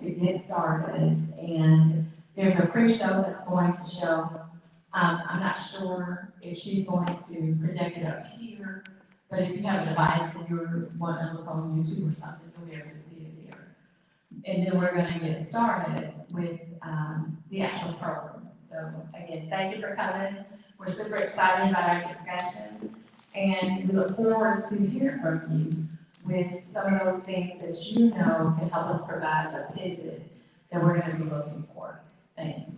to get started, and there's a pre-show that's going to show. I'm not sure if she's going to project it up here, but if you have a device and you're wanting to look on YouTube or something, you'll be able to see it here. And then we're gonna get started with, the actual program. So again, thank you for coming. We're super excited about our discussion, and we look forward to hearing from you with some of those things that you know can help us provide a pivot that we're gonna be looking for. Thanks.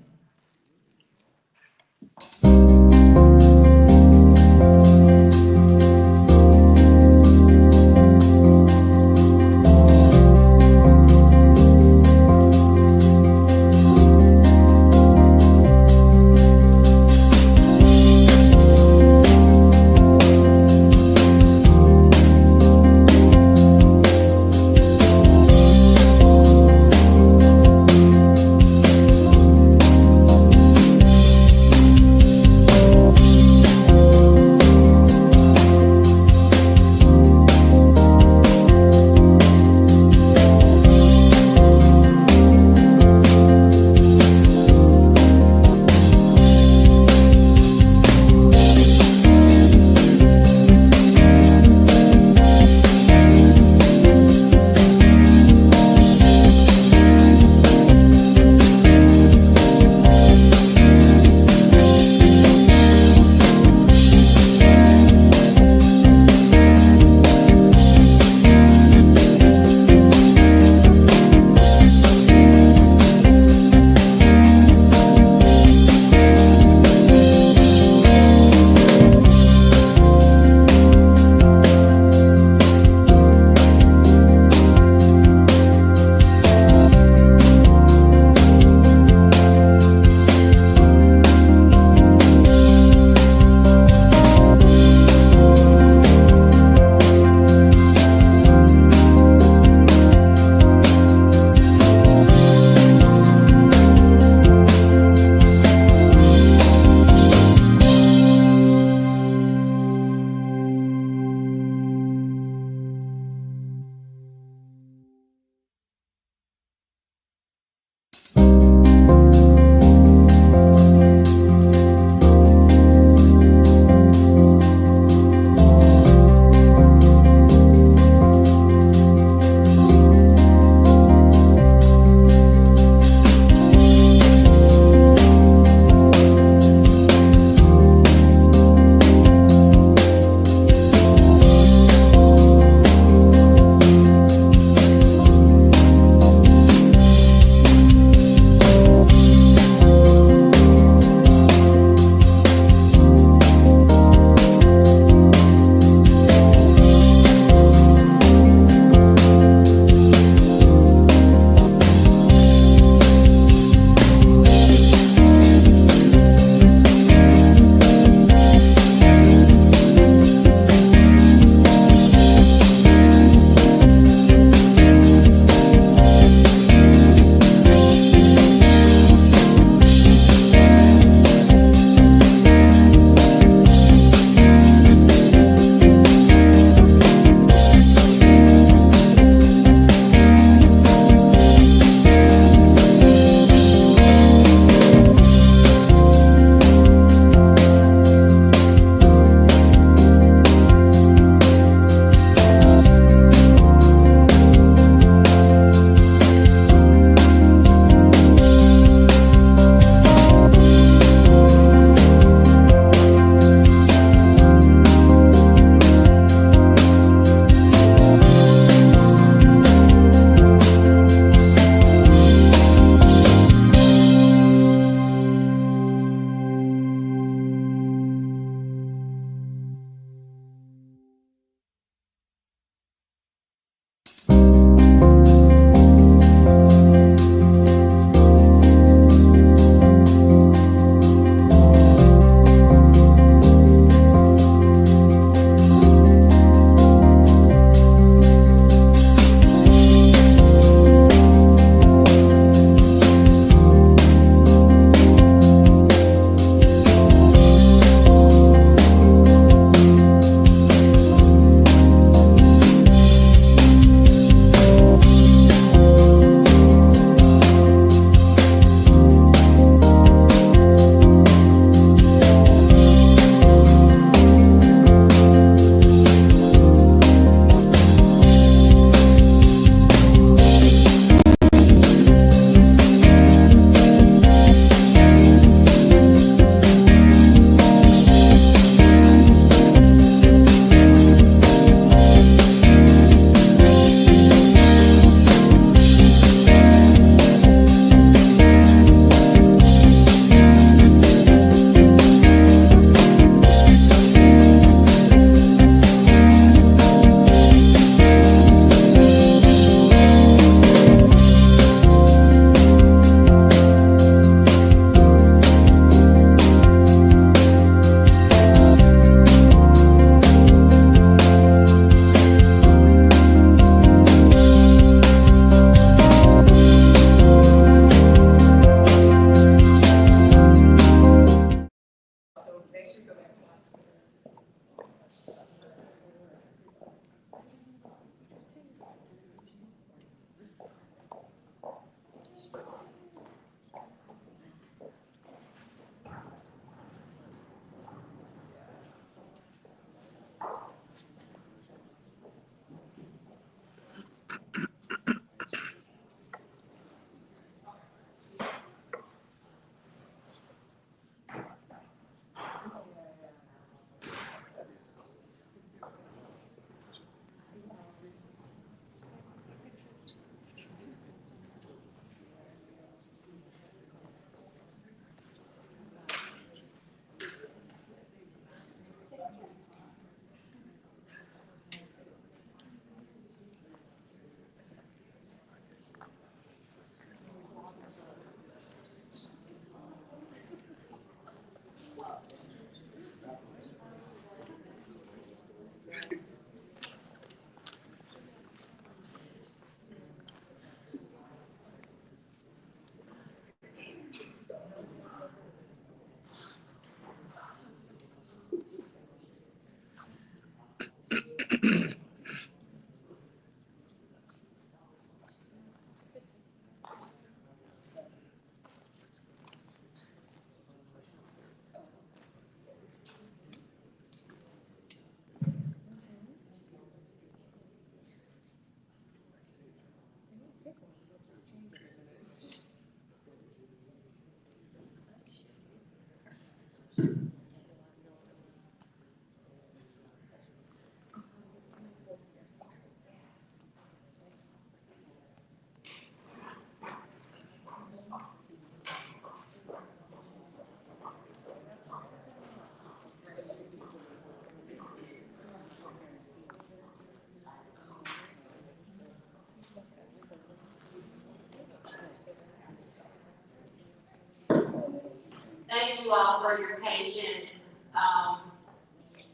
you all for your patience.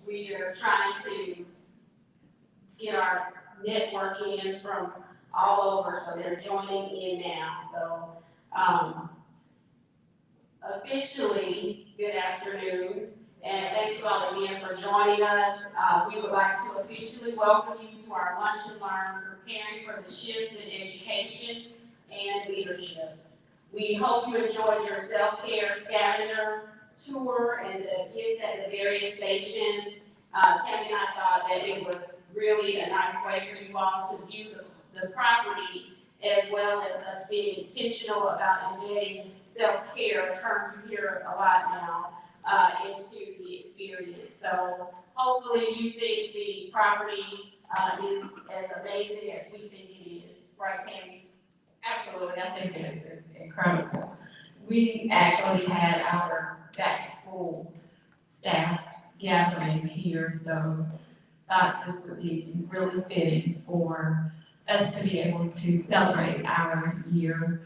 We are trying to get our network in from all over, so they're joining in now. So, officially, good afternoon, and thank you all again for joining us. We would like to officially welcome you to our Lunch and Learn, preparing for the shifts in education and leadership. We hope you enjoyed your self-care scavenger tour and the gifts at the various stations. Tammy and I thought that it was really a nice way for you all to view the property, as well as us being intentional about embedding self-care, a term you hear a lot now, into the experience. So hopefully you think the property is as amazing as we think it is. Right, Tammy? Absolutely, I think it is incredible. We actually had our back-to-school staff gathering here, so thought this would be really fitting for us to be able to celebrate our year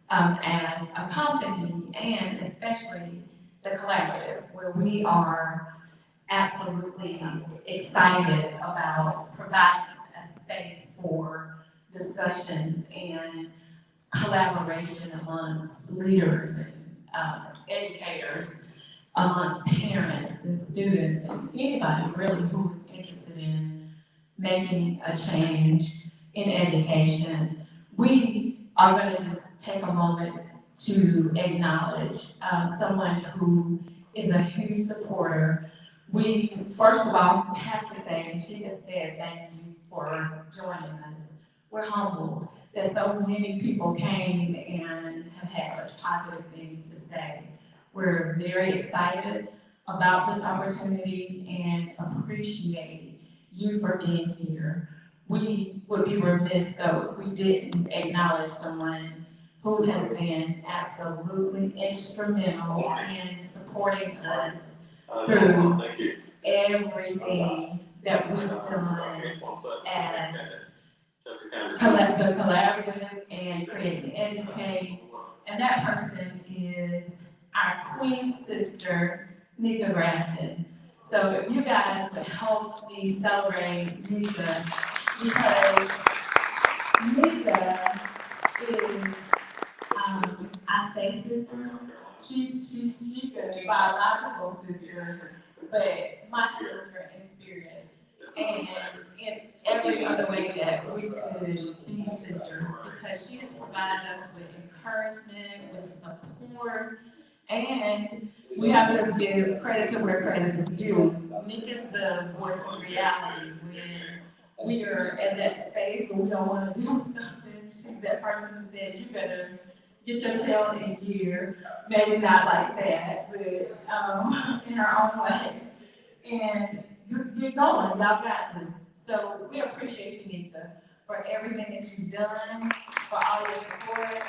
as a company, and especially the collaborative, where we are absolutely excited about providing a space for discussions and collaboration amongst leaders and educators, amongst parents and students, and anybody really who is interested in making a change in education. We are going to just take a moment to acknowledge someone who is a huge supporter. We, first of all, have to say, and she has said, thank you for joining us. We're humbled that so many people came and have had such positive things to say. We're very excited about this opportunity and appreciate you for being here. We would be remiss though if we didn't acknowledge someone who has been absolutely instrumental in supporting us through everything that we've done as the collaborative and create and educate. And that person is our queen sister, Nika Grafton. So if you guys would help me celebrate Nika, because Nika is, I say sister, she's a biological sister, but my sister in spirit. And in every other way that we could be sisters, because she has provided us with encouragement, with support, and we have to give credit to where credit is due. Nika's the voice of reality when we are at that space where we don't want to do something. She's that person who says, you better get your tail in gear, maybe not like that, but in her own way. And you're going, y'all got this. So we appreciate you, Nika, for everything that you've done, for all your support.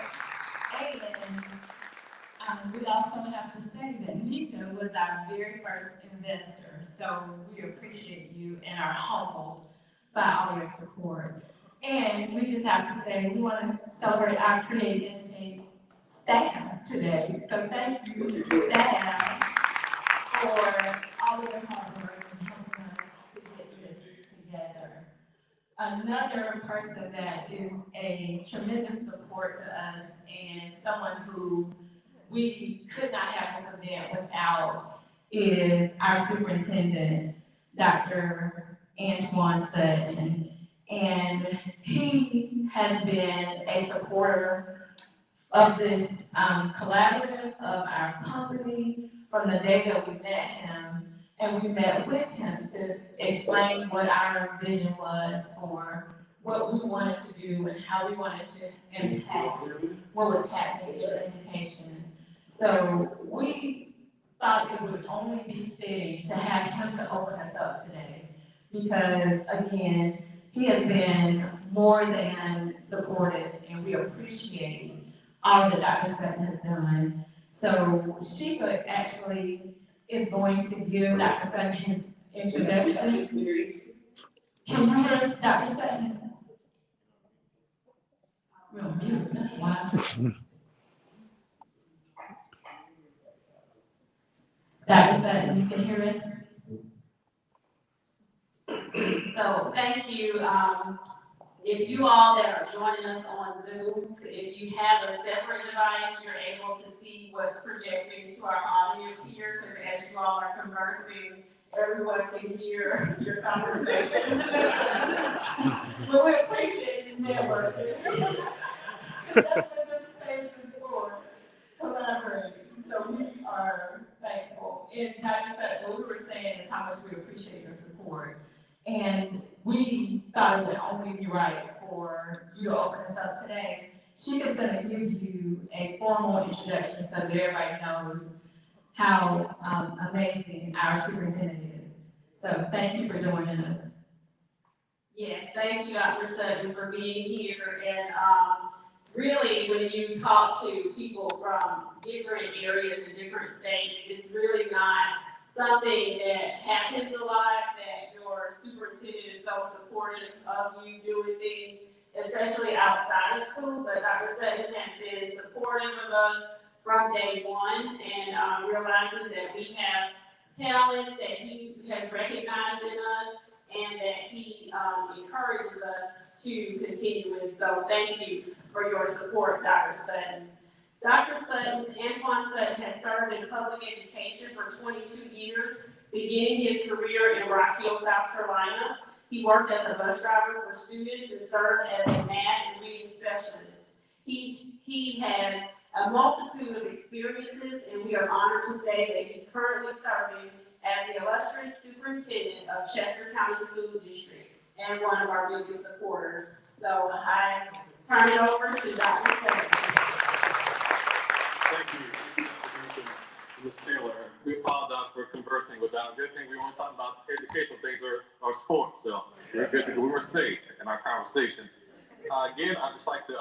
And we also have to say that Nika was our very first investor. So we appreciate you and are humbled by all your support. And we just have to say, we want to celebrate our Create Educate staff today. So thank you, staff, for all of your hard work and helping us to get this together. Another person that is a tremendous support to us and someone who we could not have this event without is our superintendent, Dr. Antoine Sutton. And he has been a supporter of this collaborative of our company from the day that we met him. And we met with him to explain what our vision was for what we wanted to do and how we wanted to impact what was happening in education. So we thought it would only be fitting to have him to open us up today, because again, he has been more than supportive, and we appreciate all that Dr. Sutton has done. So Sheila actually is going to give Dr. Sutton his introduction. Can you hear us, Dr. Sutton? We're on mute, that's why. Dr. Sutton, you can hear us? So thank you. If you all that are joining us on Zoom, if you have a separate device, you're able to see what's projecting to our audience here, because as you all are conversing, everyone can hear your conversation. Well, we appreciate you networking. That's what this space is for, collaborating. So we are thankful. And Dr. Sutton, what we were saying is how much we appreciate your support. And we thought it would only be right for you to open us up today. She is going to give you a formal introduction so that everybody knows how amazing our superintendent is. So thank you for joining us. Yes, thank you, Dr. Sutton, for being here. And really, when you talk to people from different areas and different states, it's really not something that happens a lot, that your superintendent is so supportive of you doing things, especially outside of school. But Dr. Sutton has been supportive of us from day one, and realizes that we have talents that he has recognized in us, and that he encourages us to continue with. So thank you for your support, Dr. Sutton. Dr. Sutton, Antoine Sutton, has served in public education for 22 years, beginning his career in Rock Hill, South Carolina. He worked as a bus driver for students and served as a math and reading specialist. He has a multitude of experiences, and we are honored to say that he's currently serving as the illustrious superintendent of Chester County School District and one of our biggest supporters. So I turn it over to Dr. Sutton. Thank you, Ms. Taylor. We apologize for conversing without. Good thing we weren't talking about educational things or sports, so we're good to go. We were safe in our conversation. Again, I'd just like to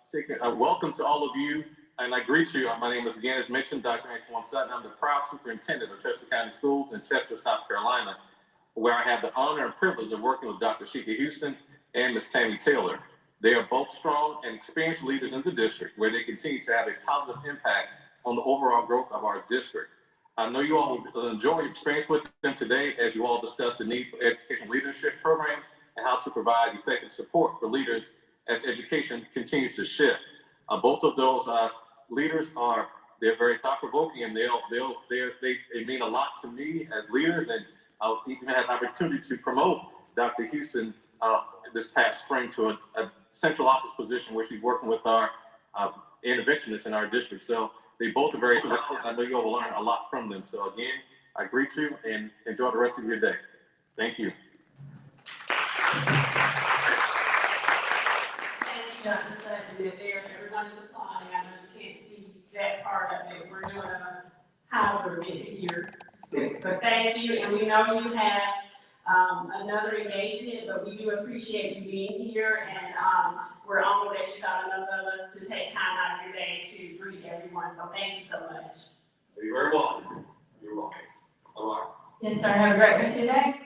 say welcome to all of you, and I greet you. My name is, again, as mentioned, Dr. Antoine Sutton. I'm the proud superintendent of Chester County Schools in Chester, South Carolina, where I have the honor and privilege of working with Dr. Sheikah Houston and Ms. Tammy Taylor. They are both strong and experienced leaders in the district, where they continue to have a positive impact on the overall growth of our district. I know you all will enjoy your experience with them today as you all discuss the need for education leadership programs and how to provide effective support for leaders as education continues to shift. Both of those leaders they're very thought-provoking, and they mean a lot to me as leaders, and I'll even have an opportunity to promote Dr. Houston this past spring to a central office position where she's working with our interventionists in our district. So they both are very excited. I know you all will learn a lot from them. So again, I greet you and enjoy the rest of your day. Thank you. Thank you, Dr. Sutton. Everyone is applying. I just can't see that part of it. We're doing a hybrid here. But thank you, and we know you have another engagement, but we do appreciate you being here, and we're honored that you thought enough of us to take time out of your day to greet everyone. So thank you so much. You're very welcome. You're welcome. Bye-bye. Yes, sir. Have a great rest of your day.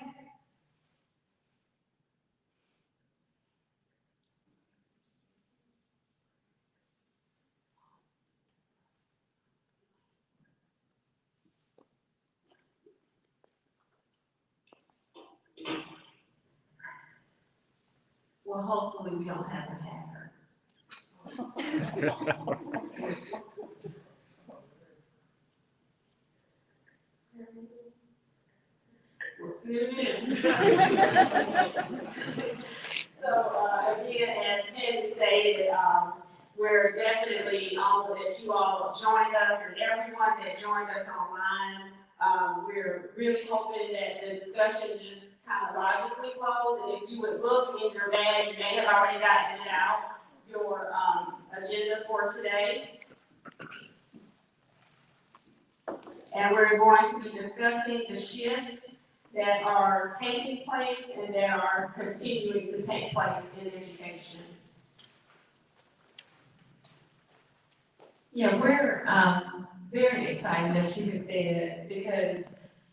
Well, hopefully we don't have a hacker. We'll see you in a minute. So, again, as Tim stated, we're definitely honored that you all joined us, and everyone that joined us online. We're really hoping that the discussion just kind of logically flows, and if you would look in your bag, you may have already gotten it out, your agenda for today. And we're going to be discussing the shifts that are taking place and that are continuing to take place in education. Yeah, we're very excited, as she had said, because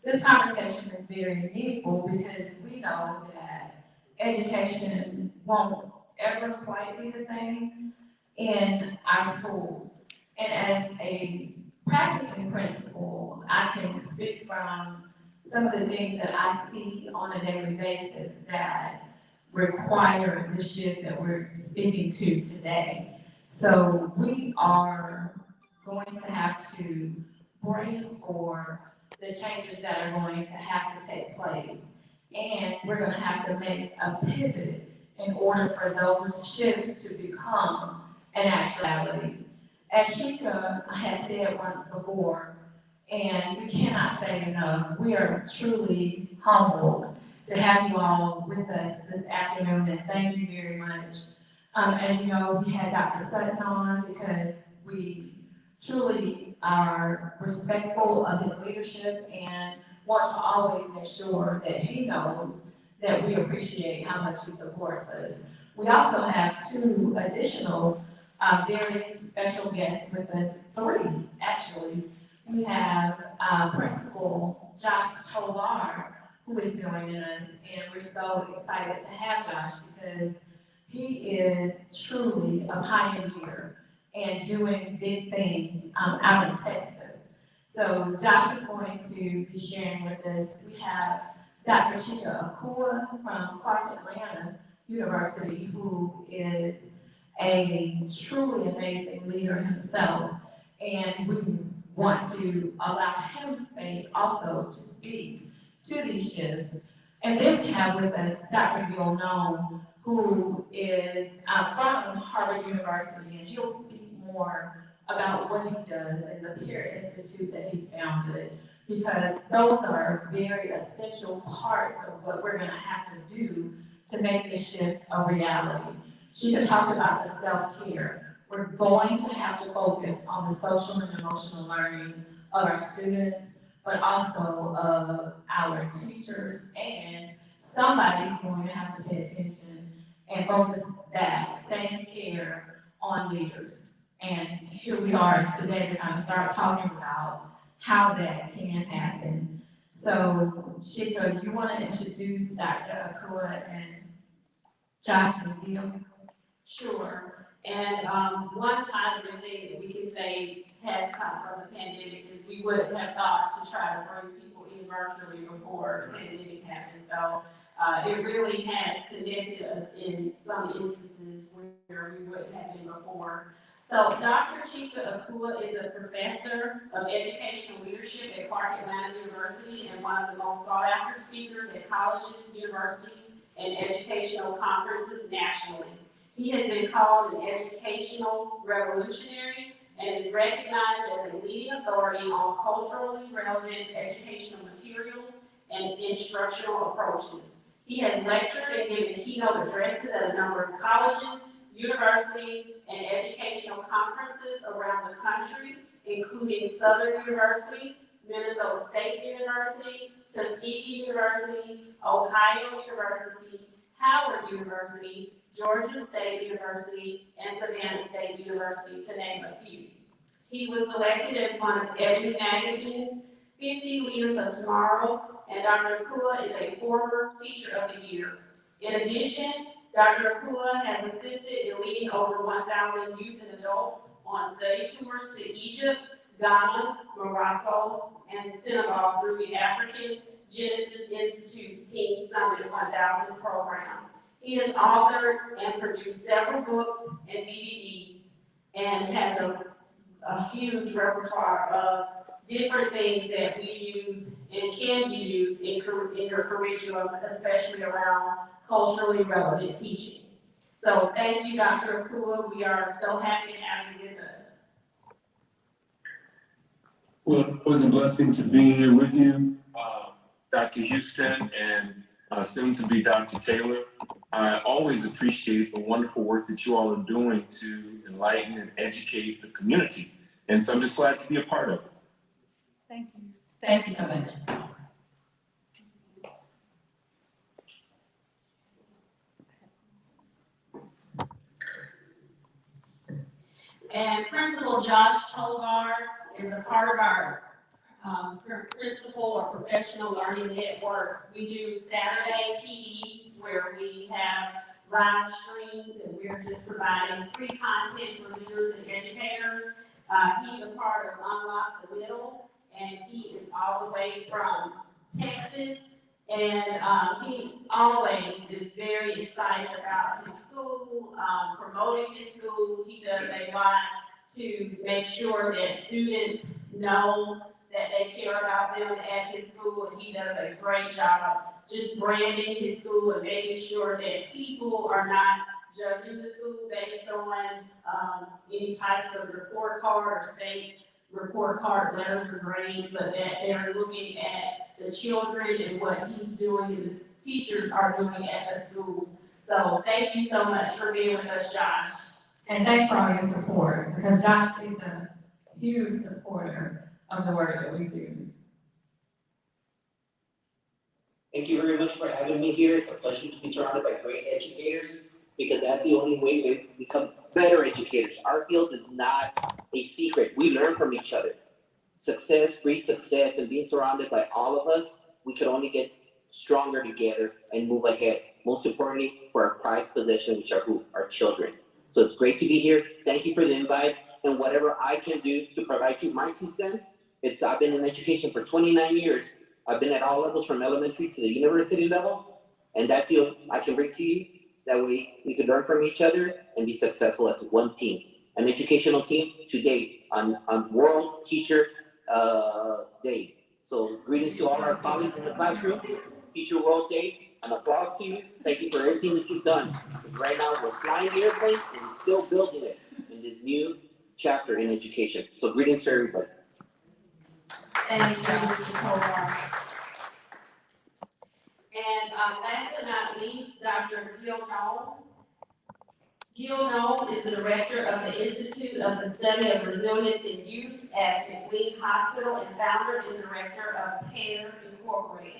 this conversation is very meaningful, because we know that education won't ever quite be the same in our schools. And as a practicing principal, I can speak from some of the things that I see on a daily basis that require the shift that we're speaking to today. So we are going to have to brace for the changes that are going to have to take place. And we're gonna have to make a pivot in order for those shifts to become an actuality. As Sheikah has said once before, and we cannot say enough, we are truly humbled to have you all with us this afternoon, and thank you very much. As you know, we had Dr. Sutton on because we truly are respectful of his leadership and want to always make sure that he knows that we appreciate how much he supports us. We also have two additional very special guests with us, three actually. We have Principal Josh Tovar, who is joining us, and we're so excited to have Josh because he is truly a pioneer and doing big things out in Texas. So Josh is going to be sharing with us. We have Dr. Chika Akua from Clark Atlanta University, who is a truly amazing leader himself, and we want to allow him space also to speak to these shifts. And then we have with us Dr. Gil Nome, who is from Harvard University, and he'll speak more about what he does and the Peer Institute that he's founded, because those are very essential parts of what we're gonna have to do to make this shift a reality. She could talk about the self-care. We're going to have to focus on the social and emotional learning of our students, but also of our teachers, and somebody's going to have to pay attention and focus that same care on leaders. And here we are today to kind of start talking about how that can happen. So, Shika, you want to introduce Dr. Akua and Josh McGill? Sure. And one positive thing that we can say has come from the pandemic is we wouldn't have thought to try to bring people in virtually before the pandemic happened. So it really has connected us in some instances where we wouldn't have been before. So Dr. Chika Akua is a professor of educational leadership at Clark Atlanta University and one of the most sought after speakers at colleges, universities, and educational conferences nationally. He has been called an educational revolutionary and is recognized as a leading authority on culturally relevant educational materials and instructional approaches. He has lectured and given keynote addresses at a number of colleges, universities, and educational conferences around the country, including Southern University, Minnesota State University, Tuskegee University, Ohio University, Howard University, Georgia State University, and Savannah State University, to name a few. He was selected as one of Ebony Magazine's 50 Leaders of Tomorrow, and Dr. Akua is a former Teacher of the Year. In addition, Dr. Akua has assisted in leading over 1,000 youth and adults on study tours to Egypt, Ghana, Morocco, and Senegal through the African Genesis Institute's Teen Summit 1000 program. He has authored and produced several books and DVDs and has a huge repertoire of different things that we use and can be used in your curriculum, especially around culturally relevant teaching. So thank you, Dr. Akua. We are so happy to have you with us. Well, it was a blessing to be here with you, Dr. Houston, and soon to be Dr. Taylor. I always appreciate the wonderful work that you all are doing to enlighten and educate the community. And so I'm just glad to be a part of it. Thank you. Thank you so much. And Principal Josh Tovar is a part of our principal or professional learning network. We do Saturday PEs where we have live streams and we're just providing free content for leaders and educators. He's a part of Unlock the Middle, and he is all the way from Texas. And he always is very excited about his school, promoting his school. He does a lot to make sure that students know that they care about them at his school, and he does a great job just branding his school and making sure that people are not judging the school based on any types of report card or state report card letters or grades, but that they're looking at the children and what he's doing and the teachers are doing at the school. So thank you so much for being with us, Josh. And thanks for all your support, because Josh is a huge supporter of the work that we do. Thank you very much for having me here. It's a pleasure to be surrounded by great educators, because that's the only way to become better educators. Our field is not a secret. We learn from each other. Success breeds success, and being surrounded by all of us, we could only get stronger together and move ahead. Most importantly, for our prized possession, which are who? Our children. So it's great to be here. Thank you for the invite, and whatever I can do to provide you my 2 cents. I've been in education for 29 years. I've been at all levels from elementary to the university level, and that field I can bring to you. That way we can learn from each other and be successful as one team. An educational team today on World Teacher Day. So greetings to all our colleagues in the classroom, Teacher World Day, and applause to you. Thank you for everything that you've done. Because right now we're flying the airplane and we're still building it in this new chapter in education. So greetings to everybody. Thank you, Mr. Tovar. And last but not least, Dr. Gil Noel. Gil Noel is the director of the Institute of the Study of Resilience in Youth at McLean Hospital and founder and director of PAIR Incorporated.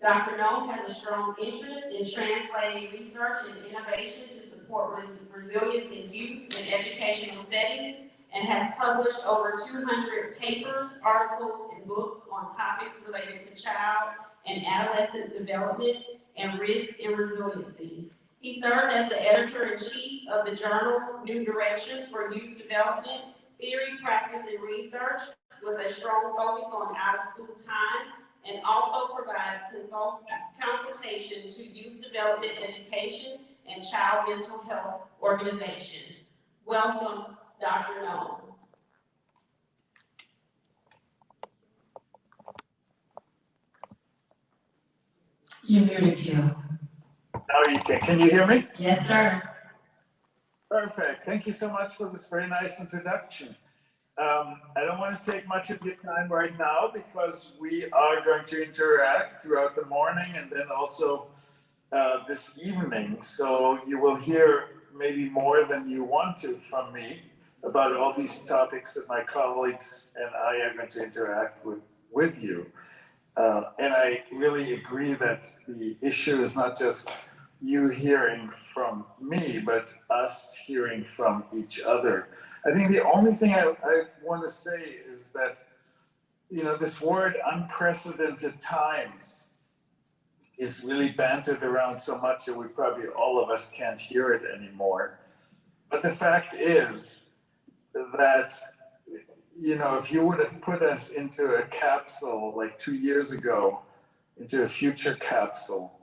Dr. Noel has a strong interest in translating research and innovation to support resilience in youth in educational settings, and has published over 200 papers, articles, and books on topics related to child and adolescent development and risk and resiliency. He served as the editor-in-chief of the journal New Directions for Youth Development, Theory, Practice, and Research, with a strong focus on out-of-school time, and also provides consultation to youth development education and child mental health organizations. Welcome, Dr. Noel. You're muted, Gil. Now you can you hear me? Yes, sir. Perfect. Thank you so much for this very nice introduction. I don't want to take much of your time right now because we are going to interact throughout the morning and then also this evening. So you will hear maybe more than you want to from me about all these topics that my colleagues and I are going to interact with you. And I really agree that the issue is not just you hearing from me, but us hearing from each other. I think the only thing I want to say is that, you know, this word unprecedented times is really bantered around so much that we probably all of us can't hear it anymore. But the fact is that, you know, if you would have put us into a capsule like 2 years ago, into a future capsule,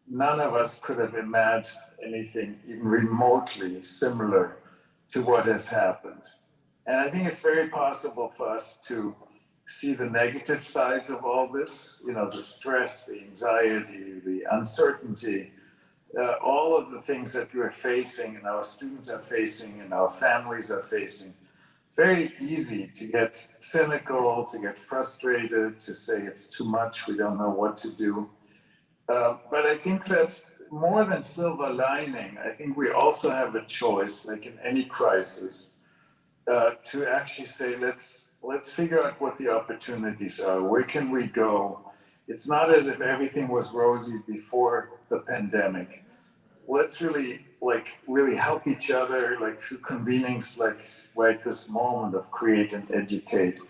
none of us could have imagined anything even remotely similar to what has happened. And I think it's very possible for us to see the negative sides of all this, you know, the stress, the anxiety, the uncertainty, all of the things that we're facing and our students are facing and our families are facing. It's very easy to get cynical, to get frustrated, to say it's too much, we don't know what to do. But I think that more than silver lining, I think we also have a choice, like in any crisis, to actually say, let's figure out what the opportunities are. Where can we go? It's not as if everything was rosy before the pandemic. Let's really help each other, like through convenings like right this moment of Create and Educate,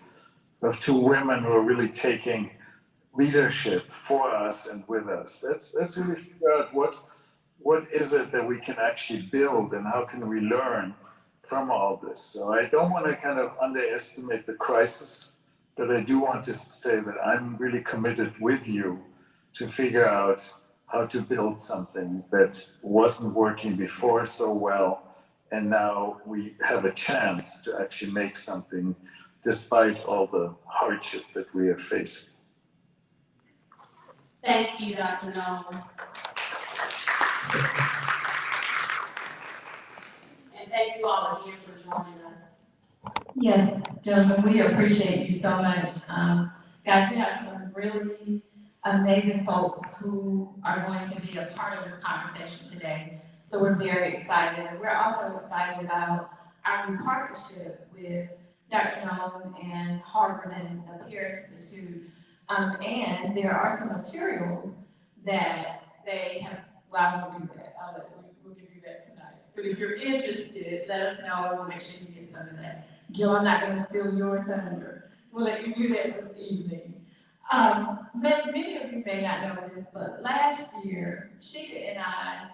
of 2 women who are really taking leadership for us and with us. Let's really figure out what is it that we can actually build and how can we learn from all this. So I don't want to kind of underestimate the crisis but I do want to say that I'm really committed with you to figure out how to build something that wasn't working before so well. And now we have a chance to actually make something despite all the hardship that we are facing. Thank you, Dr. Nolan. And thank you all again for joining us. Yes, gentlemen, we appreciate you so much. Guys, we have some really amazing folks who are going to be a part of this conversation today. So we're very excited. And we're also excited about our new partnership with Dr. Nolan and Harvard and the Peer Institute. And there are some materials that they have, well, I won't do that. We can do that tonight. But if you're interested, let us know. We'll make sure you get some of that. Gil, I'm not gonna steal your thunder. We'll let you do that this evening. Many of you may not know this, but last year, Sheikah and I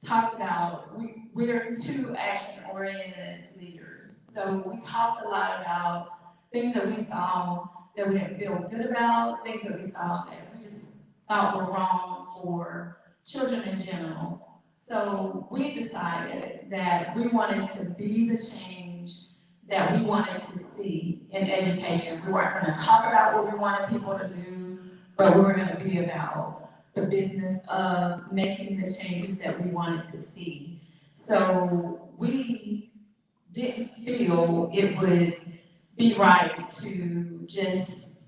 talked about, we're two action-oriented leaders. So we talked a lot about things that we saw that we didn't feel good about, things that we saw that we just thought were wrong for children in general. So we decided that we wanted to be the change that we wanted to see in education. We weren't going to talk about what we wanted people to do, but we were going to be about the business of making the changes that we wanted to see. So we didn't feel it would be right to just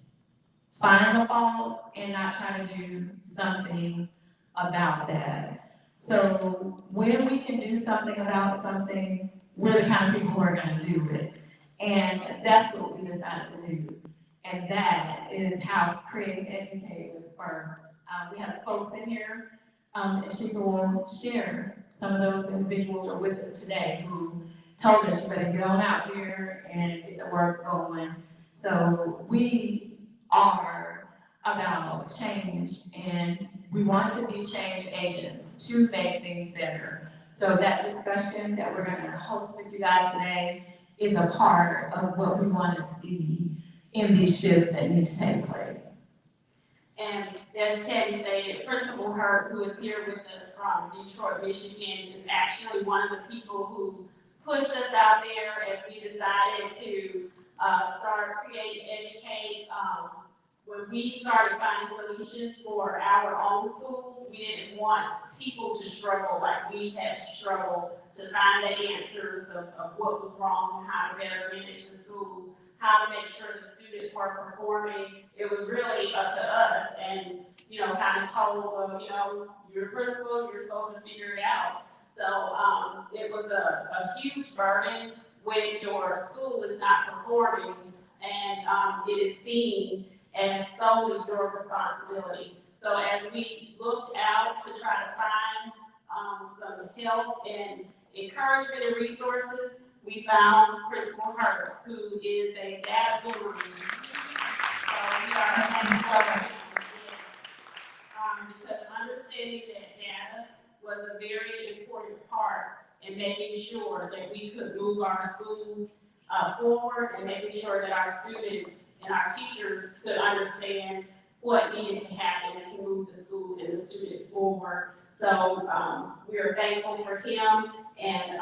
find the fault and not try to do something about that. So when we can do something about something, we're the kind of people who are going to do it. And that's what we decided to do. And that is how Create Educate was birthed. We have folks in here, and Sheikah will share. Some of those individuals are with us today who told us, you better get on out here and get the work going. So we are about change, and we want to be change agents to make things better. So that discussion that we're gonna host with you guys today is a part of what we want to see in these shifts that need to take place. And as Tammy stated, Principal Hurt, who is here with us from Detroit, Michigan, is actually one of the people who pushed us out there as we decided to start Create Educate. When we started finding solutions for our own schools, we didn't want people to struggle like we had struggled to find the answers of what was wrong, how to better manage the school, how to make sure the students were performing. It was really up to us, and, kind of told, you're a principal, you're supposed to figure it out. So it was a huge burden when your school is not performing and it is seen as solely your responsibility. So as we looked out to try to find some help and encouragement and resources, we found Principal Hurt, who is a data guru. So we are happy because understanding that data was a very important part in making sure that we could move our schools forward and making sure that our students and our teachers could understand what needed to happen to move the school and the students forward. So we are thankful for him, and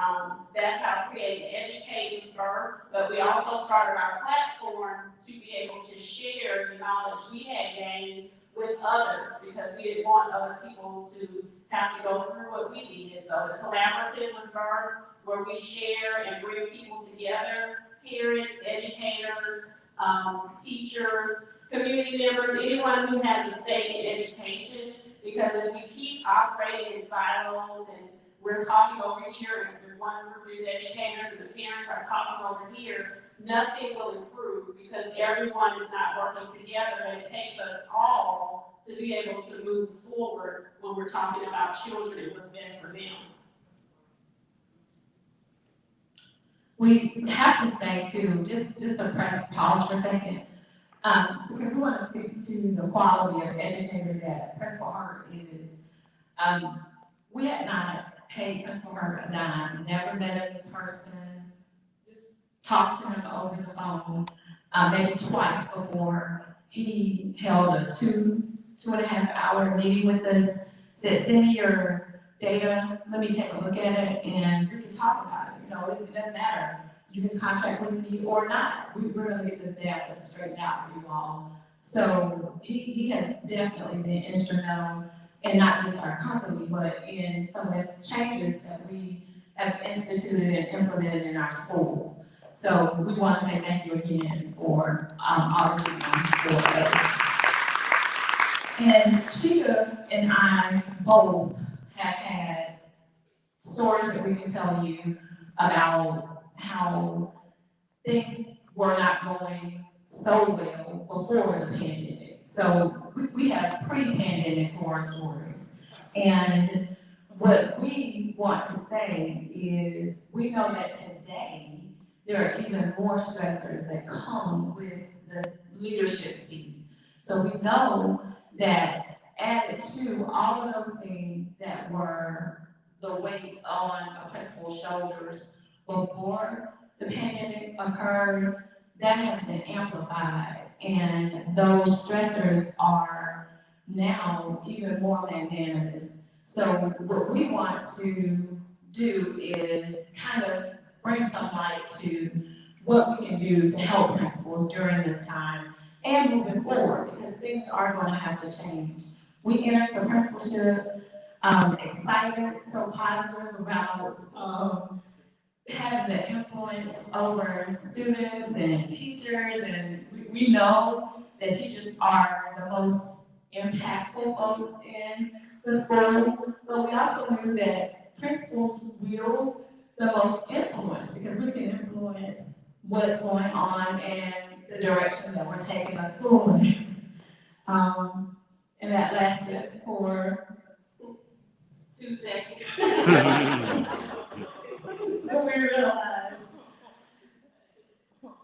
that's how Create Educate is birthed. But we also started our platform to be able to share the knowledge we had gained with others, because we didn't want other people to have to go through what we did. So the collaborative was birthed, where we share and bring people together, parents, educators, teachers, community members, anyone who has a stake in education, because if we keep operating in silos and we're talking over here and one group is educators and the parents are talking over here, nothing will improve because everyone is not working together, and it takes us all to be able to move forward when we're talking about children and what's best for them. We have to say too, just to press pause for a second, because we want to speak to the quality of educator that Principal Hurt is. We had not paid Principal Hurt a dime, never met him in person, just talked to him over the phone. maybe twice before he held a 2.5 hour meeting with us. Said, send me your data, let me take a look at it, and we can talk about it. You know, it doesn't matter. You can contract with me or not. We're gonna get this data straightened out for you all. So he has definitely been instrumental in not just our company, but in some of the changes that we have instituted and implemented in our schools. So we want to say thank you again for all that you've done for us. And Chica and I both have had stories that we can tell you about how things were not going so well before the pandemic. So we have pre-pandemic horror stories. And what we want to say is we know that today there are even more stressors that come with the leadership seat. So we know that added to all of those things that were the weight on a principal's shoulders before the pandemic occurred, that has been amplified. And those stressors are now even more magnanimous. So what we want to do is kind of bring some light to what we can do to help principals during this time and moving forward, because things are going to have to change. We entered the principalship excited, so positive about having the influence over students and teachers, and we know that teachers are the most impactful folks in the school, but we also knew that principals wield the most influence, because we can influence what's going on and the direction that we're taking the school in. And that lasted for 2 seconds. And we realized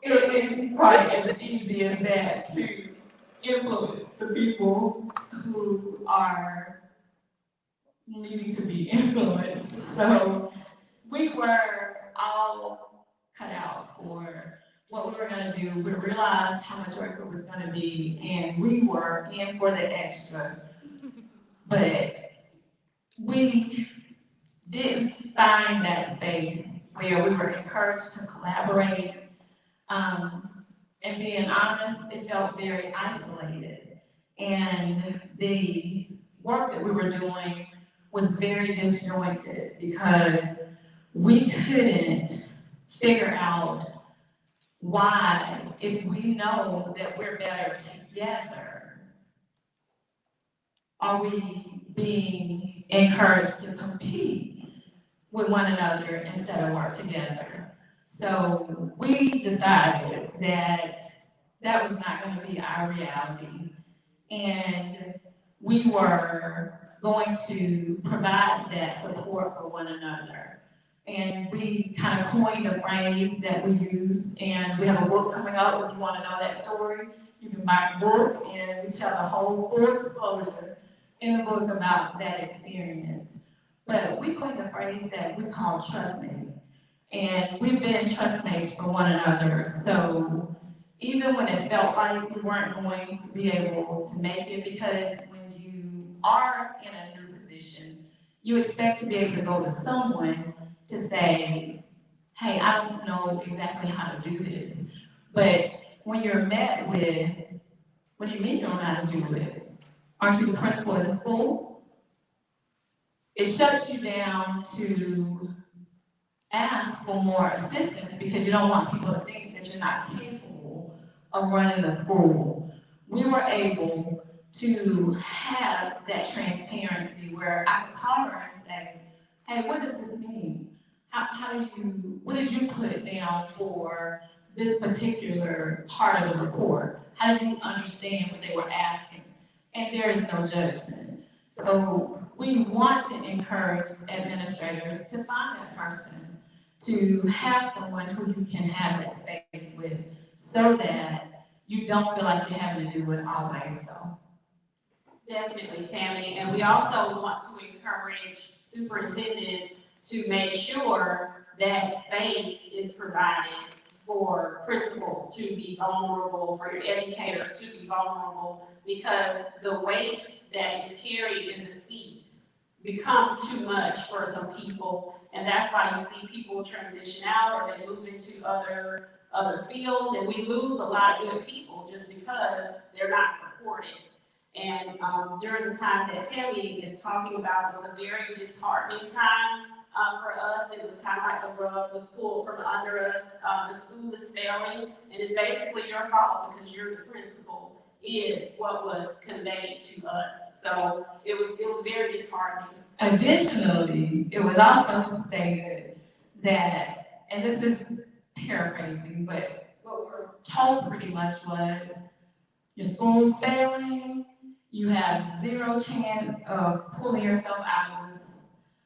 it isn't quite as easy as that to influence the people who are needing to be influenced. So we were all cut out for what we were gonna do. We realized how much work it was gonna be, and we were in for the extra. But we didn't find that space where we were encouraged to collaborate. And being honest, it felt very isolated. And the work that we were doing was very disjointed because we couldn't figure out why, if we know that we're better together, are we being encouraged to compete with one another instead of work together? So we decided that that was not going to be our reality. And we were going to provide that support for one another. And we kind of coined a phrase that we use, and we have a book coming up. If you want to know that story, you can buy the book, and we tell the whole full disclosure in the book about that experience. But we coined a phrase that we call trustmate. And we've been trustmates for one another. So even when it felt like we weren't going to be able to make it, because when you are in a new position, you expect to be able to go to someone to say, hey, I don't know exactly how to do this. But when you're met with, what do you mean you don't know how to do it? Aren't you the principal of the school? It shuts you down to ask for more assistance because you don't want people to think that you're not capable of running the school. We were able to have that transparency where I could call her and say, hey, what does this mean? What did you put down for this particular part of the report? How did you understand what they were asking? And there is no judgment. So we want to encourage administrators to find that person, to have someone who you can have that space with so that you don't feel like you're having to do it all by yourself. Definitely, Tammy. And we also want to encourage superintendents to make sure that space is provided for principals to be vulnerable, for your educators to be vulnerable, because the weight that is carried in the seat becomes too much for some people, and that's why you see people transition out or they move into other fields, and we lose a lot of good people just because they're not supported. And during the time that Tammy is talking about, it was a very disheartening time for us. It was kind of like the rug was pulled from under us. The school is failing, and it's basically your fault because you're the principal, is what was conveyed to us. So it was very disheartening. Additionally, it was also stated that, and this is paraphrasing, but what we're told pretty much was, your school's failing, you have zero chance of pulling yourself out of this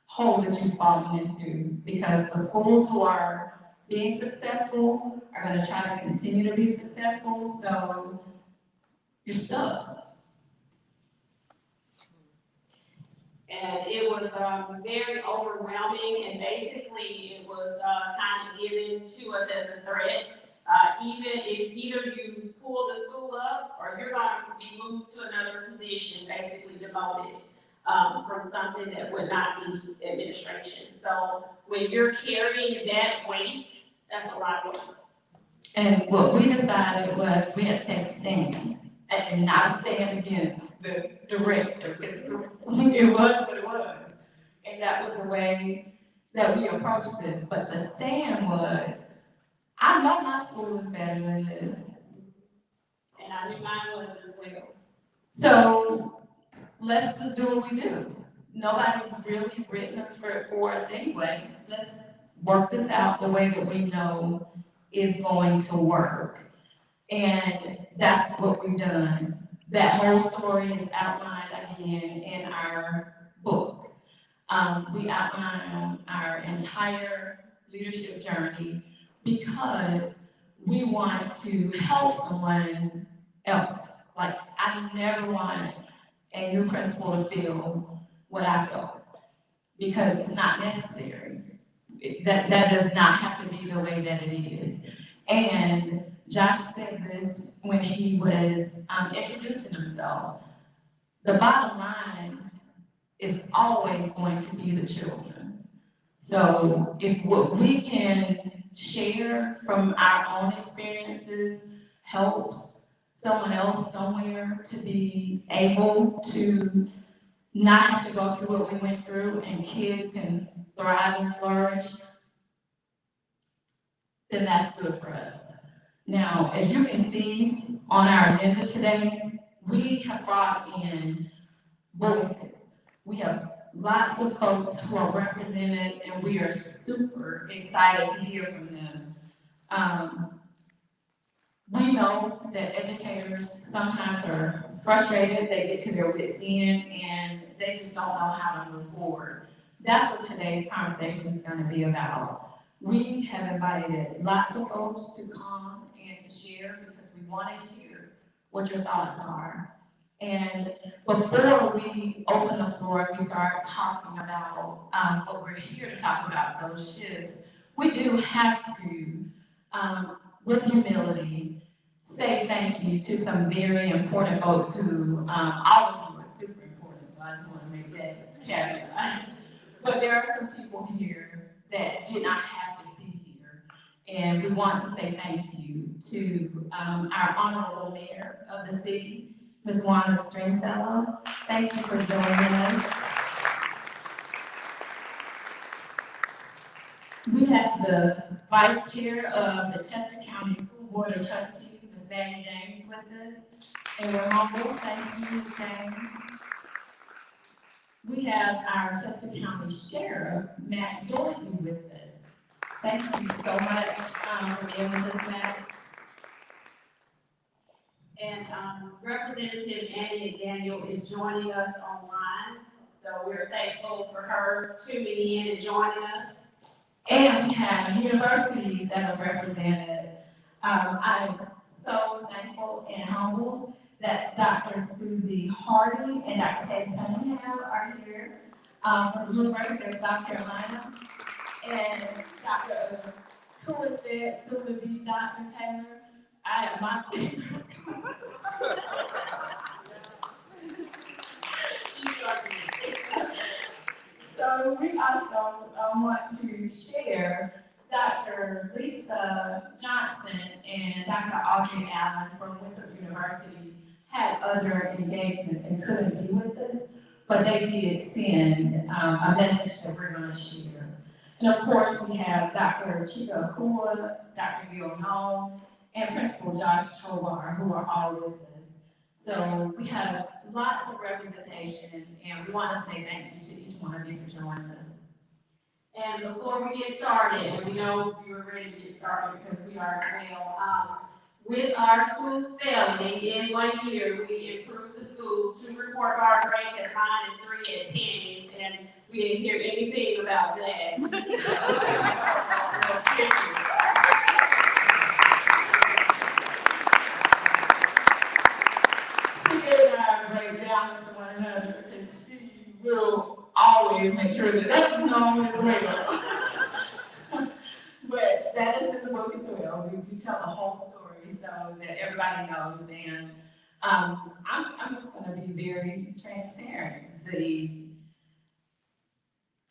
hole that you've fallen into, because the schools who are being successful are gonna try to continue to be successful, so you're stuck. And it was very overwhelming, and basically it was kind of given to us as a threat. Even if either you pull the school up or you're going to be moved to another position, basically demoted from something that would not be administration. So when you're carrying that weight, that's a lot of work. And what we decided was we had to take a stand and not stand against the director. It was what it was. And that was the way that we approached this. But the stand was, I know my school is better than this. And I knew mine was as well. So let's just do what we do. Nobody's really written a script for us anyway. Let's work this out the way that we know is going to work. And that's what we've done. That whole story is outlined again in our book. We outline our entire leadership journey because we want to help someone else. Like, I never want a new principal to feel what I felt, because it's not necessary. That does not have to be the way that it is. And Josh said this when he was introducing himself. The bottom line is always going to be the children. So if what we can share from our own experiences helps someone else somewhere to be able to not have to go through what we went through, and kids can thrive and flourish, then that's good for us. Now, as you can see on our agenda today, we have brought in voices. We have lots of folks who are represented, and we are super excited to hear from them. We know that educators sometimes are frustrated, they get to their wits' end, and they just don't know how to move forward. That's what today's conversation is going to be about. We have invited lots of folks to come and to share, because we want to hear what your thoughts are. And before we open the floor, we start talking about what we're here to talk about, those shifts, we do have to, with humility, say thank you to some very important folks who, all of you are super important, so I just want to make that caveat. But there are some people here that did not have to be here, and we want to say thank you to our honorable mayor of the city, Ms. Wanda Stringfellow. Thank you for joining us. We have the vice chair of the Chester County School Board of Trustees, Ms. Zanny James, with us, and we're humble. Thank you, Ms. James. We have our Chester County Sheriff, Matt Dorsey, with us. Thank you so much for being with us, Matt. And Representative Annie McDaniel is joining us online, so we're thankful for her tuning in and joining us. And we have universities that are represented. I'm so thankful and humbled that Dr. Susie Hardy and Dr. Peggy Cunningham are here from the University of South Carolina. And Dr. who is that soon to be Dr. Taylor? I am my favorite. So we also want to share Dr. Lisa Johnson and Dr. Audrey Allen from Winthrop University had other engagements and couldn't be with us, but they did send a message that we're going to share. And of course, we have Dr. Chica Akua, Dr. Gil Noll, and Principal Josh Tovar, who are all with us. So we have lots of representation, and we want to say thank you to each one of you for joining us. And before we get started, and we know you were ready to get started because we are as well, with our school failing in 1 year, we improved the schools, 2 report card grades at 9 and 3 at 10, and we didn't hear anything about that. She and I break down to one another, and she will always make sure that that's known as well. But that is in the book as well. We tell the whole story so that everybody knows. And I'm just going to be very transparent. The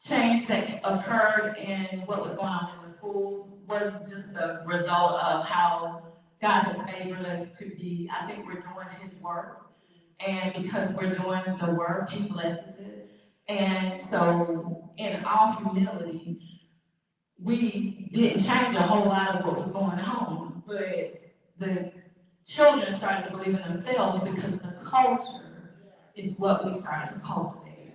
change that occurred in what was going on in the schools was just the result of how God has favored us to be. I think we're doing His work. And because we're doing the work, He blesses it. And so, in all humility, we didn't change a whole lot of what was going on, but the children started to believe in themselves because the culture is what we started to cultivate.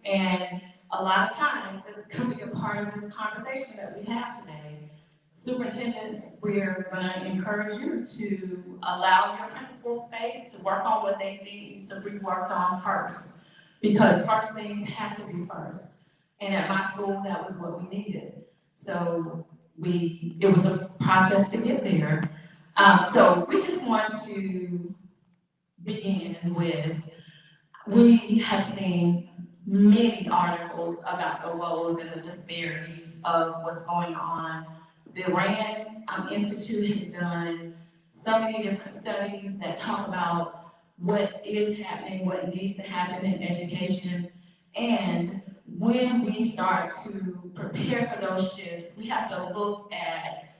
And a lot of times, this could be a part of this conversation that we have today. Superintendents, we're going to encourage you to allow your principal space to work on what they think needs to be worked on first, because first things have to be first. And at my school, that was what we needed. So it was a process to get there. So we just want to begin with, we have seen many articles about the woes and the disparities of what's going on. The RAND Institute has done so many different studies that talk about what is happening, what needs to happen in education. And when we start to prepare for those shifts, we have to look at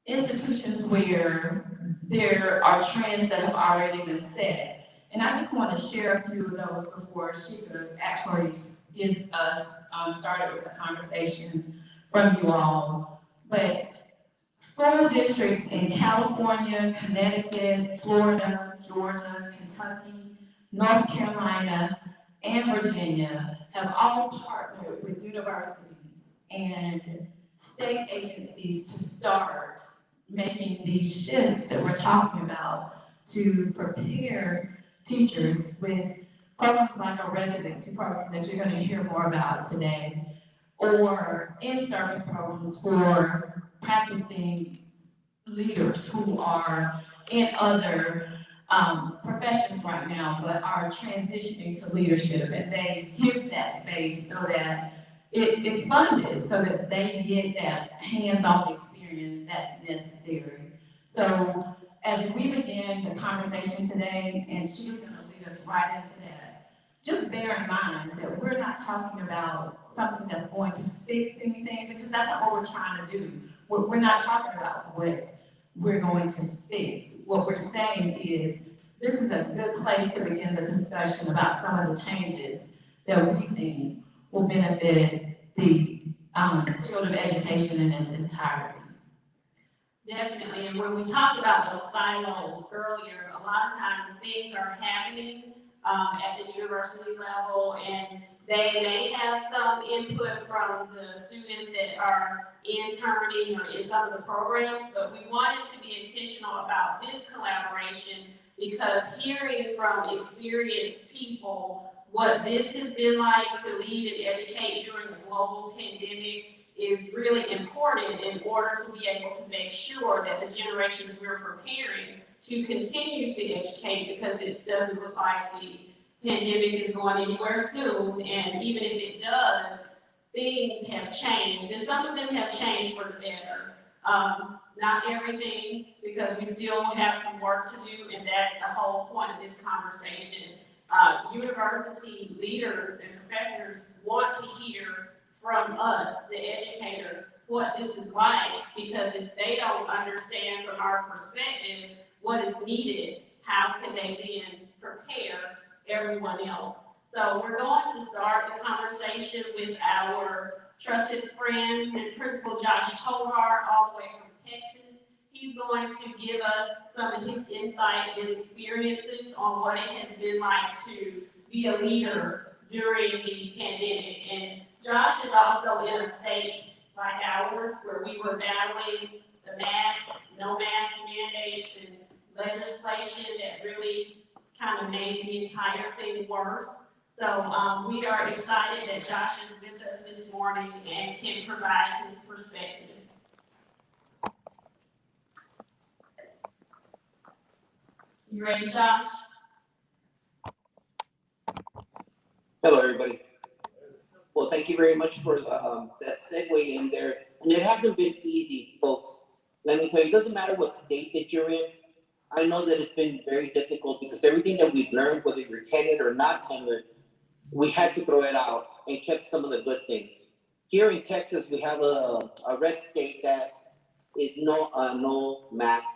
institutions where there are trends that have already been set. And I just want to share a few of those before Sheikah actually gets us started with the conversation from you all. But school districts in California, Connecticut, Florida, Georgia, Kentucky, North Carolina, and Virginia have all partnered with universities and state agencies to start making these shifts that we're talking about to prepare teachers with programs like a residency program that you're going to hear more about today, or in-service programs for practicing leaders who are in other professions right now, but are transitioning to leadership, and they give that space so that it's funded, so that they get that hands-on experience that's necessary. So as we begin the conversation today, and she's going to lead us right into that, just bear in mind that we're not talking about something that's going to fix anything, because that's not what we're trying to do. We're not talking about what we're going to fix. What we're saying is, this is a good place to begin the discussion about some of the changes that we think will benefit the field of education in its entirety. Definitely, and when we talked about those silos earlier, a lot of times things are happening at the university level, and they may have some input from the students that are interning or in some of the programs, but we wanted to be intentional about this collaboration because hearing from experienced people what this has been like to lead and educate during the global pandemic is really important in order to be able to make sure that the generations we're preparing to continue to educate, because it doesn't look like the pandemic is going anywhere soon, and even if it does, things have changed, and some of them have changed for the better. Not everything, because we still have some work to do, and that's the whole point of this conversation. University leaders and professors want to hear from us, the educators, what this is like, because if they don't understand from our perspective what is needed, how can they then prepare everyone else? So we're going to start the conversation with our trusted friend and Principal Josh Tovar, all the way from Texas. He's going to give us some of his insight and experiences on what it has been like to be a leader during the pandemic. And Josh is also in a state like ours where we were battling the mask, no mask mandates, and legislation that really kind of made the entire thing worse. So we are excited that Josh is with us this morning and can provide his perspective. You ready, Josh? Hello, everybody. Well, thank you very much for that segue in there. And it hasn't been easy, folks. Let me tell you, it doesn't matter what state that you're in. I know that it's been very difficult because everything that we've learned, whether you're tenured or not tenured, we had to throw it out and kept some of the good things. Here in Texas, we have a red state that is no mask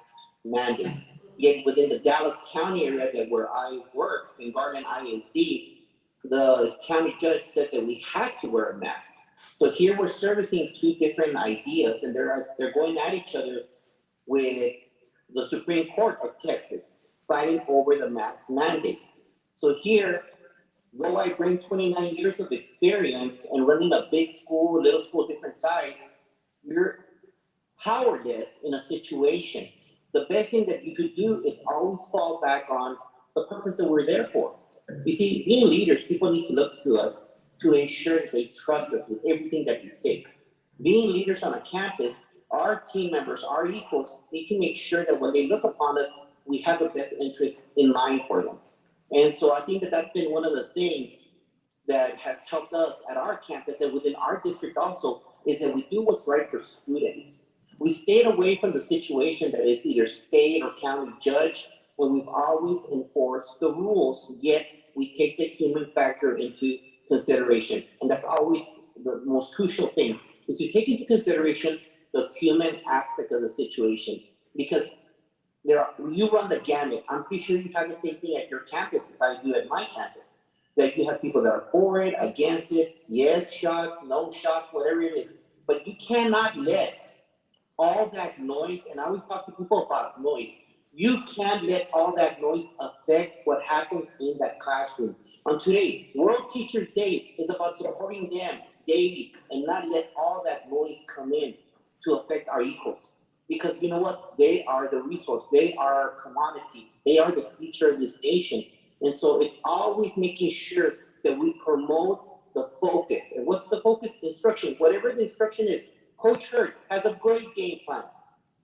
mandate. Yet within the Dallas County area that where I work in Garland ISD, the county judge said that we had to wear masks. So here we're servicing two different ideas, and they're going at each other with the Supreme Court of Texas fighting over the mask mandate. So here, though I bring 29 years of experience and running a big school, little school, different size, you're powerless in a situation. The best thing that you could do is always fall back on the purpose that we're there for. You see, being leaders, people need to look to us to ensure that they trust us with everything that we say. Being leaders on a campus, our team members, our equals, need to make sure that when they look upon us, we have the best interests in mind for them. And so I think that that's been one of the things that has helped us at our campus and within our district also, is that we do what's right for students. We stayed away from the situation that is either state or county judge, when we've always enforced the rules, yet we take the human factor into consideration. And that's always the most crucial thing, is to take into consideration the human aspect of the situation. Because you run the gamut. I'm pretty sure you have the same thing at your campus as I do at my campus. That you have people that are for it, against it, yes shots, no shots, whatever it is. But you cannot let all that noise, and I always talk to people about noise, you can't let all that noise affect what happens in that classroom. On today, World Teachers Day is about supporting them daily and not let all that noise come in to affect our equals. Because you know what? They are the resource. They are our commodity. They are the future of this nation. And so it's always making sure that we promote the focus. And what's the focus? Instruction. Whatever the instruction is, Coach Hurt has a great game plan.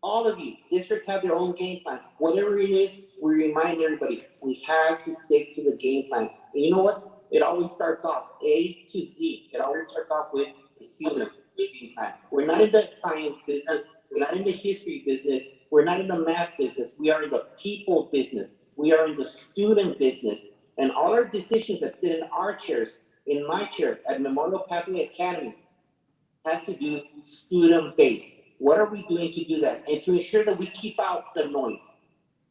All of you, districts have their own game plans. Whatever it is, we remind everybody, we have to stick to the game plan. And you know what? It always starts off A to Z. It always starts off with the human game plan. We're not in the science business. We're not in the history business. We're not in the math business. We are in the people business. We are in the student business. And all our decisions that sit in our chairs, in my chair at Memorial Pathway Academy, has to do student-based. What are we doing to do that? And to ensure that we keep out the noise.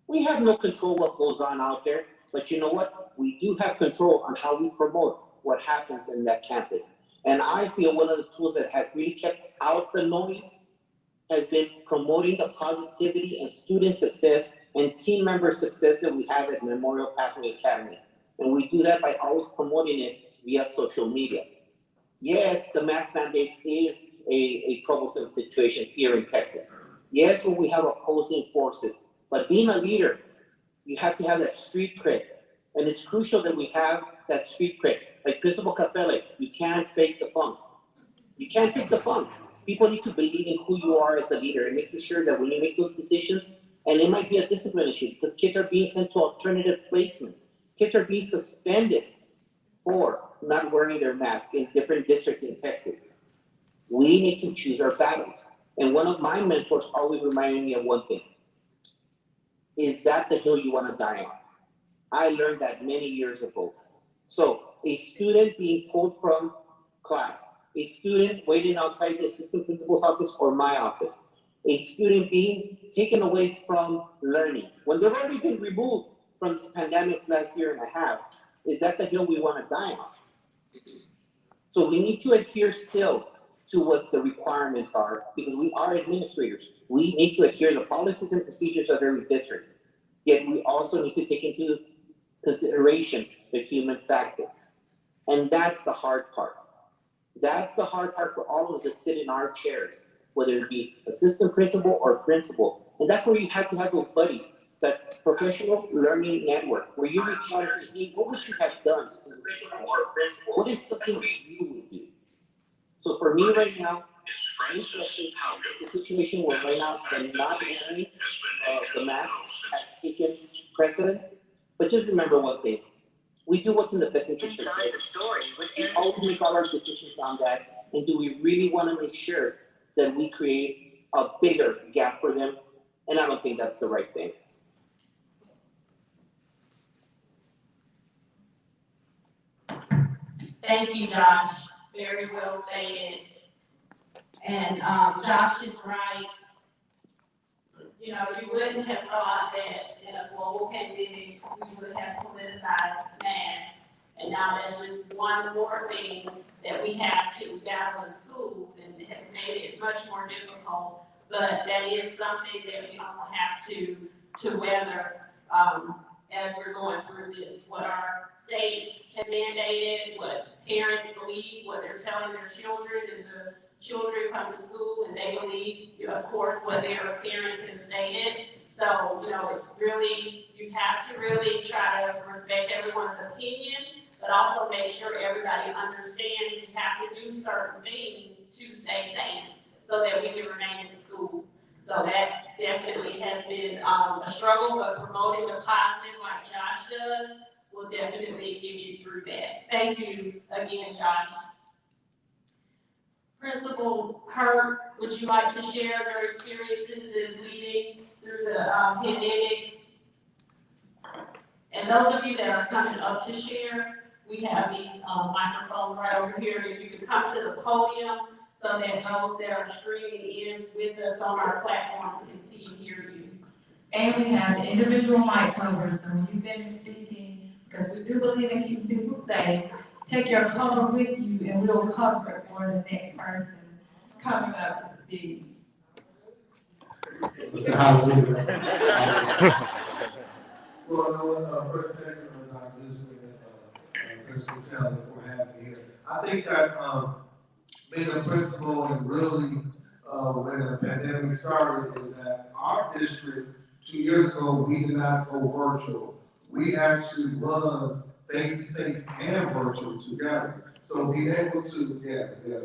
We have no control what goes on out there, but you know what? We do have control on how we promote what happens in that campus. And I feel one of the tools that has really kept out the noise has been promoting the positivity and student success and team member success that we have at Memorial Pathway Academy. And we do that by always promoting it via social media. Yes, the mask mandate is a troublesome situation here in Texas. Yes, when we have opposing forces, but being a leader, you have to have that street cred. And it's crucial that we have that street cred. Like Principal Cafele, you can't fake the funk. You can't fake the funk. People need to believe in who you are as a leader and making sure that when you make those decisions, and it might be a discipline issue because kids are being sent to alternative placements. Kids are being suspended for not wearing their mask in different districts in Texas. We need to choose our battles. And one of my mentors always reminded me of one thing. Is that the hill you want to die on? I learned that many years ago. So a student being pulled from class, a student waiting outside the assistant principal's office or my office, a student being taken away from learning, when they've already been removed from this pandemic last year and a half, is that the hill we want to die on? So we need to adhere still to what the requirements are, because we are administrators. We need to adhere to the policies and procedures of every district. Yet we also need to take into consideration the human factor. And that's the hard part. That's the hard part for all of us that sit in our chairs, whether it be assistant principal or principal. And that's where you have to have those buddies, that professional learning network, where you reach out and say, hey, what would you have done? What is something you would do? So for me right now, the situation where right now the not wearing the mask has taken precedent. But just remember one thing, we do what's in the best interest of kids. We always make all our decisions on that, and do we really want to make sure that we create a bigger gap for them? And I don't think that's the right thing. Thank you, Josh. Very well stated. And Josh is right. You know, you wouldn't have thought that in a global pandemic, we would have politicized masks. And now that's just one more thing that we have to battle in schools, and it has made it much more difficult. But that is something that we all have to weather as we're going through this. What our state has mandated, what parents believe, what they're telling their children, and the children come to school and they believe, of course, what their parents have stated. So, you know, it really, you have to really try to respect everyone's opinion, but also make sure everybody understands you have to do certain things to stay safe so that we can remain in school. So that definitely has been a struggle, but promoting the positive like Josh does will definitely get you through that. Thank you again, Josh. Principal Hurt, would you like to share your experiences as leading through the pandemic? And those of you that are coming up to share, we have these microphones right over here. If you could come to the podium so that those that are streaming in with us on our platforms can see and hear you. And we have individual mic covers, so when you finish speaking, because we do believe in keeping people safe, take your cover with you and we'll cover it for the next person coming up to speak. Well, no, first thank you, Dr. Lewis and Principal Taylor for having me here. I think that being a principal and really when the pandemic started is that our district 2 years ago, we did not go virtual. We actually was face-to-face and virtual together. So being able to,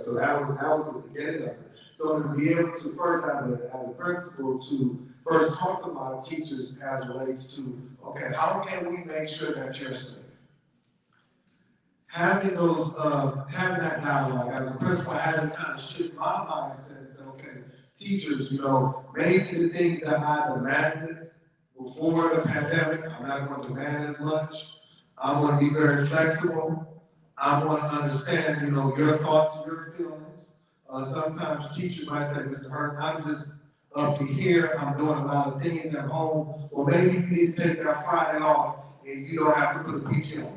so that was the beginning of it. So to be able to first as a principal to first talk to my teachers as relates to, okay, how can we make sure that you're safe? Having those, having that dialogue as a principal, I had to kind of shift my mindset and say, okay, teachers, you know, maybe the things that I demanded before the pandemic, I'm not going to demand as much. I'm going to be very flexible. I want to understand, you know, your thoughts and your feelings. Sometimes teachers might say, Mr. Hurt, I'm just up to here. I'm doing a lot of things at home. Or maybe you need to take that Friday off and you don't have to put a PTO in.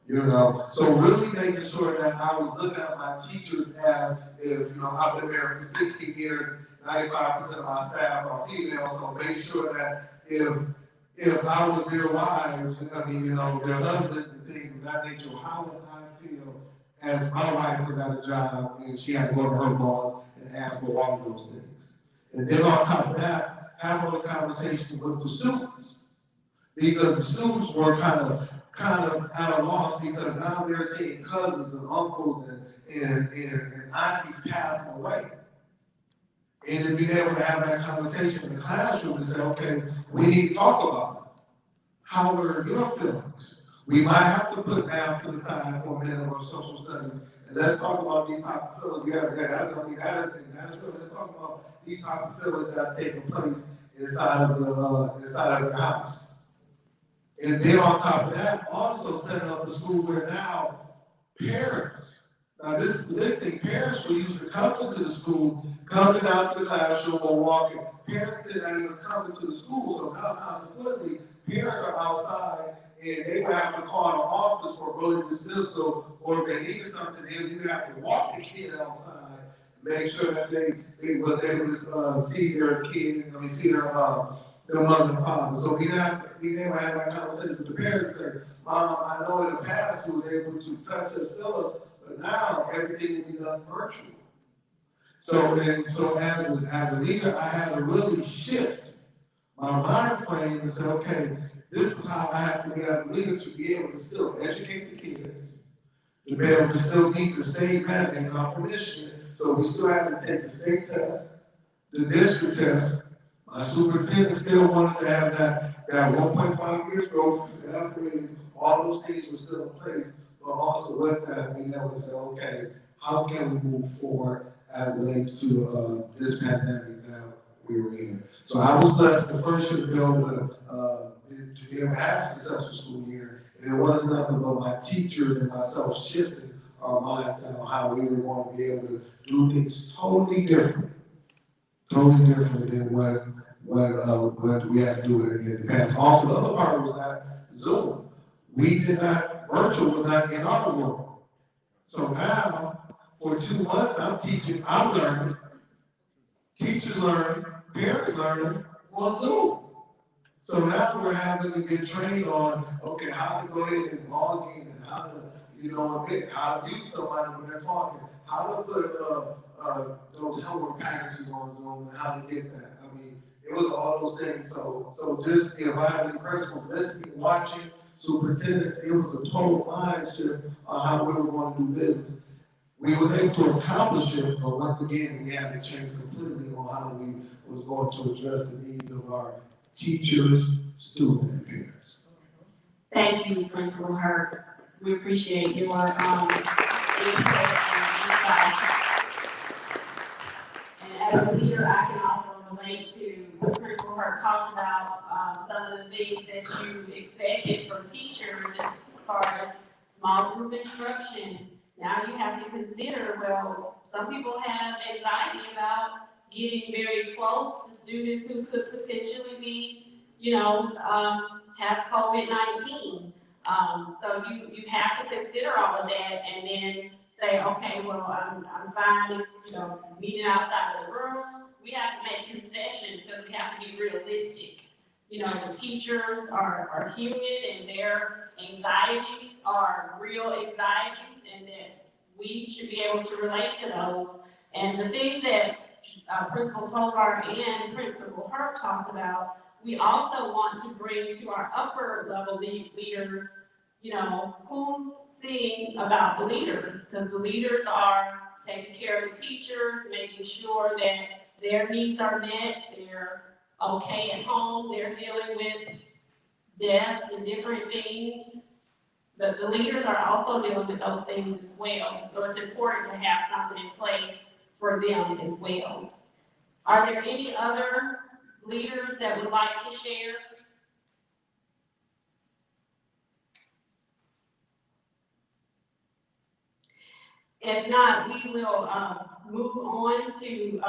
You know, so really making sure that I was looking at my teachers as if, you know, I've been there for 16 years, 95% of my staff are female, so make sure that if I was their wives, I mean, you know, their husbands and things of that nature, how would I feel as my wife was at a job and she had to go to her boss and ask for all of those things. And then on top of that, have those conversations with the students. Because the students were kind of at a loss because now they're seeing cousins and uncles and aunties passing away. And then being able to have that conversation in the classroom and say, okay, we need to talk about it. How are your feelings? We might have to put math to the side for a minute on social studies, and let's talk about these type of feelings. That's gonna be that thing. Let's talk about these type of feelings that's taking place inside of the house. And then on top of that, also setting up a school where now parents, now this is the big thing, parents were used to come into the school, coming down to the classroom or walking. Parents did not even come into the school, so now consequently, parents are outside and they would have to call an office for early dismissal, or if they need something, they would have to walk the kid outside, make sure that they was able to see their kid, see their mother and father. So we never had that conversation with the parents and say, Mom, I know in the past you was able to touch us, feel us, but now everything will be done virtual. So as a leader, I had to really shift my mind frame and say, okay, this is how I have to be as a leader to be able to still educate the kids, to be able to still meet the state mandates on permission. So we still have to take the state test, the district test. My superintendent still wanted to have that 1.5 years growth, all those things were still in place, but also with that, being able to say, okay, how can we move forward as it relates to this pandemic that we were in? So I was blessed the first year to be able to have a successful school year, and it wasn't nothing but my teachers and myself shifting our mindset on how we were going to be able to do things totally different than what we had to do in the past. Also, the other part was that Zoom. Virtual was not in our world. So now, for 2 months, I'm learning, teachers learning, parents learning on Zoom. So now we're having to get trained on, okay, how to go ahead and log in, and how to, how to mute somebody when they're talking, how to put those helper packages on Zoom, and how to get that. I mean, it was all those things. So just inviting the principals, listening, watching, superintendents, it was a total mind shift on how we were going to do business. We were able to accomplish it, but once again, we had to change completely on how we was going to address the needs of our teachers, students, and parents. Thank you, Principal Hurt. We appreciate your input and insight. And as a leader, I can also relate to what Principal Hurt talked about, some of the things that you expected from teachers as far as small group instruction. Now you have to consider, well, some people have anxiety about getting very close to students who could potentially be, have COVID-19. So you have to consider all of that and then say, okay, well, I'm fine if, meeting outside of the room. We have to make concessions because we have to be realistic. The teachers are human and their anxieties are real anxieties, and that we should be able to relate to those. And the things that Principal Tovar and Principal Hurt talked about, we also want to bring to our upper level leaders, who's seeing about the leaders, because the leaders are taking care of the teachers, making sure that their needs are met, they're okay at home, they're dealing with deaths and different things. But the leaders are also dealing with those things as well. So it's important to have something in place for them as well. Are there any other leaders that would like to share? If not, we will move on to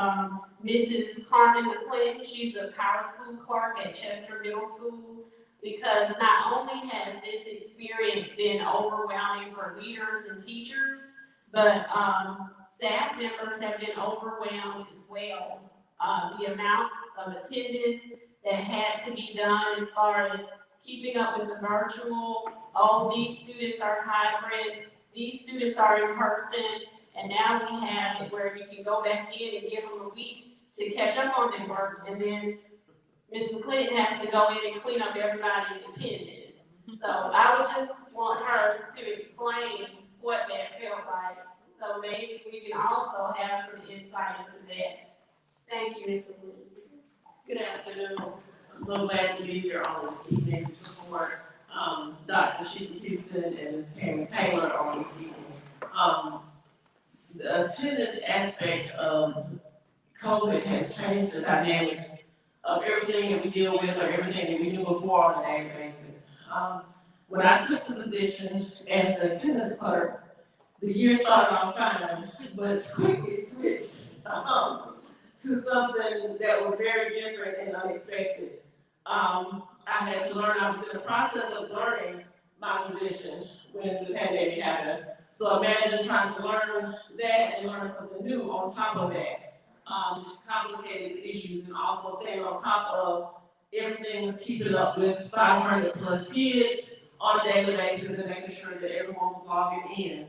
Mrs. Carmen McClinton. She's the Power School Clerk at Chester Middle School, because not only has this experience been overwhelming for leaders and teachers, but staff members have been overwhelmed as well. The amount of attendance that had to be done as far as keeping up with the virtual, these students are hybrid, these students are in person, and now we have it where you can go back in and give them a week to catch up on their work, and then Ms. McClinton has to go in and clean up everybody's attendance. So I would just want her to explain what that felt like, so maybe we can also have some insight into that. Thank you, Ms. McClinton. Good afternoon. I'm so glad to be here on this evening to support Dr. Sheila Houston and Ms. Tammy Taylor on this evening. The attendance aspect of COVID has changed the dynamics of everything that we deal with or everything that we do before on a daily basis. When I took the position as the attendance clerk, the year started off fine, but quickly switched to something that was very different and unexpected. I had to learn, I was in the process of learning my position when the pandemic happened. So imagine trying to learn that and learn something new on top of that. Complicated issues and also staying on top of everything was keeping up with 500 plus kids on a daily basis and making sure that everyone was logging in.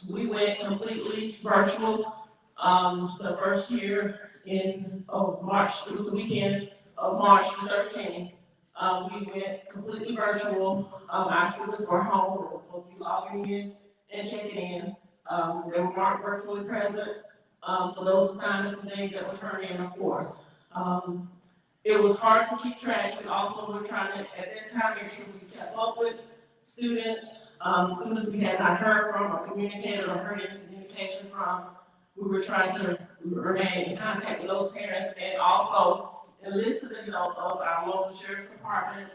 We went completely virtual the first year in March, it was the weekend of March 13th. We went completely virtual. Our students were home, they were supposed to be logging in and checking in. They weren't virtually present for those assignments and things that were turned in, of course. It was hard to keep track. We also were trying to, at that time, make sure we kept up with students. Students we had not heard from or communicated or heard any communication from. We were trying to remain in contact with those parents and also enlisted the help of our local sheriff's department,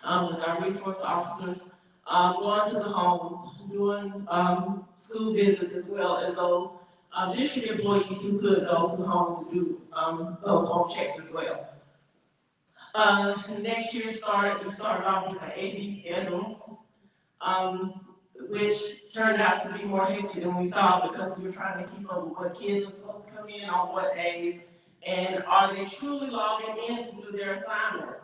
with our resource officers, going to the homes, doing school visits as well as those district employees who could go to the homes to do those home checks as well. Next year we started off with an AB schedule, which turned out to be more hectic than we thought because we were trying to keep up with what kids are supposed to come in on what days, and are they truly logging in to do their assignments.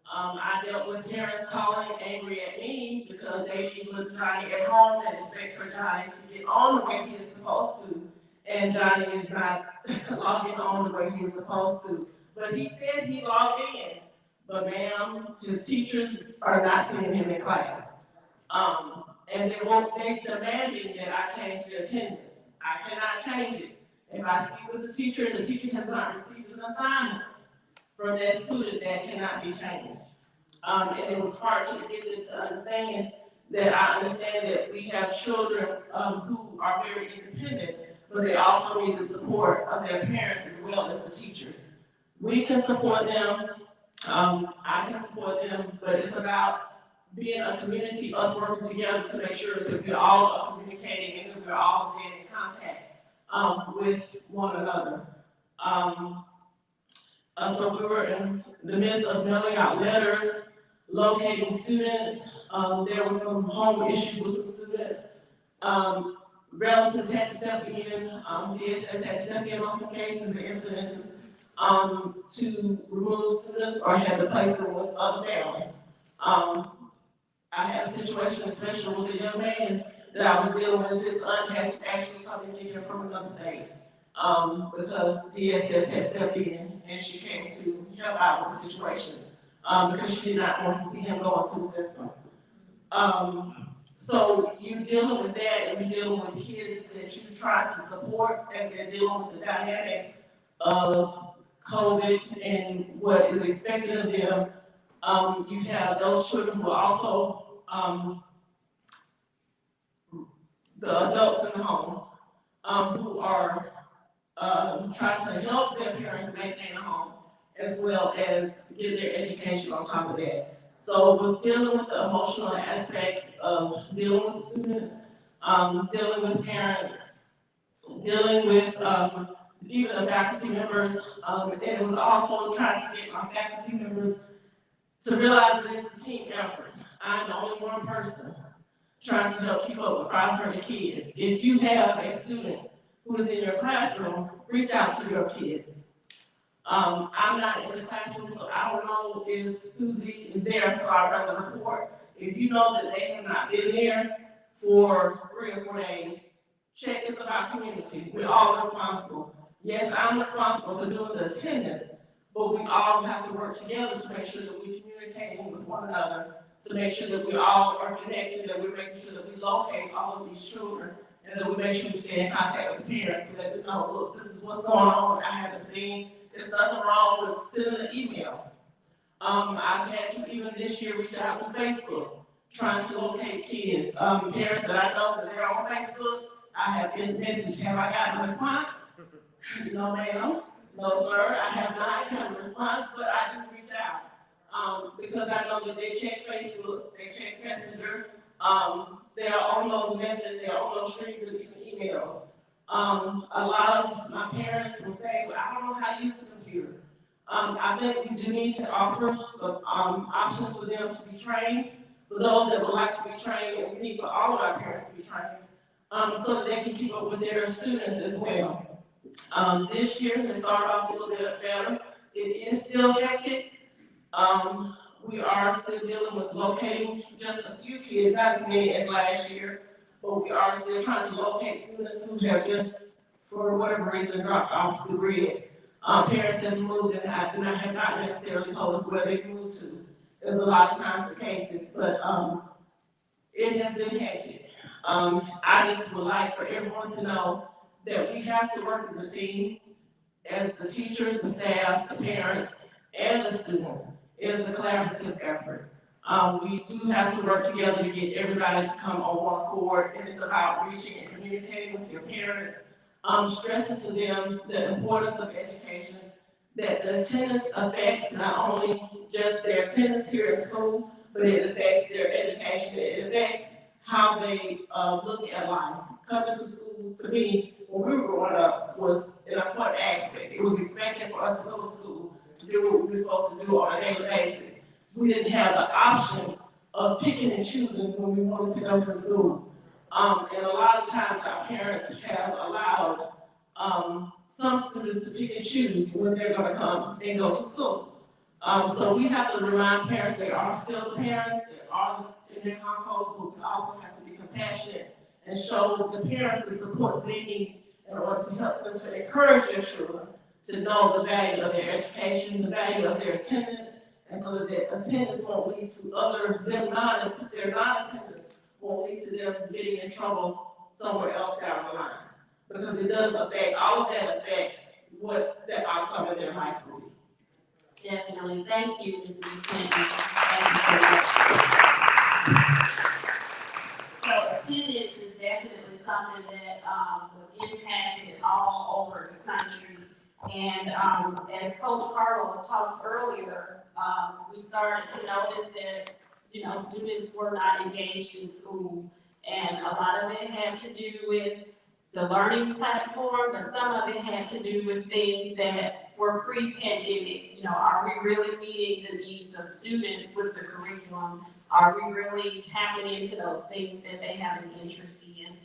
I dealt with parents calling angry at me because they leave little Johnny at home and expect for Johnny to get on the way he is supposed to, and Johnny is not logging on the way he's supposed to. But he said he logged in, but ma'am, his teachers are not seeing him in class. And they demanding that I change the attendance. I cannot change it. If I speak with the teacher and the teacher has not received an assignment from that student, that cannot be changed. And it was hard to get them to understand that I understand that we have children who are very independent, but they also need the support of their parents as well as the teachers. We can support them, I can support them, but it's about being a community, us working together to make sure that we all are communicating and that we're all staying in contact with one another. So we were in the midst of mailing out letters, locating students. There was some home issues with some students. Relatives had to step in, DSS had to step in on some cases and incidences to remove students or had to place them with other family. I had a situation, especially with a young man that I was dealing with. His aunt had to actually come and get him from another state because DSS had stepped in and she came to help out with the situation because she did not want to see him go into the system. So you dealing with that and you dealing with kids that you try to support as they're dealing with the dynamics of COVID and what is expected of them. You have those children who are also the adults in the home who are trying to help their parents maintain a home as well as get their education on top of that. So we're dealing with the emotional aspects of dealing with students, dealing with parents, dealing with even the faculty members, and it was also trying to get my faculty members to realize that it's a team effort. I'm the only one person trying to help keep up with 500 kids. If you have a student who is in your classroom, reach out to your kids. I'm not in the classroom, so I don't know if Susie is there until I run the report. If you know that they have not been there for 3 or 4 days, check this about community. We're all responsible. Yes, I'm responsible for doing the attendance, but we all have to work together to make sure that we're communicating with one another, to make sure that we all are connected, that we're making sure that we locate all of these children, and that we make sure we stay in contact with the parents so that we know, look, this is what's going on, I haven't seen, there's nothing wrong with sending an email. I've had to even this year reach out on Facebook, trying to locate kids. Parents that I know that they're on Facebook, I have been messaged, have I gotten a response? No, ma'am. No, sir, I have not gotten a response, but I do reach out. Because I know that they check Facebook, they check Messenger, they are on those methods, they are on those streams of even emails. A lot of my parents will say, well, I don't know how to use a computer. I think we do need to offer some, options for them to be trained, for those that would like to be trained, and we need for all of our parents to be trained, so that they can keep up with their students as well. This year, it started off a little bit better. It is still hectic. We are still dealing with locating just a few kids, not as many as last year, but we are still trying to locate students who have just, for whatever reason, dropped off the grid. Parents have moved and have not necessarily told us where they moved to. There's a lot of times the cases, but it has been hectic. I just would like for everyone to know that we have to work as a team, as the teachers, the staffs, the parents, and the students. It is a collaborative effort. We do have to work together to get everybody to come on one accord, and it's about reaching and communicating with your parents, stressing to them the importance of education, that the attendance affects not only just their attendance here at school, but it affects their education, it affects how they look at life. Coming to school, to me, when we were growing up, was an important aspect. It was expected for us to go to school, to do what we were supposed to do on a daily basis. We didn't have the option of picking and choosing when we wanted to go to school. And a lot of times our parents have allowed some students to pick and choose when they're gonna come and go to school. So we have to remind parents they are still the parents, they are in their households, but we also have to be compassionate and show the parents the support they need in order to help them to encourage their children to know the value of their education, the value of their attendance, and so that their attendance won't lead to their non-attendance won't lead to them getting in trouble somewhere else down the line. Because it does affect, all of that affects what the outcome of their life will be. Definitely. Thank you, Mrs. McKinney. Thank you so much. So attendance is definitely something that was impacted all over the country. And as Coach Carla was talking earlier, we started to notice that, students were not engaged in school. And a lot of it had to do with the learning platform, but some of it had to do with things that were pre-pandemic. Are we really meeting the needs of students with the curriculum? Are we really tapping into those things that they have an interest in?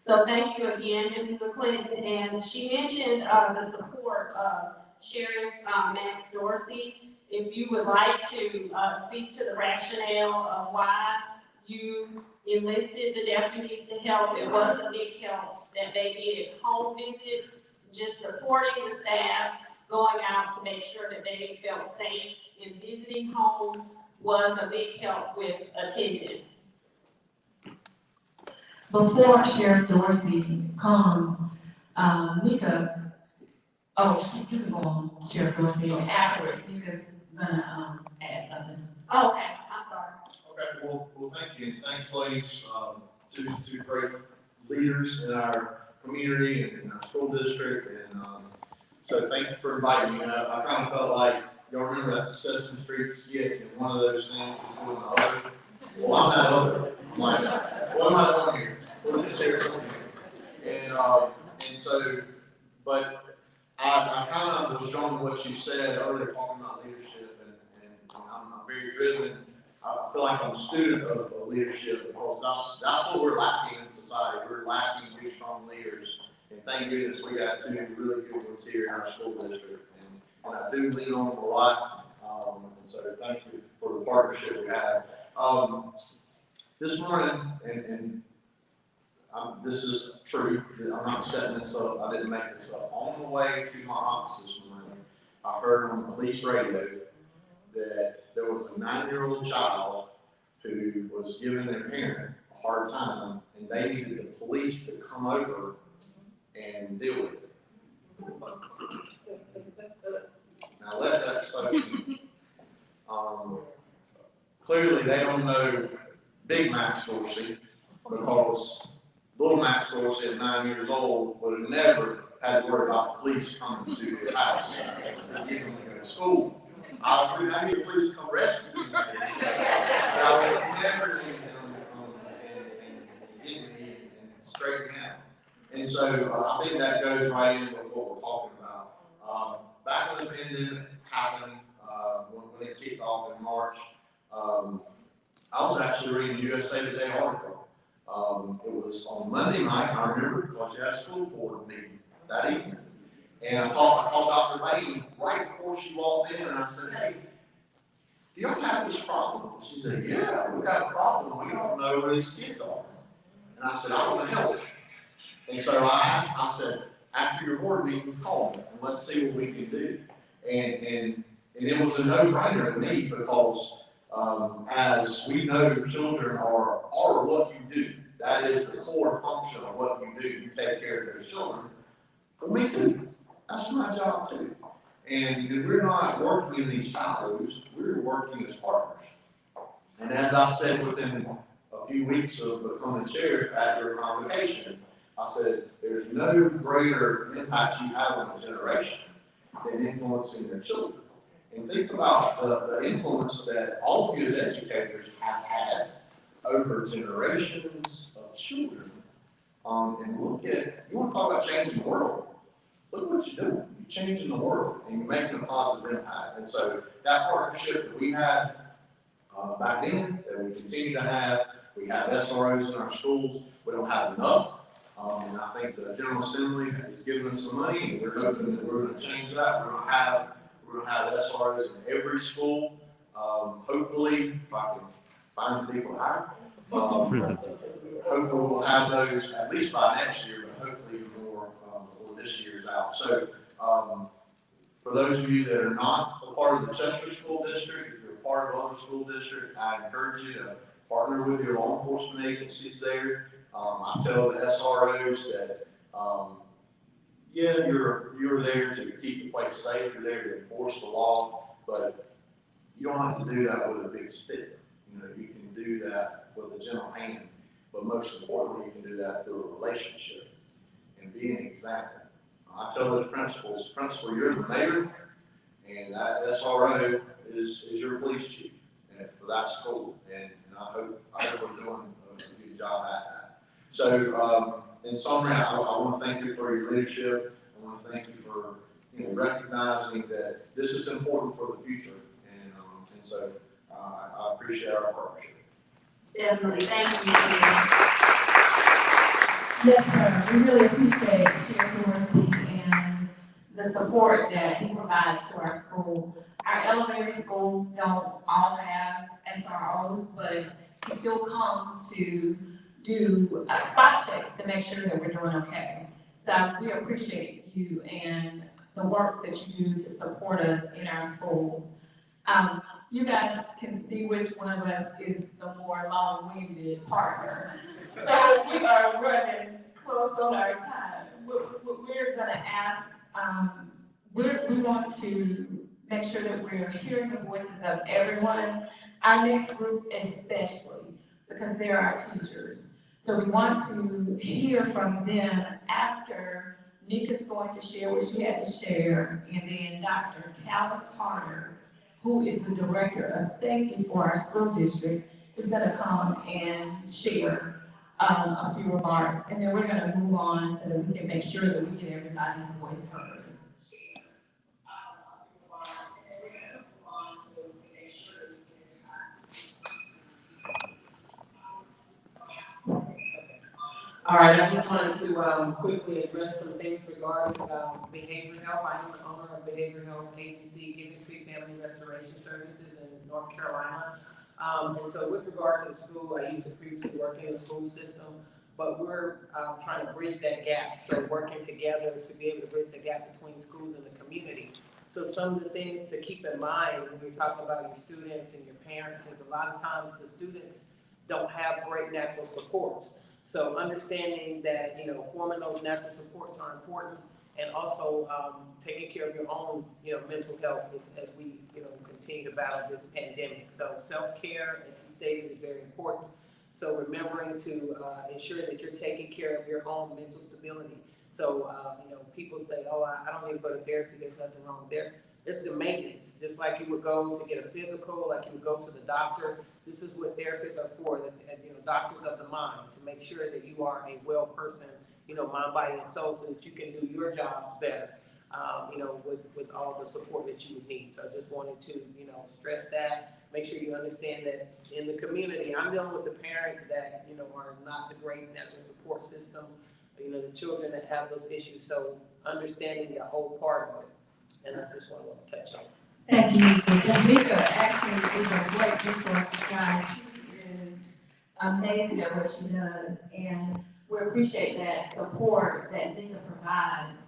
So thank you again, Mrs. McClinton. And she mentioned the support of Sheriff Max Dorsey. If you would like to speak to the rationale of why you enlisted the deputies to help, it was a big help that they did home visits, just supporting the staff, going out to make sure that they felt safe in visiting homes was a big help with attendance. Before Sheriff Dorsey comes, Nika, you can go on, Sheriff Dorsey, and afterwards, Nika's gonna, add something. Okay, I'm sorry. Okay, well, thank you. Thanks, ladies. Two great leaders in our community and in our school district. And so thank you for inviting me. I kind of felt like, y'all remember that Sesame Street skit, and one of those things is doing the other. Well, I'm that other. I'm like, what am I doing here? What is this here doing here? And so, but I kind of was drawn to what you said earlier, talking about leadership, and I'm very driven. I feel like I'm a student of leadership, because that's what we're lacking in society. We're lacking two strong leaders, and thank goodness we got two really good ones here in our school district. And I do lean on them a lot, and so thank you for the partnership we have. This morning, and this is true, I'm not setting this up, I didn't make this up. On the way to my office this morning, I heard on the police radio that there was a 9-year-old child who was giving their parent a hard time, and they needed the police to come over and deal with it. Now let that soak in. Clearly, they don't know Big Max Dorsey, because little Max Dorsey at 9 years old would have never had to worry about police coming to his house, even when he went to school. I would have the police come rescue me. I would never need them to come and get me and straighten me out. And so I think that goes right into what we're talking about. Back when the pandemic happened, when it kicked off in March, I was actually reading the USA Today article. It was on Monday night, I remember, because you had a school board meeting that evening. And I called Dr. Lane right before she walked in, and I said, hey, do y'all have this problem? She said, yeah, we got a problem. We don't know where these kids are. And I said, I want to help. And so I said, after your board meeting, call me, and let's see what we can do. And it was a no-brainer to me, because as we know, children are what you do. That is the core function of what you do. You take care of those children. But me too. That's my job too. And we're not working in these silos. We're working as partners. And as I said within a few weeks of becoming chair at your convocation, I said, there's no greater impact you have on a generation than influencing their children. And think about the influence that all of you as educators have had over generations of children. And look at, you want to talk about changing the world. Look what you're doing. You're changing the world, and you're making a positive impact. And so that partnership that we had back then, that we continue to have, we have SROs in our schools. We don't have enough. And I think the General Assembly is giving us some money, and we're hoping that we're going to change that. We're going to have SROs in every school. Hopefully, if I can find people out, hopefully we'll have those at least by next year, but hopefully more before this year's out. So for those of you that are not a part of the Chester School District, if you're a part of other school districts, I encourage you to partner with your law enforcement agencies there. I tell the SROs that, yeah, you're there to keep the place safe, you're there to enforce the law, but you don't have to do that with a big stick. You know, you can do that with a gentle hand, but most importantly, you can do that through a relationship and be an example. I tell those principals, principal, you're the mayor, and that SRO is your police chief for that school, and I hope we're doing a good job at that. So, in summary, I want to thank you for your leadership. I want to thank you for recognizing that this is important for the future, and so I appreciate our partnership. Definitely, thank you. Yes, sir. We really appreciate Sheriff Dorsey and the support that he provides to our school. Our elementary schools don't all have SROs, but he still comes to do spot checks to make sure that we're doing okay. So we appreciate you and the work that you do to support us in our schools. You guys can see which one of us is the more long-winded partner. So we are running close on our time. We're gonna ask, we want to make sure that we're hearing the voices of everyone. Our next group especially, because they're our teachers. So we want to hear from them after Nika's going to share what she had to share, and then Dr. Calvin Carter, who is the Director of Safety for our school district, is gonna come and share a few remarks, and then we're gonna move on so that we can make sure that we get everybody's voice heard. All right, I just wanted to quickly address some things regarding behavioral health. I am the owner of Behavioral Health Agency, Giving Tree Family Restoration Services in North Carolina. And so with regard to the school, I used to previously work in the school system, but we're trying to bridge that gap. So working together to be able to bridge the gap between schools and the community. So some of the things to keep in mind when you're talking about your students and your parents is a lot of times the students don't have great natural supports. So understanding that, forming those natural supports are important. and also taking care of your own, mental health as we, continue to battle this pandemic. So self-care, as you stated, is very important. So remembering to ensure that you're taking care of your own mental stability. So, people say, oh, I don't need to go to therapy, there's nothing wrong there. This is a maintenance, just like you would go to get a physical, like you would go to the doctor. This is what therapists are for, doctors of the mind, to make sure that you are a well person, mind, body, and soul, so that you can do your jobs better, with all the support that you would need. So I just wanted to, stress that, make sure you understand that in the community, I'm dealing with the parents that, are not the great natural support system, the children that have those issues. So understanding the whole part of it. And that's just what I want to touch on. Thank you. Jamaica actually is a great resource, guys. She is amazing at what she does, and we appreciate that support that Nika provides.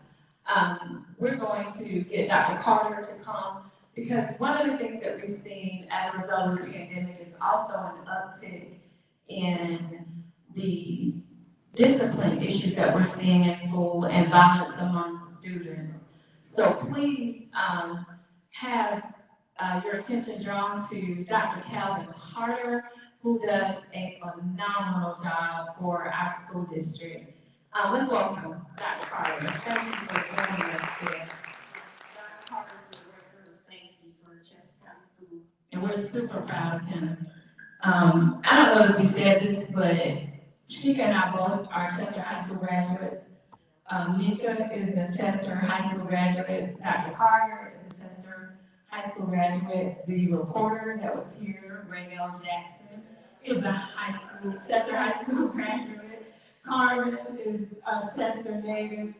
We're going to get Dr. Carter to come, because one of the things that we've seen as a result of the pandemic is also an uptick in the discipline issues that we're seeing in school and violence amongst students. So please have your attention drawn to Dr. Calvin Carter, who does a phenomenal job for our school district. Let's welcome Dr. Carter. Thank you for joining us today. Dr. Carter is the Director of Safety for Chester County Schools. And we're super proud of him. I don't know if we said this, but Sheikah and I both are Chester High School graduates. Nika is a Chester High School graduate. Dr. Carter is a Chester High School graduate. The reporter that was here, Raymel Jackson, is a Chester High School graduate. Carmen is a Chester native.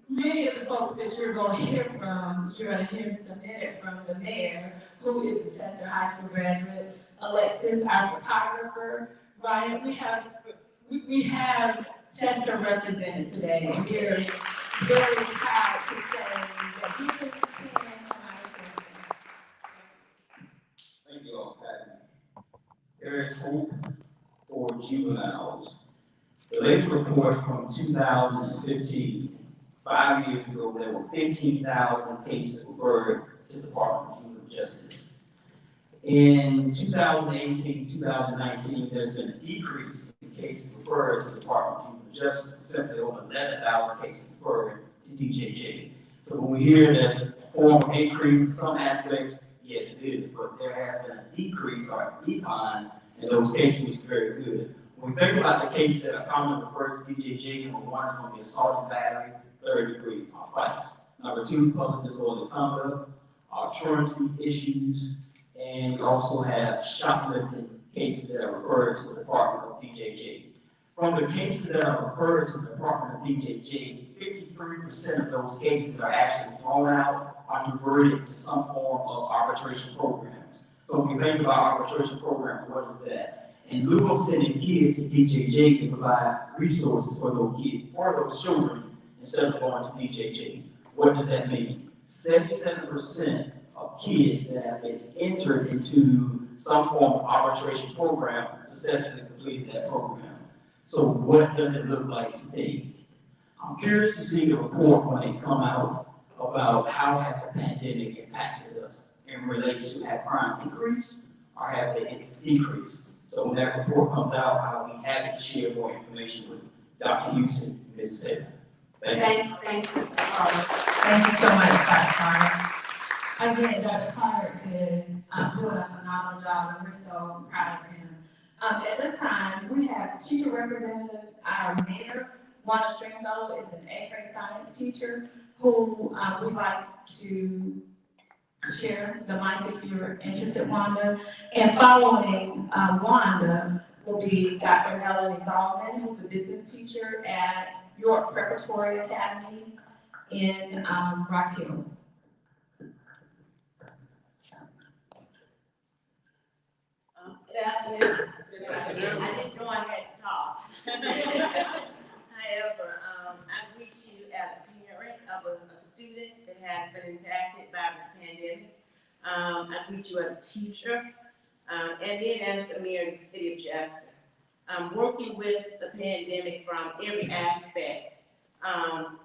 Many of the folks that you're going to hear from, you're going to hear some minute from the mayor, who is a Chester High School graduate. Alexis, our photographer. Ryan, we have Chester represented today, and we're very proud to say that he can Thank you all, Patty. There is hope for juveniles. The latest report from 2015, 5 years ago, there were 15,000 cases referred to the Department of Juvenile Justice. In 2018, 2019, there's been a decrease in cases referred to the Department of Juvenile Justice, simply over 11,000 cases referred to DJJ. So when we hear there's a form of increase in some aspects, yes, it is, but there has been a decrease or a decline in those cases, which is very good. When we think about the cases that are commonly referred to DJJ, number one is going to be assault and battery, third degree fights. Number two, public disorderly conduct, truancy issues, and we also have shoplifting cases that are referred to the Department of DJJ. From the cases that are referred to the Department of DJJ, 53% of those cases are actually thrown out or diverted to some form of arbitration programs. So when we think about arbitration programs, what is that? In lieu of sending kids to DJJ, they provide resources for those kids or those children instead of going to DJJ. What does that mean? 77% of kids that have been entered into some form of arbitration program successfully completed that program. So what does it look like today? I'm curious to see the report when it come out about how has the pandemic impacted us in relation to have crime increased or have they decreased. So when that report comes out, I'll be happy to share more information with Dr. Houston and Mrs. Taylor. Thank you. Thank you. Thank you so much, Dr. Carter. Again, Dr. Carter is doing a phenomenal job, and we're so proud of him. At this time, we have teacher representatives. Our mayor, Wanda Stringfellow, is an 8th grade science teacher who we'd like to share the mic if you're interested, Wanda. And following Wanda will be Dr. Melanie Gallman, who's a business teacher at York Preparatory Academy in Rock Hill. Good afternoon. I didn't know I had to talk. However, I greet you as a parent of a student that has been impacted by this pandemic. I greet you as a teacher, and then as the mayor of the city of Chester. Working with the pandemic from every aspect,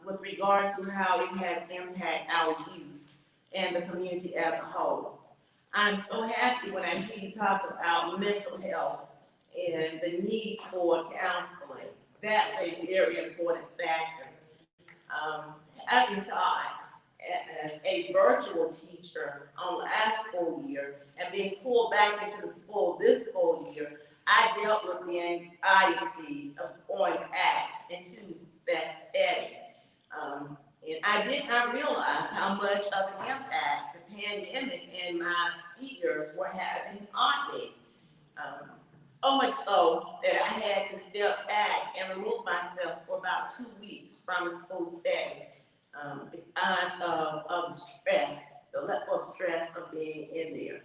with regard to how it has impacted our youth and the community as a whole. I'm so happy when I hear you talk about mental health and the need for counseling. That's a very important factor. I've been taught as a virtual teacher on last school year and being pulled back into the school this school year, I dealt with the anxieties of going back into that setting. And I did not realize how much of an impact the pandemic and my fears were having on me. So much so that I had to step back and remove myself for about 2 weeks from the school setting because of the stress, the level of stress of being in there.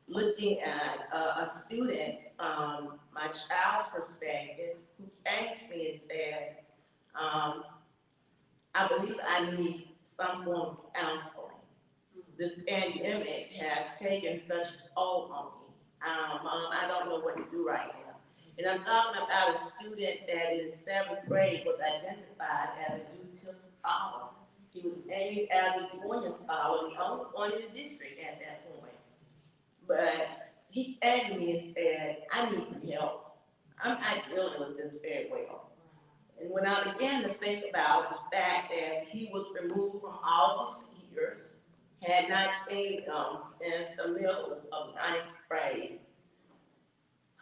Looking at a student, my child's perspective, who came to me and said, I believe I need some form of counseling. This pandemic has taken such a toll on me. Mom, I don't know what to do right now. And I'm talking about a student that in 7th grade was identified as a due-to scholar. He was named as a junior scholar, the only one in the district at that point. But he came to me and said, I need some help. I'm not dealing with this very well. And when I began to think about the fact that he was removed from all of his peers, had not seen them since the middle of 9th grade.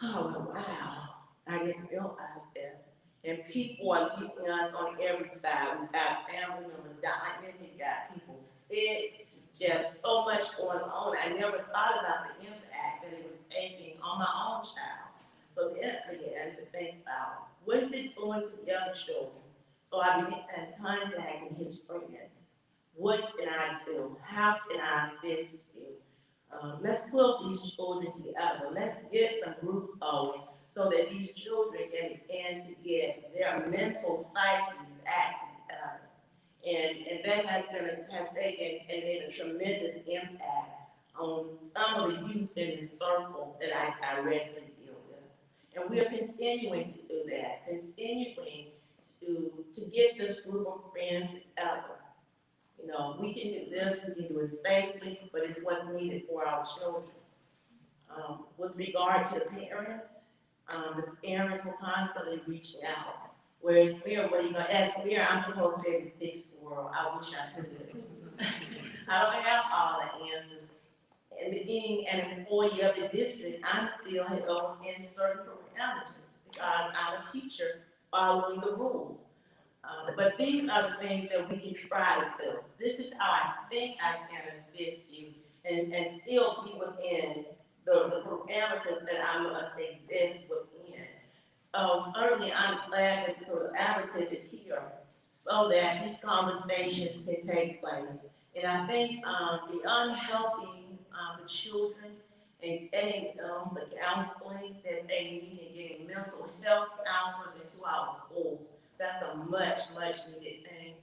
Oh, wow, I didn't realize this. And people are leaving us on every side. We've got family members dying, we've got people sick, just so much going on. I never thought about the impact that it was taking on my own child. So then I began to think about, what is it doing to the other children? So I began contacting his friends. What can I do? How can I assist you? Let's pull these children together. Let's get some groups going so that these children can begin to get their mental psyche back together. And that has taken and made a tremendous impact on some of the youth in the circle that I regularly deal with. And we are continuing to do that, continuing to get this group of friends together. You know, we can do this, we can do it safely, but it's what's needed for our children. With regard to the parents were constantly reaching out. Whereas Mir, what are you gonna ask Mir? I'm supposed to be able to fix the world. I wish I could. I don't have all the answers. And being an employee of the district, I'm still held in certain parameters because I'm a teacher following the rules. But these are the things that we can try to do. This is how I think I can assist you and still be within the parameters that I must exist within. So certainly I'm glad that the collaborative is here so that these conversations can take place. And I think beyond helping the children and getting the counseling that they need and getting mental health counselors into our schools, that's a much, much needed thing.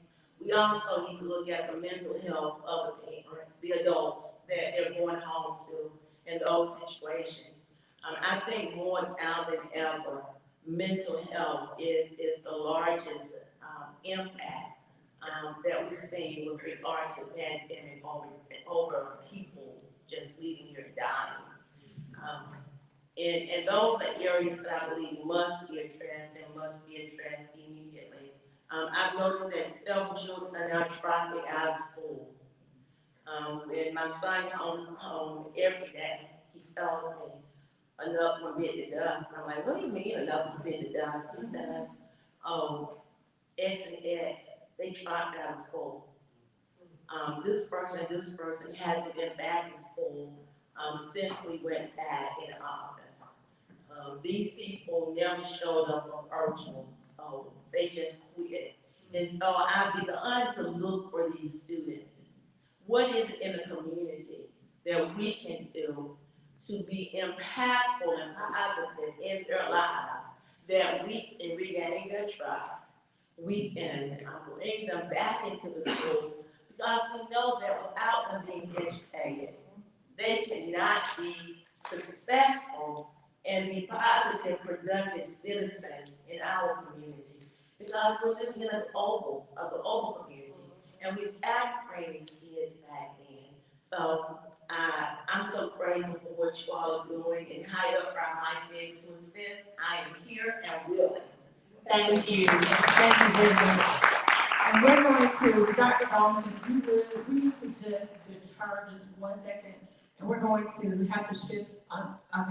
We also need to look at the mental health of the parents, the adults that they're going home to in those situations. I think more now than ever, mental health is the largest impact that we're seeing with regard to the pandemic over people just leaving here dying. And those are areas that I believe must be addressed and must be addressed immediately. I've noticed that several children are now dropping out of school. When my son comes home every day, he tells me, enough one bit the dust. And I'm like, what do you mean enough one bit the dust? He says, oh, X and X, they dropped out of school. This person hasn't been back to school since we went back in August. These people never showed up for virtual, so they just quit. And so I've begun to look for these students. What is it in the community that we can do to be impactful and positive in their lives, that we can regain their trust? We can bring them back into the schools, because we know that without them being educated, they cannot be successful and be positive, productive citizens in our community. because we're living in the oval community, and we've got to bring these kids back in. So, I'm so grateful for what you all are doing, and however I might be able to assist, I am here and willing. Thank you. Thank you very much. And we're going to, Dr. Bowman, if you would, we could just deter just 1 second, and we're going to have to shift,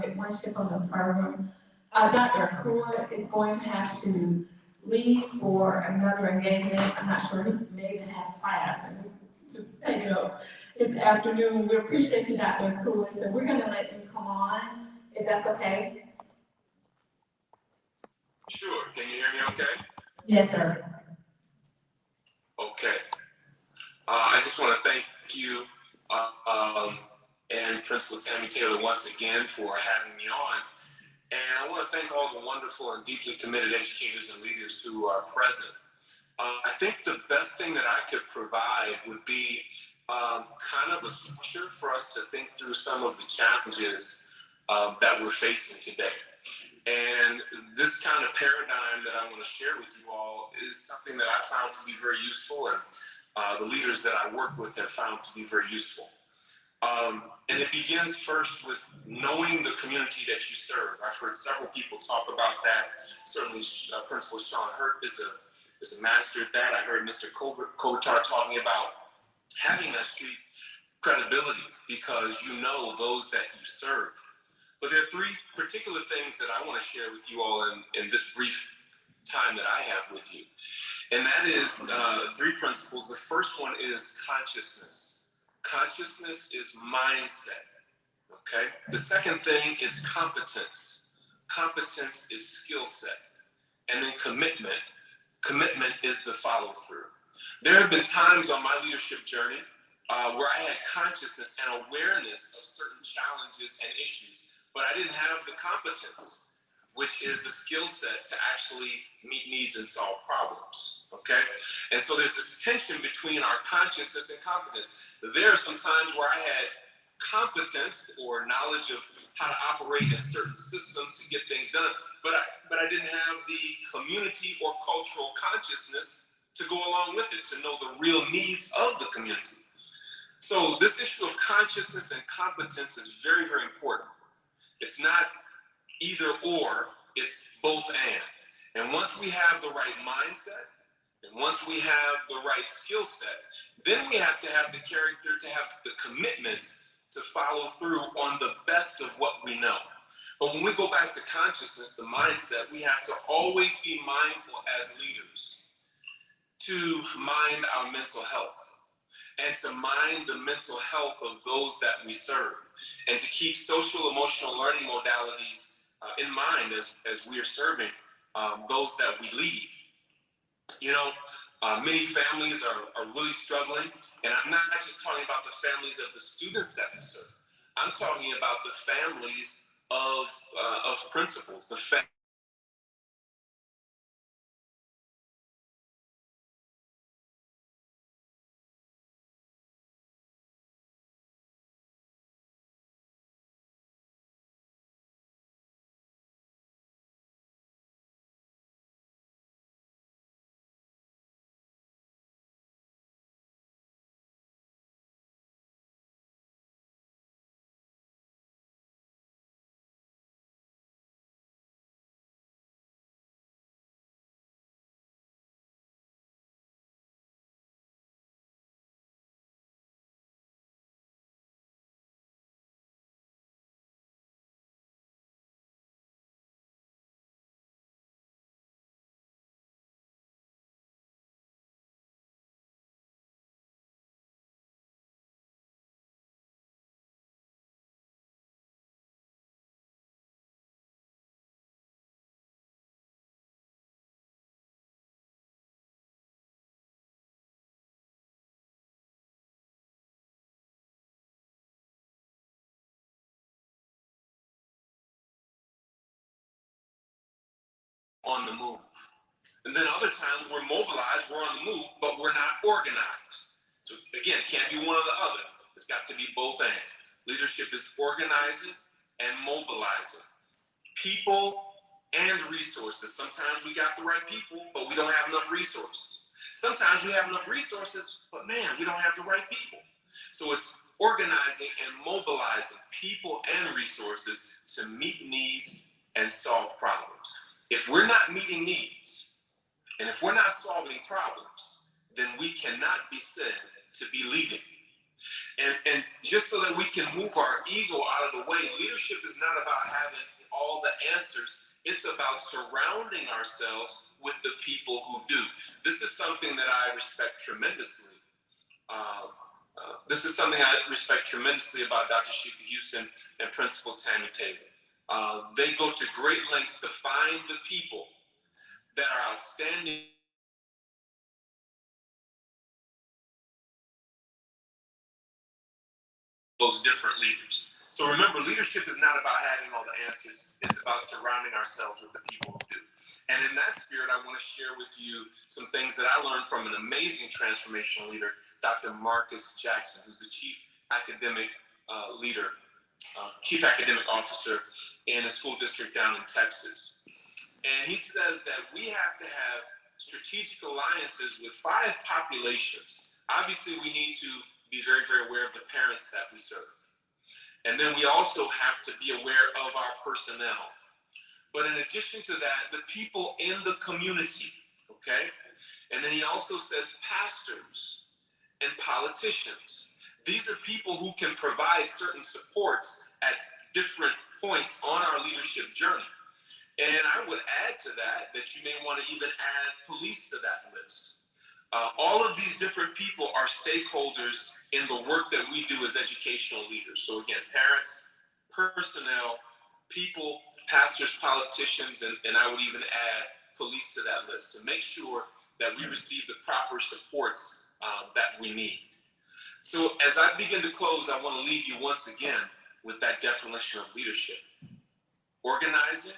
make one shift on the program. Dr. Akua is going to have to leave for another engagement. I'm not sure, he may even have class to take it up this afternoon. We appreciate you, Dr. Akua, so we're gonna let you come on, if that's okay. Sure. Can you hear me okay? Yes, sir. Okay. I just want to thank you and Principal Tammy Taylor once again for having me on. And I want to thank all the wonderful and deeply committed educators and leaders who are present. I think the best thing that I could provide would be kind of a structure for us to think through some of the challenges that we're facing today. And this kind of paradigm that I want to share with you all is something that I found to be very useful, and the leaders that I work with have found to be very useful. And it begins first with knowing the community that you serve. I've heard several people talk about that. Certainly, Principal Sean Hurt is a master at that. I heard Mr. Kotar talking about having that street credibility because you know those that you serve. But there are three particular things that I want to share with you all in this brief time that I have with you. And that is three principles. The first one is consciousness. Consciousness is mindset, okay? The second thing is competence. Competence is skill set. And then commitment. Commitment is the follow through. There have been times on my leadership journey where I had consciousness and awareness of certain challenges and issues, but I didn't have the competence, which is the skill set to actually meet needs and solve problems, okay? And so there's this tension between our consciousness and competence. There are some times where I had competence or knowledge of how to operate in certain systems to get things done, but I didn't have the community or cultural consciousness to go along with it, to know the real needs of the community. So this issue of consciousness and competence is very, very important. It's not either or, it's both and. And once we have the right mindset, and once we have the right skill set, then we have to have the character to have the commitment to follow through on the best of what we know. But when we go back to consciousness, the mindset, we have to always be mindful as leaders to mind our mental health and to mind the mental health of those that we serve, and to keep social emotional learning modalities in mind as we are serving those that we lead. You know, many families are really struggling, and I'm not just talking about the families of the students that we serve. I'm talking about the families of principals, the on the move. And then other times we're mobilized, we're on the move, but we're not organized. So again, it can't be one or the other. It's got to be both and. Leadership is organizing and mobilizing. People and resources. Sometimes we got the right people, but we don't have enough resources. Sometimes we have enough resources, but man, we don't have the right people. So it's organizing and mobilizing people and resources to meet needs and solve problems. If we're not meeting needs, and if we're not solving problems, then we cannot be said to be leading. And just so that we can move our ego out of the way, leadership is not about having all the answers. It's about surrounding ourselves with the people who do. This is something that I respect tremendously. This is something I respect tremendously about Dr. Sheikha Houston and Principal Tammy Taylor. They go to great lengths to find the people that are outstanding those different leaders. So remember, leadership is not about having all the answers. It's about surrounding ourselves with the people who do. And in that spirit, I want to share with you some things that I learned from an amazing transformational leader, Dr. Marcus Jackson, who's the chief academic chief academic officer in a school district down in Texas. And he says that we have to have strategic alliances with 5 populations. Obviously, we need to be very, very aware of the parents that we serve. And then we also have to be aware of our personnel. But in addition to that, the people in the community, okay? And then he also says pastors and politicians. These are people who can provide certain supports at different points on our leadership journey. And I would add to that you may want to even add police to that list. All of these different people are stakeholders in the work that we do as educational leaders. So again, parents, personnel, people, pastors, politicians, and I would even add police to that list to make sure that we receive the proper supports that we need. So as I begin to close, I want to leave you once again with that definition of leadership. Organizing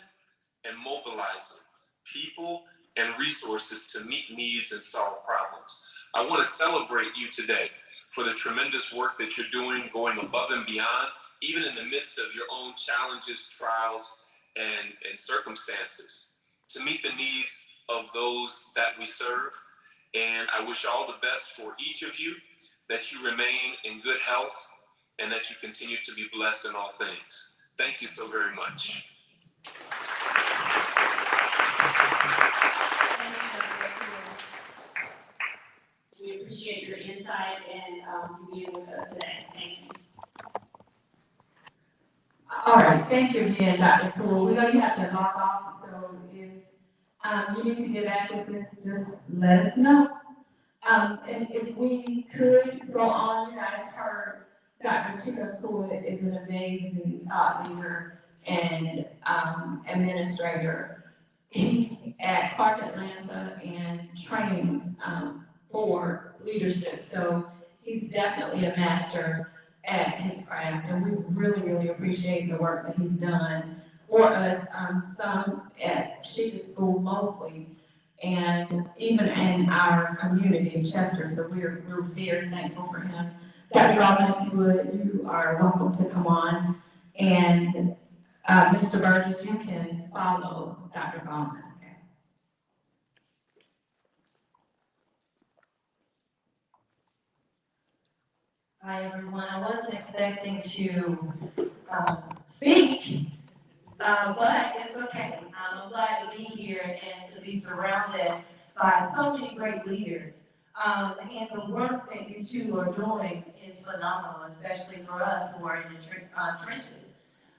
and mobilizing people and resources to meet needs and solve problems. I want to celebrate you today for the tremendous work that you're doing, going above and beyond, even in the midst of your own challenges, trials, and circumstances, to meet the needs of those that we serve. And I wish all the best for each of you, that you remain in good health, and that you continue to be blessed in all things. Thank you so very much. We appreciate your insight and being with us today. Thank you. All right, thank you again, Dr. Poole. We know you have to log off, so if you need to get back with this, just let us know. And if we could go on, you guys heard Dr. Sheikha Poole is an amazing thought leader and administrator. He's at Clark Atlanta and trains for leadership. So he's definitely a master at his craft, and we really, really appreciate the work that he's done for us, some at Sheikha School mostly, and even in our community in Chester. So we're very thankful for him. Dr. Gallman, if you would, you are welcome to come on. And Mr. Burgess, you can follow Dr. Gallman. Hi, everyone. I wasn't expecting to speak, but it's okay. I'm glad to be here and to be surrounded by so many great leaders. And the work that you two are doing is phenomenal, especially for us who are in the trenches.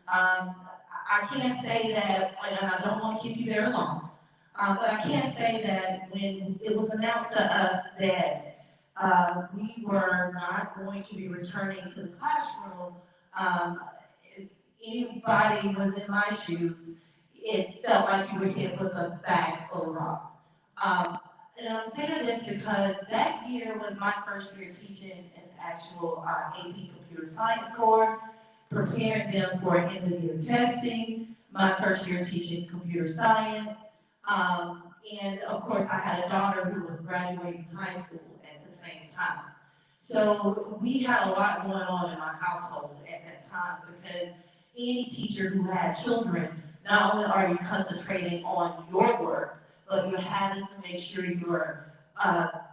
I can't say that, and I don't want to keep you very long, but I can't say that when it was announced to us that we were not going to be returning to the classroom, if anybody was in my shoes, it felt like you were hit with a bag full of rocks. And I'm saying this because that year was my first year teaching an actual AP computer science course, preparing them for end of year testing, my first year teaching computer science, and of course I had a daughter who was graduating high school at the same time. So we had a lot going on in my household at that time because any teacher who had children not only are you concentrating on your work, but you're having to make sure you're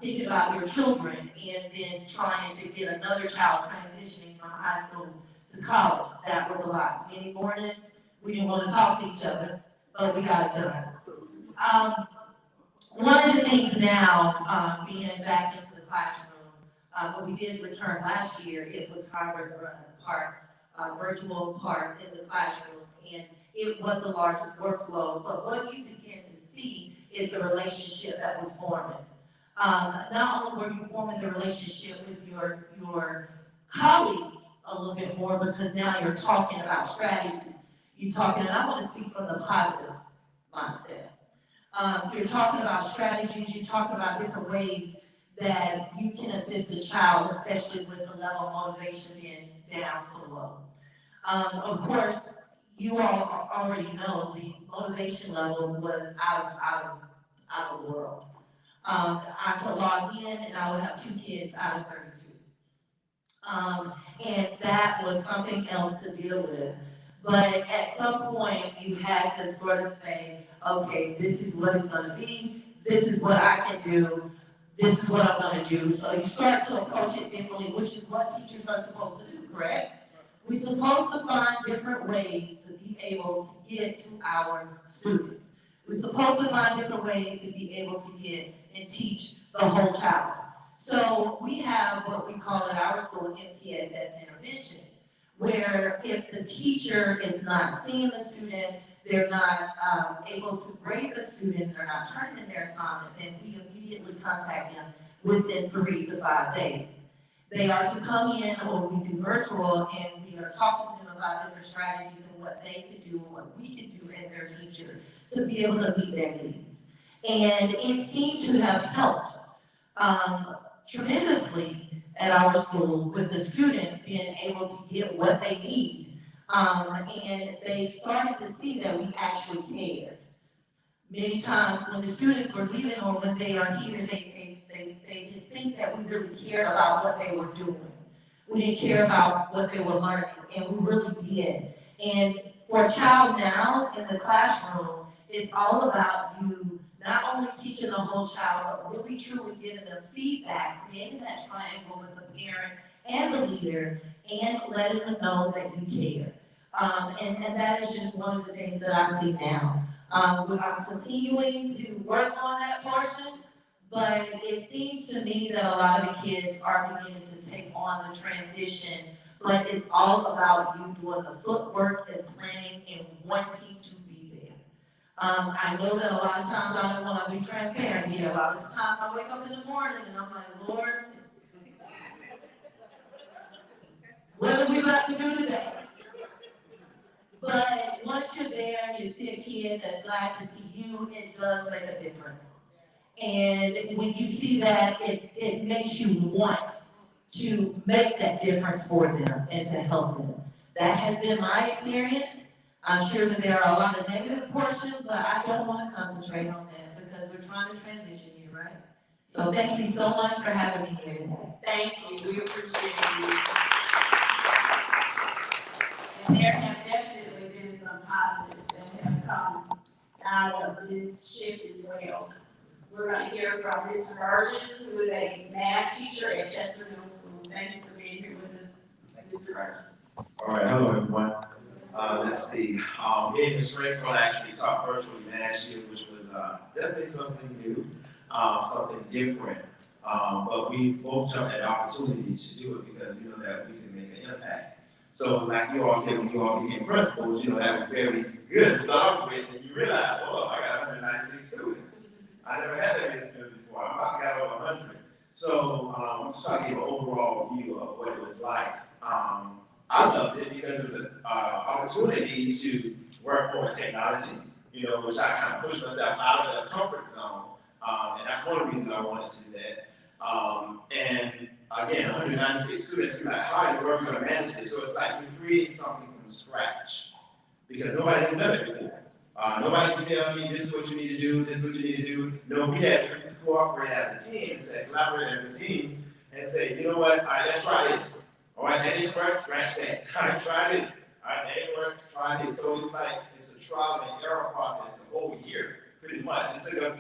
thinking about your children and then trying to get another child transitioning from high school to college. That was a lot. Many mornings, we didn't want to talk to each other, but we got it done. One of the things now, being back into the classroom, but we did return last year, it was hybrid part, virtual part in the classroom, and it was a larger workload, but what you begin to see is the relationship that was forming. Not only were you forming the relationship with your colleagues a little bit more, because now you're talking about strategies. You're talking, and I want to speak from the positive mindset. You're talking about strategies, you're talking about different ways that you can assist the child, especially with the level of motivation being down so low. Of course, you all already know the motivation level was out of the world. I could log in and I would have 2 kids out of 32. And that was something else to deal with. But at some point, you had to sort of say, okay, this is what it's gonna be, this is what I can do, this is what I'm gonna do. So you start to approach it differently, which is what teachers are supposed to do, correct? We're supposed to find different ways to be able to get to our students. We're supposed to find different ways to be able to get and teach the whole child. So we have what we call at our school MTSS intervention, where if the teacher is not seeing the student, they're not able to grade the student, they're not turning in their assignment, then we immediately contact them within 3 to 5 days. They are to come in, or we do virtual, and we are talking to them about different strategies and what they could do and what we could do as their teacher to be able to meet their needs. And it seemed to have helped tremendously at our school with the students being able to get what they need. And they started to see that we actually cared. Many times when the students were leaving or when they are here, they didn't think that we really cared about what they were doing. We didn't care about what they were learning, and we really did. And for a child now in the classroom, it's all about you not only teaching the whole child, but really truly giving them feedback, creating that triangle with the parent and the leader, and letting them know that you care. And that is just one of the things that I see now. I'm continuing to work on that portion, but it seems to me that a lot of the kids are beginning to take on the transition, but it's all about you doing the footwork and planning and wanting to be there. I know that a lot of times I don't want to be transparent here. A lot of the times I wake up in the morning and I'm like, Lord, what are we about to do today? But once you're there and you see a kid that's glad to see you, it does make a difference. And when you see that, it makes you want to make that difference for them and to help them. That has been my experience. I'm sure that there are a lot of negative portions, but I don't want to concentrate on that because we're trying to transition here, right? So thank you so much for having me here today. Thank you, we appreciate you. And there have definitely been some positives that have come out of this shift as well. We're going to hear from Mr. Burgess, who is a math teacher at Chester Middle School. Thank you for being here with us, Mr. Burgess. All right, hello everyone. Let's see. Me and Ms. Rainford actually talked virtually last year, which was definitely something new, something different. But we both jumped at opportunities to do it because we know that we can make an impact. So like you all said, when you all became principals, you know, that was very good to start with, and you realize, oh, I got 196 students. I never had that many students before. I got over 100. So I'm just trying to give an overall view of what it was like. I loved it because it was an opportunity to work more with technology, you know, which I kind of pushed myself out of the comfort zone. And that's one of the reasons I wanted to do that. And again, 196 students, you're like, how in the world are you going to manage this? So it's like you're creating something from scratch because nobody has done it before. Nobody can tell me this is what you need to do, this is what you need to do. No, we had to cooperate as a team and say, collaborate as a team and say, you know what, all right, let's try this. All right, that didn't work, scratch that. All right, try this. right, they ain't work, trying it, so it's like, it's a trial and error process the whole year, pretty much. It took us,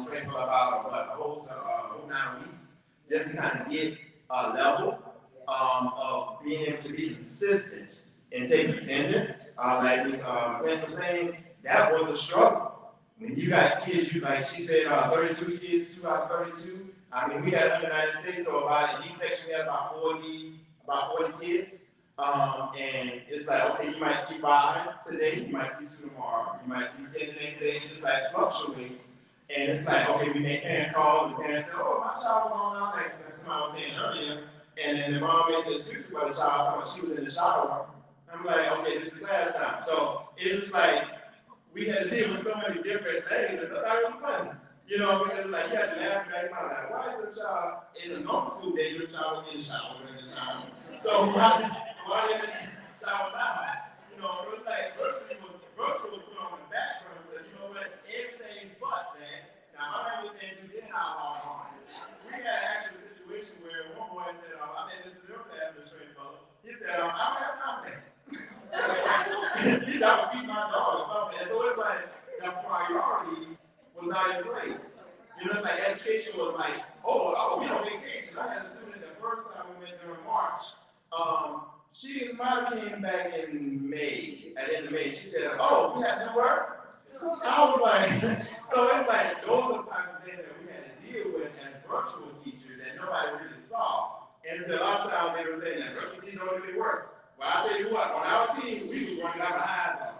straight for about, a whole 9 weeks, just to kind of get a level, of being able to be consistent and take attendance. Like Ms. Clint was saying, that was a struggle. When you got kids, you like she said, 32 kids, 2 out of 32. I mean, we had 196, so about in each section we had about 40 kids. And it's like, okay, you might see 5 today, you might see 2 tomorrow, you might see 10 the next day. It just like fluctuates. And it's like, okay, we make parent calls, and parents say, oh, my child was on now, like somebody was saying earlier. And then the mom made the excuse about the child, talking about she was in the shower. I'm like, okay, this is class time. So it's just like, we had to deal with so many different things, and sometimes it was funny. You know, because like you had to laugh back in my life. Why is the child in the normal school day, your child was in the shower during this time? So why in the shower now? You know, so it's like virtual was put on the background and said, you know what, everything but that. Now, how many things you did have on? We had an actual situation where one boy said, I think this is your class, Mr. Straight Fellow. He said, I don't have time for that. He's out to feed my dog or something. And so it's like the priorities was not in place. You know, it's like education was like, oh, we on vacation. I had a student the first time we went during March. She might have came back in May, at the end of May. She said, oh, we had to work. I was like, so it's like those are the types of things that we had to deal with as virtual teachers that nobody really saw. And so a lot of times they were saying that virtual teachers don't really work. Well, I'll tell you what, on our team, we was working our eyes off.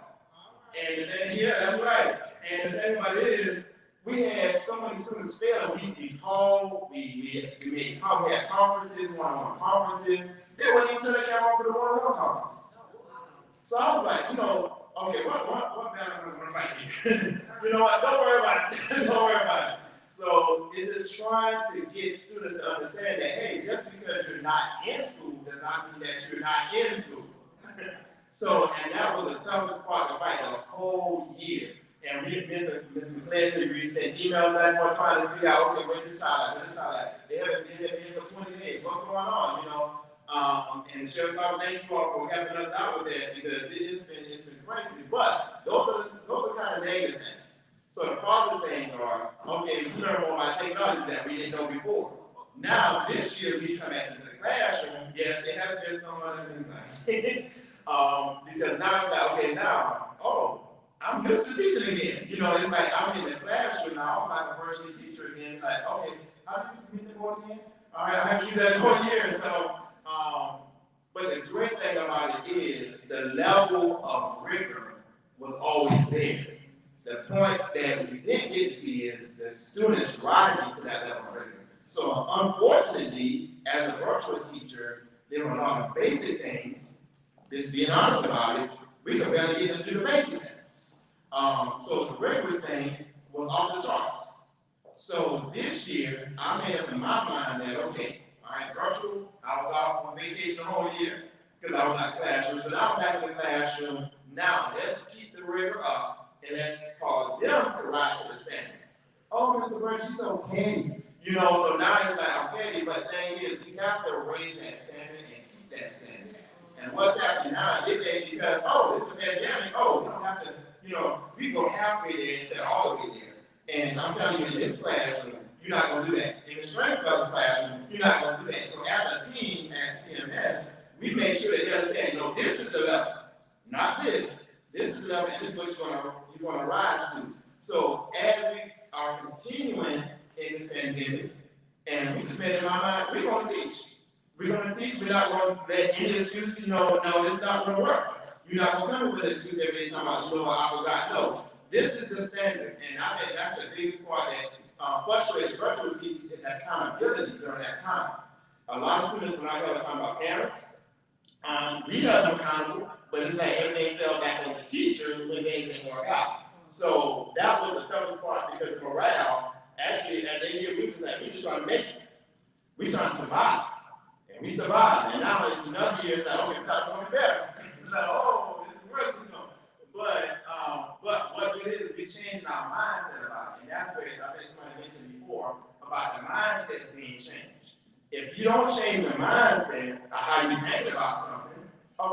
And the thing, yeah, that's right. And the thing about it is, we had so many students fail. We called, we had conferences, one-on-one conferences. They wouldn't even turn the camera on for the one-on-one conferences. So I was like, you know, okay, what battle am I going to fight here? You know what, don't worry about it. Don't worry about it. So it's just trying to get students to understand that, hey, just because you're not in school does not mean that you're not in school. So, and that was the toughest part to fight the whole year. And we had been to Ms. McClendon, we sent emails back and forth trying to figure out, okay, where's this child at? They haven't been here for 20 days. What's going on, you know? And the Sheriff's Office, thank you all for helping us out with that because it's been crazy. But those are kind of negative things. So the positive things are, okay, we learn more about technology that we didn't know before. Now, this year, we come back into the classroom. Yes, there has been some other things like because now it's like, okay, now, I'm new to teaching again. You know, it's like I'm in the classroom now. I'm like a first year teacher again. Like, okay, how do you read the board again? All right, I have to use that for a year. So, but the great thing about it is the level of rigor was always there. The point that we didn't get to see is the students rising to that level of rigor. So unfortunately, as a virtual teacher, there were a lot of basic things. Just being honest about it, we could barely get into the basic things. So the rigorous things was off the charts. So this year, I made up in my mind that, okay, all right, virtual, I was off on vacation the whole year because I was out of the classroom. So now I'm back in the classroom. Now let's keep the rigor up and let's cause them to rise to the standard. Oh, Mr. Burns, you're so petty. You know, so now it's like, I'm petty, but the thing is, we have to raise that standard and keep that standard. And what's happening now, because, this is a pandemic, we don't have to, you know, we go halfway there instead of all the way there. And I'm telling you, in this classroom, you're not going to do that. In the strength fellows classroom, you're not going to do that. So as a team at CMS, we make sure that they understand, you know, this is the level, not this. This is the level, and this is what you're going to rise to. So as we are continuing in this pandemic, and we just made in my mind, we're going to teach. We're going to teach. We're not going to let any excuse, no, this is not going to work. You're not going to come up with an excuse every time about, I forgot. No, this is the standard. And I think that's the biggest part that frustrated virtual teachers is that accountability during that time. A lot of students, when I heard talking about parents, we held them accountable, but it's like everything fell back on the teacher when things didn't work out. So that was the toughest part because morale, actually, at the end of the year, we just trying to make it. We trying to survive. And we survived. And now it's another year, it's like, okay, that's going to be better. It's like, this is worse, But what it is, we changing our mindset about it. And that's where I think somebody mentioned before about the mindsets being changed. If you don't change the mindset of how you think about something,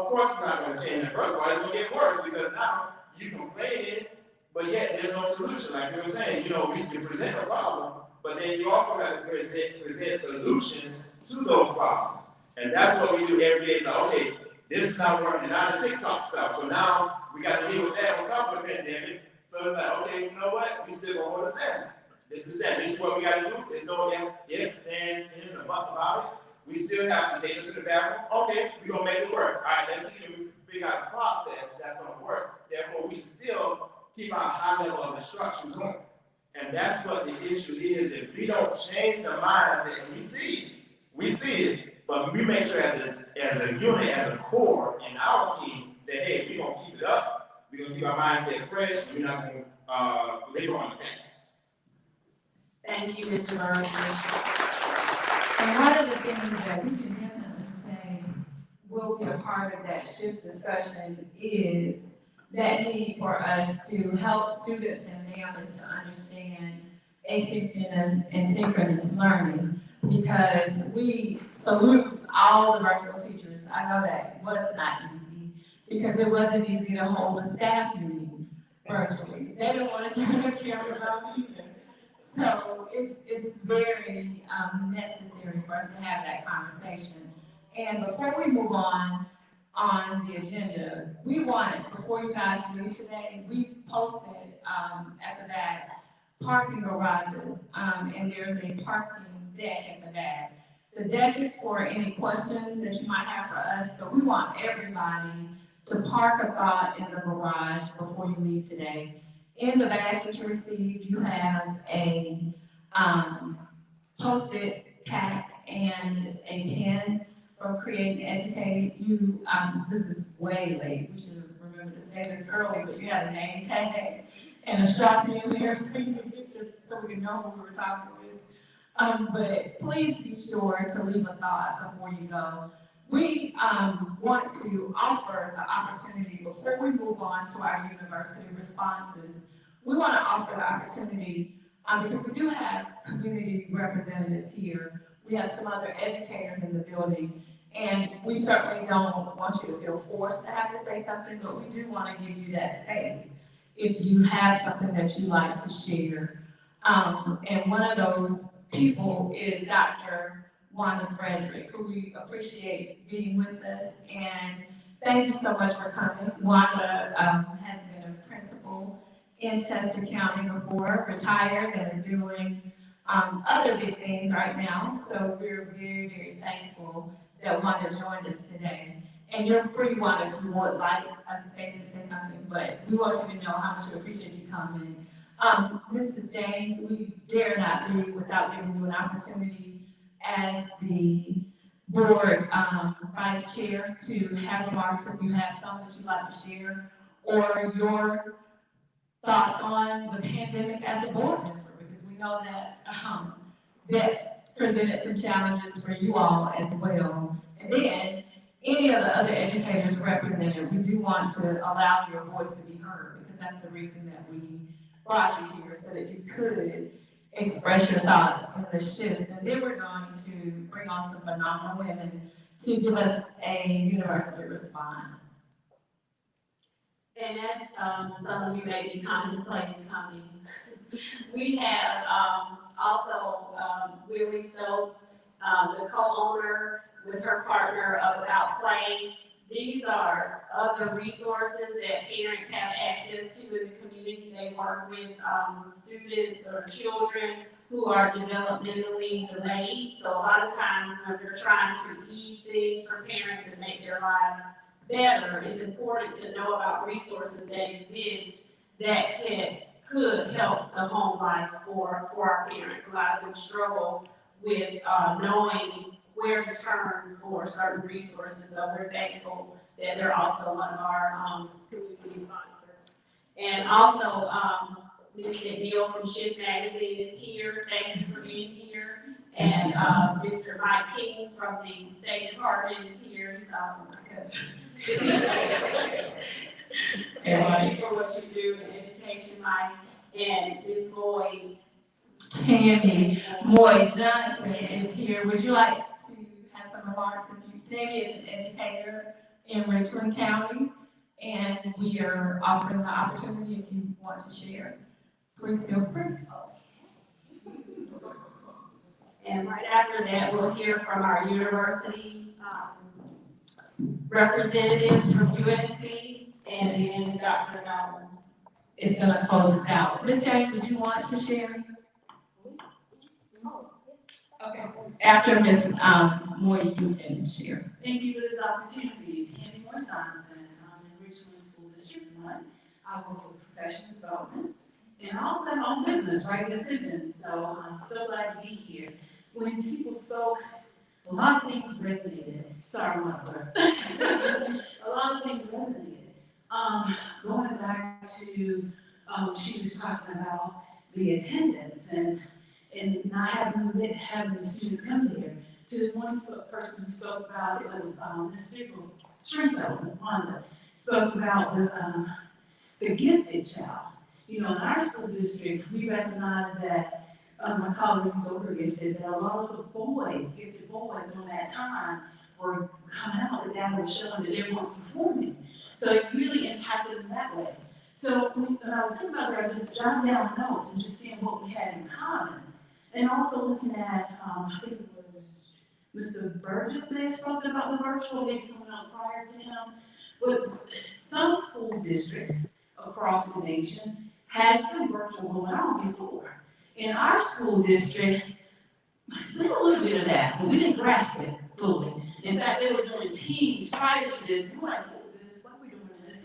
of course it's not gonna change. First of all, it's gonna get worse because now you complaining, but yet there's no solution. Like you were saying, you know, we can present a problem, but then you also have to present solutions to those problems. And that's what we do every day. Like, okay, this is not working. Now the TikTok stuff. So now we got to deal with that on top of the pandemic. So it's like, okay, you know what? We still gonna hold a standard. This is that. This is what we got to do. There's no if, ands, and buts about it. We still have to take it to the bathroom. Okay, we're gonna make it work. All right, let's see if we figure out a process that's gonna work. Therefore, we can still keep our high level of instruction going. And that's what the issue is. If we don't change the mindset, and we see it, but we make sure as a unit, as a core in our team, that hey, we're gonna keep it up. We're gonna keep our mindset fresh. And we're not gonna live on the past. Thank you, Mr. Burns. And one of the things that we can definitely say will be a part of that shift discussion is that need for us to help students and families to understand asynchronous and synchronous learning, because we salute all the virtual teachers. I know that was not easy, because it wasn't easy to hold a staff meeting virtually. They didn't want to turn the cameras on either. So it's very necessary for us to have that conversation. And before we move on the agenda, we wanted, before you guys leave today, we posted at the back parking garages, and there's a parking deck at the back. The deck is for any questions that you might have for us, but we want everybody to park a thought in the garage before you leave today. In the bags that you received, you have a Post-it pack and a pen from Create and Educate. This is way late, we should have remembered to say this early, but you had a name tag and a Sharpie in there so we can know who we were talking with. But please be sure to leave a thought before you go. We want to offer the opportunity, before we move on to our university responses, we want to offer the opportunity, because we do have community representatives here. We have some other educators in the building, and we certainly don't want you to feel forced to have to say something, but we do want to give you that space if you have something that you'd like to share. And one of those people is Dr. Wanda Frederick, who we appreciate being with us. And thank you so much for coming. Wanda has been a principal in Chester County before, retired, and is doing other big things right now. So we're very, very thankful that Wanda joined us today. And you're free, Wanda, if you would like us to say something, but we want you to know how much we appreciate you coming. Mrs. James, we dare not leave without giving you an opportunity as the board vice chair to have remarks if you have something that you'd like to share, or your thoughts on the pandemic as a board member, because we know that that presented some challenges for you all as well. And then any of the other educators represented, we do want to allow your voice to be heard, because that's the reason that we brought you here, so that you could express your thoughts on the shift. And then we're going to bring on some phenomenal women to give us a university response. And as some of you may be contemplating coming, we have also Willie Stokes, the co-owner with her partner of About Play. These are other resources that parents have access to in the community. They work with students or children who are developmentally delayed. So a lot of times when we're trying to ease things for parents and make their lives better, it's important to know about resources that exist that could help the home life for our parents. A lot of them struggle with knowing where to turn for certain resources. So we're thankful that they're also one of our community sponsors. And also, Ms. McNeil from Shift Magazine is here. Thank you for being here. And Mr. Mike King from the State Department is here. He's also my cousin. Thank you for what you do in education, Mike. And Ms. Boyd. Tammy Moy Johnson is here. Would you like to have some remarks? Tammy is an educator in Richland County. And we are offering the opportunity if you want to share. Please feel free. And right after that, we'll hear from our university representatives from USC, and then Dr. Nolan is going to close us out. Ms. James, did you want to share? Okay. After Ms. Moore, you can share. Thank you for this opportunity. Tammy Moore Johnson, I'm in Richland School District 1. I work with professional development and I also have my own business, Right Decisions. So I'm so glad to be here. When people spoke, a lot of things resonated. Sorry, mother. A lot of things resonated. Going back to she was talking about the attendance and not having the students come there. To one person who spoke about it was Mr. Stringfellow, Wanda, spoke about the gifted child. You know, in our school district, we recognize that my colleagues over gifted, that a lot of the boys, gifted boys during that time were coming out, that was showing that they weren't performing. So it really impacted them that way. So when I was thinking about it, I just jotted down notes and just seeing what we had in common. And also looking at, I think it was Mr. Burgess may have spoken about the virtual, maybe someone else prior to him. But some school districts across the nation had some virtual going on before. In our school district, we did a little bit of that, but we didn't grasp it fully. In fact, they were doing teams prior to this. We're like, what is this? Why are we doing this?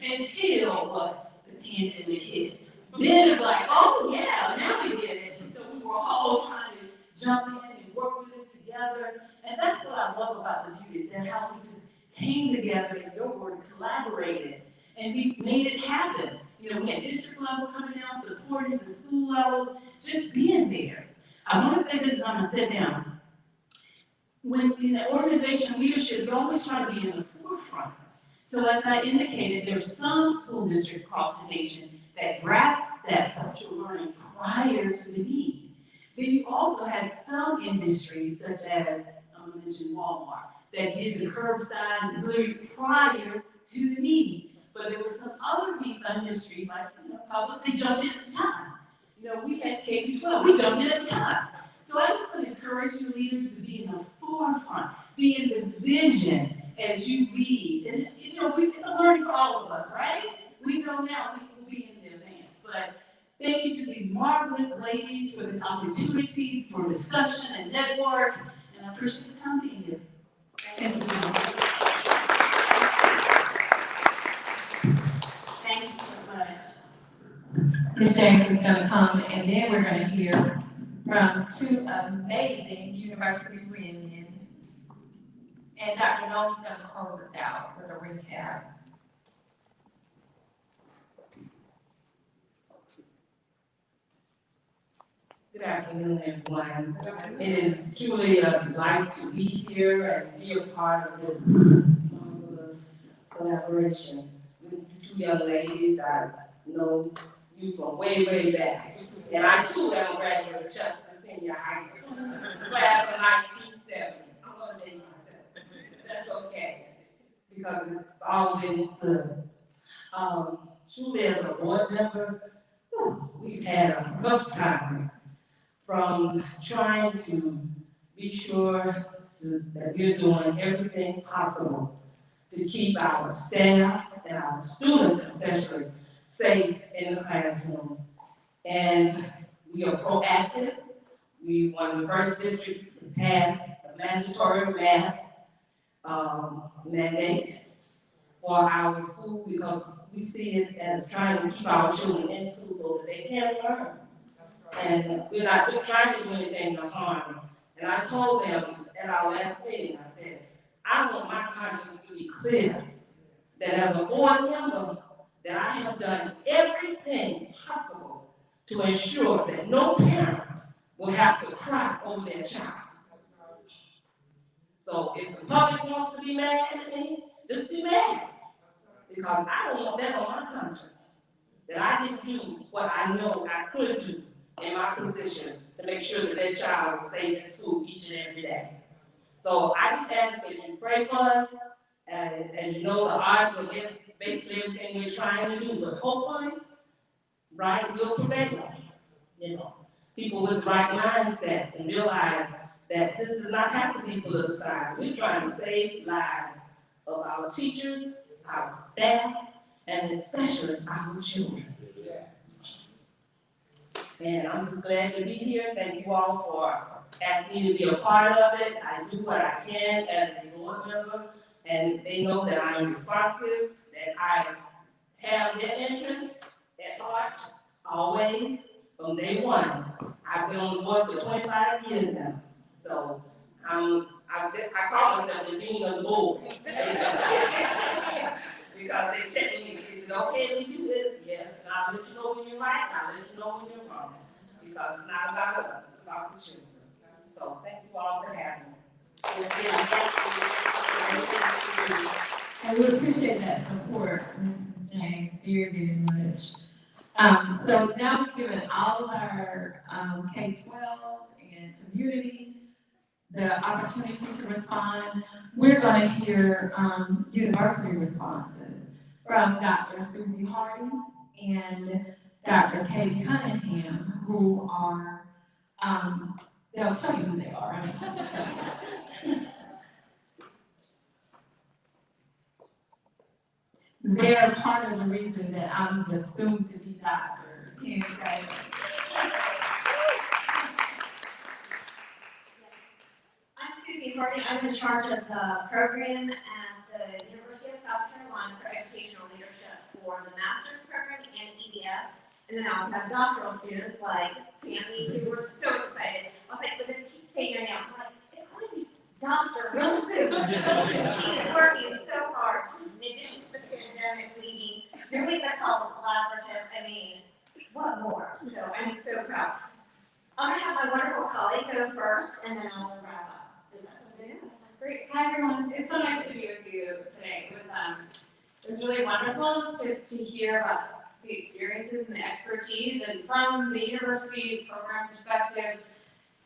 Until what? The pandemic hit. Then it's like, oh yeah, now we get it. And so we were all trying to jump in and work with this together. And that's what I love about the beauty, is that how we just came together, in your word, collaborated, and we made it happen. You know, we had district level coming down, supporting the school levels, just being there. I want to say this, and I'm going to sit down. When in the organization leadership, you always try to be in the forefront. So as I indicated, there's some school districts across the nation that grasp that virtual learning prior to the need. Then you also had some industries, such as, I mentioned Walmart, that did the curbside delivery prior to the need. But there were some other industries, like public, they jumped in at the time. You know, we had K-12, we jumped in at the time. So I just want to encourage your leaders to be in the forefront, be in the vision as you lead. And, you know, it's a learning for all of us, right? We know now we will be in the advance. But thank you to these marvelous ladies for this opportunity for discussion and network. And I appreciate the time being here. Thank you. Thank you so much. Ms. James is going to come, and then we're going to hear from two amazing university reunions. And Dr. Nolan's going to close us out with a recap. Good afternoon, everyone. It is truly a delight to be here and be a part of this marvelous collaboration with two young ladies. I know you from way, way back. And I too am a graduate of Chester Senior High School, class of 1970. I'm going to date myself. That's okay, because it's all been good. Truly, as a board member, we've had a rough time from trying to be sure that we're doing everything possible to keep our staff and our students especially safe in the classrooms. And we are proactive. We were one of the first districts to pass a mandatory mask mandate for our school, because we see it as trying to keep our children in school so that they can learn. And we're not trying to do anything to harm. And I told them at our last meeting, I said, I want my conscience to be clear that as a board member, that I have done everything possible to ensure that no parent will have to cry over their child. So if the public wants to be mad at me, just be mad. Because I don't want that on my conscience, that I didn't do what I know I could do in my position to make sure that their child is safe in school each and every day. So I just ask that you pray for us, And you know, the odds against basically everything we're trying to do, but hopefully, right, will prevail. You know, people with the right mindset and realize that this does not have to be politicized. We're trying to save lives of our teachers, our staff, and especially our children. And I'm just glad to be here. Thank you all for asking me to be a part of it. I do what I can as a board member, and they know that I am responsive, that I have their interest at heart, always, from day one. I've been on the board for 25 years now, so I call myself the dean of the board. Because they check me, they said, okay, we do this, yes, and I'll let you know when you're right, and I'll let you know when you're wrong. Because it's not about us, it's about the children. So thank you all for having me. And we appreciate that support, Mrs. James, very, very much. So now we've given all of our K-12 and community the opportunity to respond. We're going to hear university responses from Dr. Susie Hardy and Dr. Katie Cunningham, who are, they'll tell you who they are. I mean, they're part of the reason that I'm the soon-to-be doctor. I'm Susie Hardy. I'm in charge of the program at the University of South Carolina for educational leadership for the master's program and EDS. And then I also have doctoral students like Tammy, who were so excited. I was like, but they keep saying your name. I'm like, it's going to be Dr. real soon. She's working so hard. In addition to the pandemic leading, doing the collaborative, I mean, what more? So I'm so proud. I'm going to have my wonderful colleague go first, and then I'll wrap up. Does that sound good? That sounds great. Hi everyone, it's so nice to be with you today. It was really wonderful to hear about the experiences and the expertise, and from the university program perspective,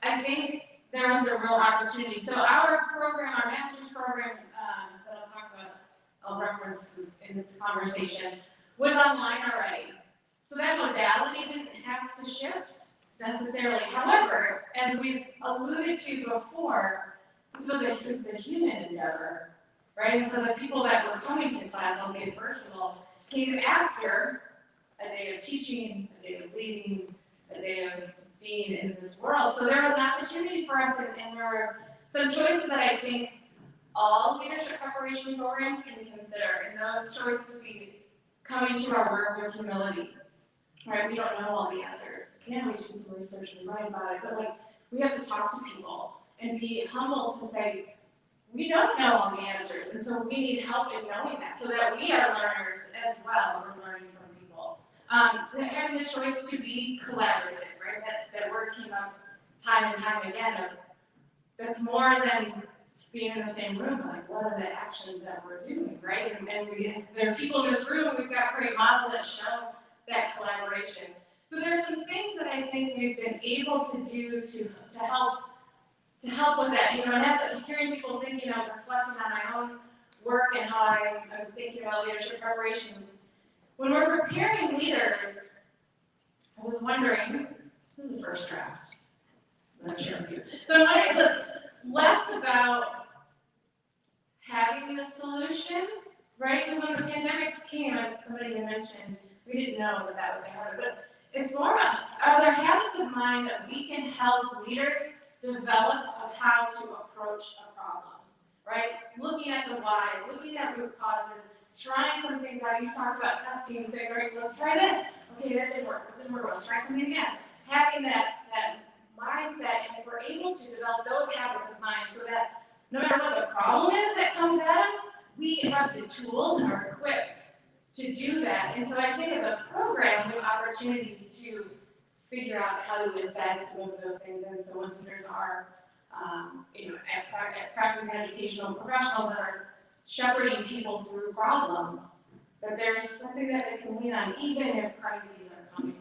I think there was a real opportunity. So our program, our master's program, that I'll talk about, I'll reference in this conversation, was online already. So that modality didn't have to shift necessarily. However, as we've alluded to before, this is a human endeavor, right? And so the people that were coming to class, albeit virtual, came after a day of teaching, a day of leading, a day of being in this world. So there was an opportunity for us, and there were some choices that I think all leadership preparation programs can consider. And those choices would be coming to our work with humility. Right, we don't know all the answers. Can we do some research and write about it? But we have to talk to people and be humble to say, we don't know all the answers, and so we need help in knowing that, so that we are learners as well. We're learning from people. Having the choice to be collaborative, right? That word came up time and time again. That's more than being in the same room. Like, what are the actions that we're doing, right? And there are people in this room. We've got great models that show that collaboration. So there's some things that I think we've been able to do to help with that. You know, and as I'm hearing people thinking, I was reflecting on my own work and how I'm thinking about leadership preparation. When we're preparing leaders, I was wondering, this is the first draft. I'm not sure of you. So it's less about having the solution, right? Because when the pandemic came, as somebody had mentioned, we didn't know that was going to happen. But it's more about, are there habits of mind that we can help leaders develop of how to approach a problem, right? Looking at the whys, looking at root causes, trying some things out. You talked about testing, figuring, let's try this. Okay, that didn't work. It didn't work. Let's try something again. Having that mindset, and if we're able to develop those habits of mind so that no matter what the problem is that comes at us, we have the tools and are equipped to do that. And so I think as a program, we have opportunities to figure out how to embed some of those things. And so when leaders are, at practicing educational professionals that are shepherding people through problems, that there's something that they can lean on, even if crises are coming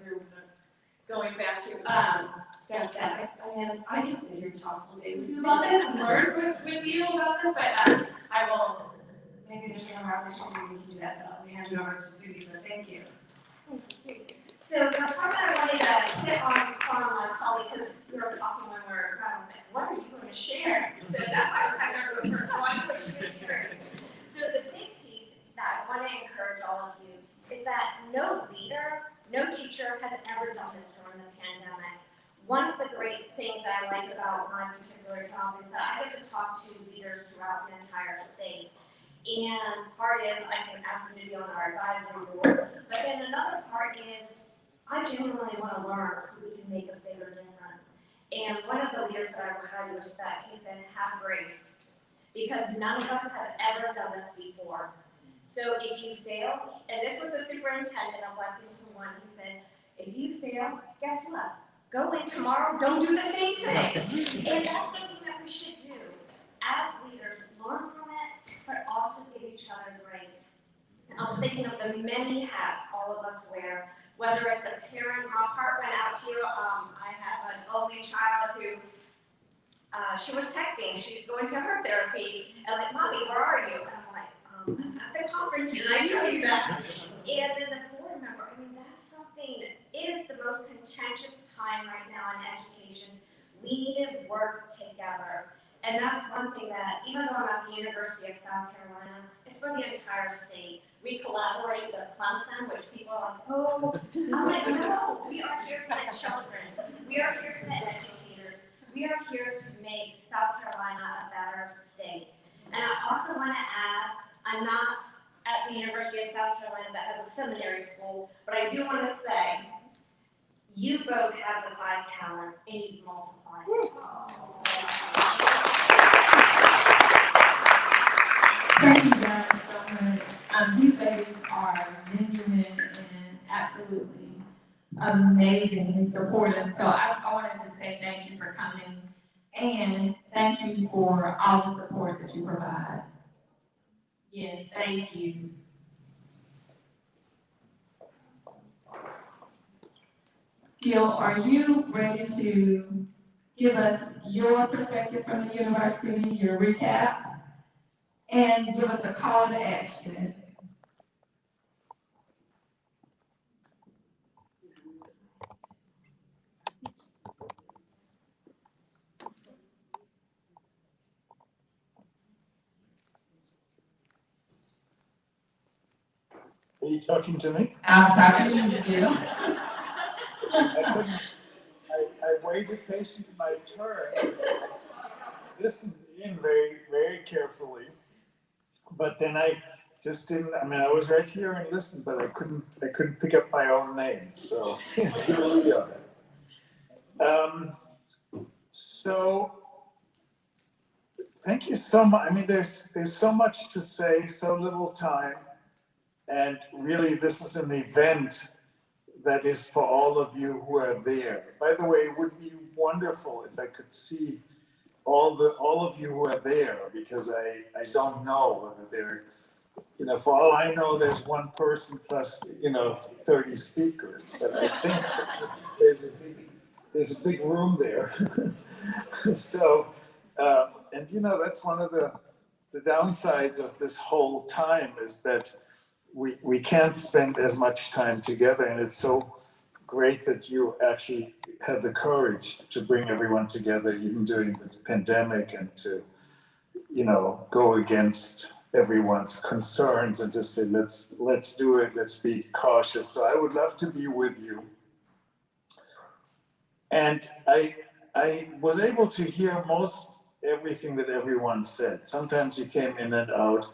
through. Going back to that, I can sit here and talk all day with you about this and learn with you about this, but I will, maybe this is our opportunity, we can do that, though. We hand it over to Susie, but thank you. So the part that I wanted to hit on my colleague, because we were talking when we were driving, I was like, what are you going to share? So that's why I was having her go first, so I know what she's going to share. So the big piece that I want to encourage all of you is that no leader, no teacher has ever done this during the pandemic. One of the great things that I like about my particular job is that I get to talk to leaders throughout the entire state. And part is I can ask them to be on our advisory board, but then another part is I genuinely want to learn so we can make a bigger difference. And one of the leaders that I highly respect, he said, have grace, because none of us have ever done this before. So if you fail, and this was a superintendent of Lexington 1, he said, if you fail, guess what? Go in tomorrow, don't do the same thing. And that's something that we should do as leaders, learn from it, but also give each other grace. And I was thinking of the many hats all of us wear, whether it's a parent, my heart went out to you. I have an only child who, she was texting, she's going to her therapy, and like, Mommy, where are you? And I'm like, I'm at the conference, can I tell you that? And then the board member, I mean, that's something, it is the most contentious time right now in education. We need to work together. And that's one thing that, even though I'm at the University of South Carolina, it's for the entire state. We collaborate with Clemson, which people are like, oh, I'm like, no, we are here for the children. We are here for the educators. We are here to make South Carolina a better state. And I also want to add, I'm not at the University of South Carolina that has a seminary school, but I do want to say, you both have the 5 talents and you've multiplied. Thank you guys so much. These babies are genuine and absolutely amazingly supportive. So I wanted to say thank you for coming and thank you for all the support that you provide. Yes, thank you. Gil, are you ready to give us your perspective from the university, your recap, and give us a call to action? Are you talking to me? I'm talking to you, Gil. I waited patiently my turn, listened in very, very carefully, but then I just didn't, I mean, I was right here and listened, but I couldn't pick up my own name, so here we are. So, thank you so much. I mean, there's so much to say, so little time, and really this is an event that is for all of you who are there. By the way, it would be wonderful if I could see all of you who are there, because I don't know whether they're, you know, for all I know, there's one person plus, 30 speakers, but I think there's a big room there. So, and that's one of the downsides of this whole time is that we can't spend as much time together, and it's so great that you actually have the courage to bring everyone together even during the pandemic and to, go against everyone's concerns and just say, let's do it, let's be cautious. So I would love to be with you. And I was able to hear most everything that everyone said. Sometimes you came in and out.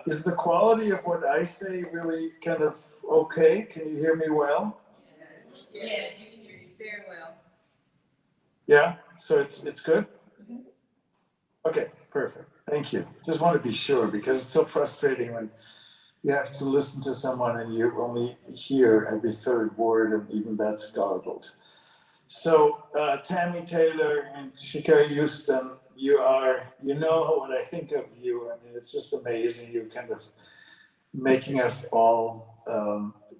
Is the quality of what I say really kind of okay? Can you hear me well? Yes, we can hear you very well. Yeah, so it's good? Okay, perfect. Thank you. Just want to be sure because it's so frustrating when you have to listen to someone and you only hear every third word and even that's garbled. So Tammy Taylor and Shikari Houston, you know what I think of you. I mean, it's just amazing. You're kind of making us all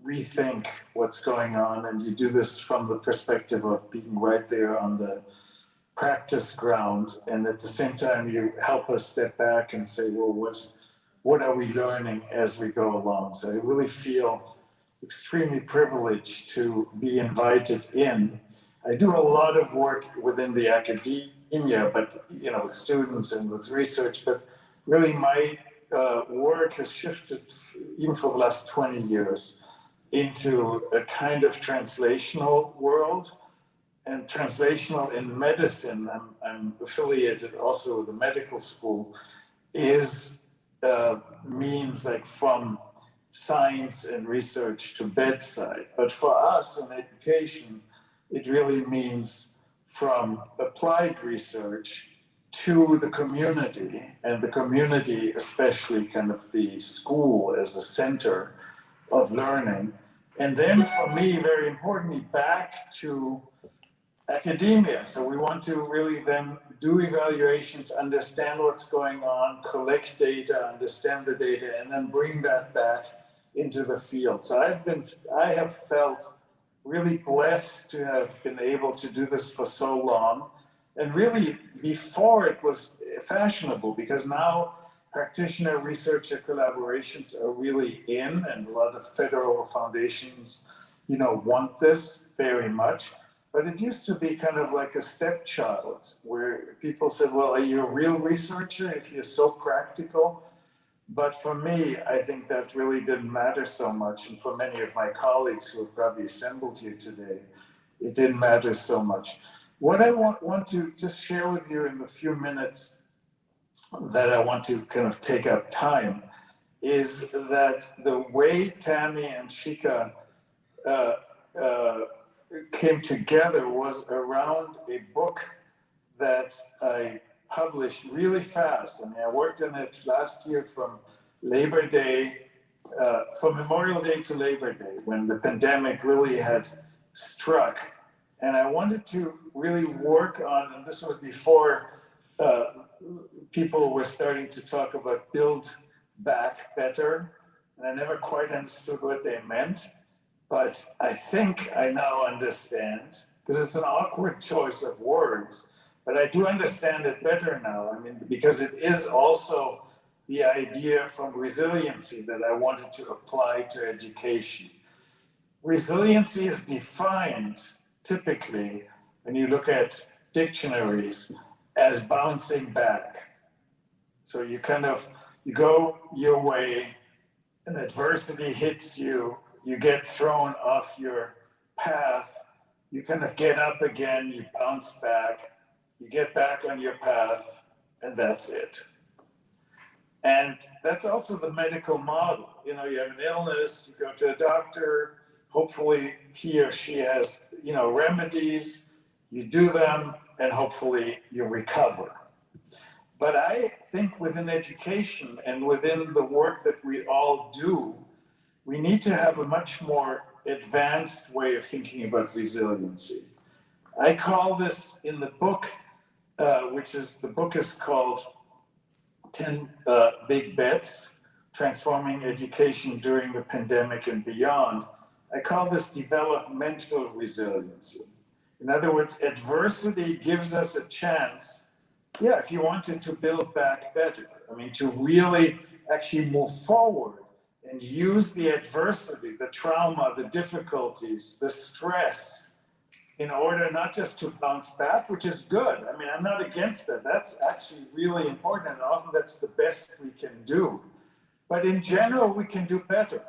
rethink what's going on. And you do this from the perspective of being right there on the practice ground, and at the same time you help us step back and say, well, what are we learning as we go along? So I really feel extremely privileged to be invited in. I do a lot of work within the academia, but with students and with research, but really my work has shifted even for the last 20 years into a kind of translational world. And translational in medicine, I'm affiliated also with the medical school, means like from science and research to bedside. But for us in education, it really means from applied research to the community, and the community, especially kind of the school as a center of learning. And then for me, very importantly, back to academia. So we want to really then do evaluations, understand what's going on, collect data, understand the data, and then bring that back into the field. So I have felt really blessed to have been able to do this for so long. And really before it was fashionable, because now practitioner researcher collaborations are really in, and a lot of federal foundations, want this very much. But it used to be kind of like a stepchild where people said, well, are you a real researcher if you're so practical? But for me, I think that really didn't matter so much. And for many of my colleagues who have probably assembled here today, it didn't matter so much. What I want to just share with you in the few minutes that I want to kind of take up time is that the way Tammy and Chika came together was around a book that I published really fast. I mean, I worked on it last year from Labor Day, from Memorial Day to Labor Day, when the pandemic really had struck. And I wanted to really work on, and this was before people were starting to talk about build back better. And I never quite understood what they meant. But I think I now understand, because it's an awkward choice of words, but I do understand it better now. I mean, because it is also the idea from resiliency that I wanted to apply to education. Resiliency is defined typically, when you look at dictionaries, as bouncing back. So you go your way, and adversity hits you, you get thrown off your path, you kind of get up again, you bounce back, you get back on your path, and that's it. And that's also the medical model. You have an illness, you go to a doctor, hopefully he or she has, remedies, you do them, and hopefully you recover. But I think within education and within the work that we all do, we need to have a much more advanced way of thinking about resiliency. I call this in the book, the book is called 10 Big Bets, Transforming Education During the Pandemic and Beyond. I call this developmental resiliency. In other words, adversity gives us a chance, if you wanted to build back better, to really actually move forward and use the adversity, the trauma, the difficulties, the stress, in order not just to bounce back, which is good. I'm not against that. That's actually really important, and often that's the best we can do. But in general, we can do better.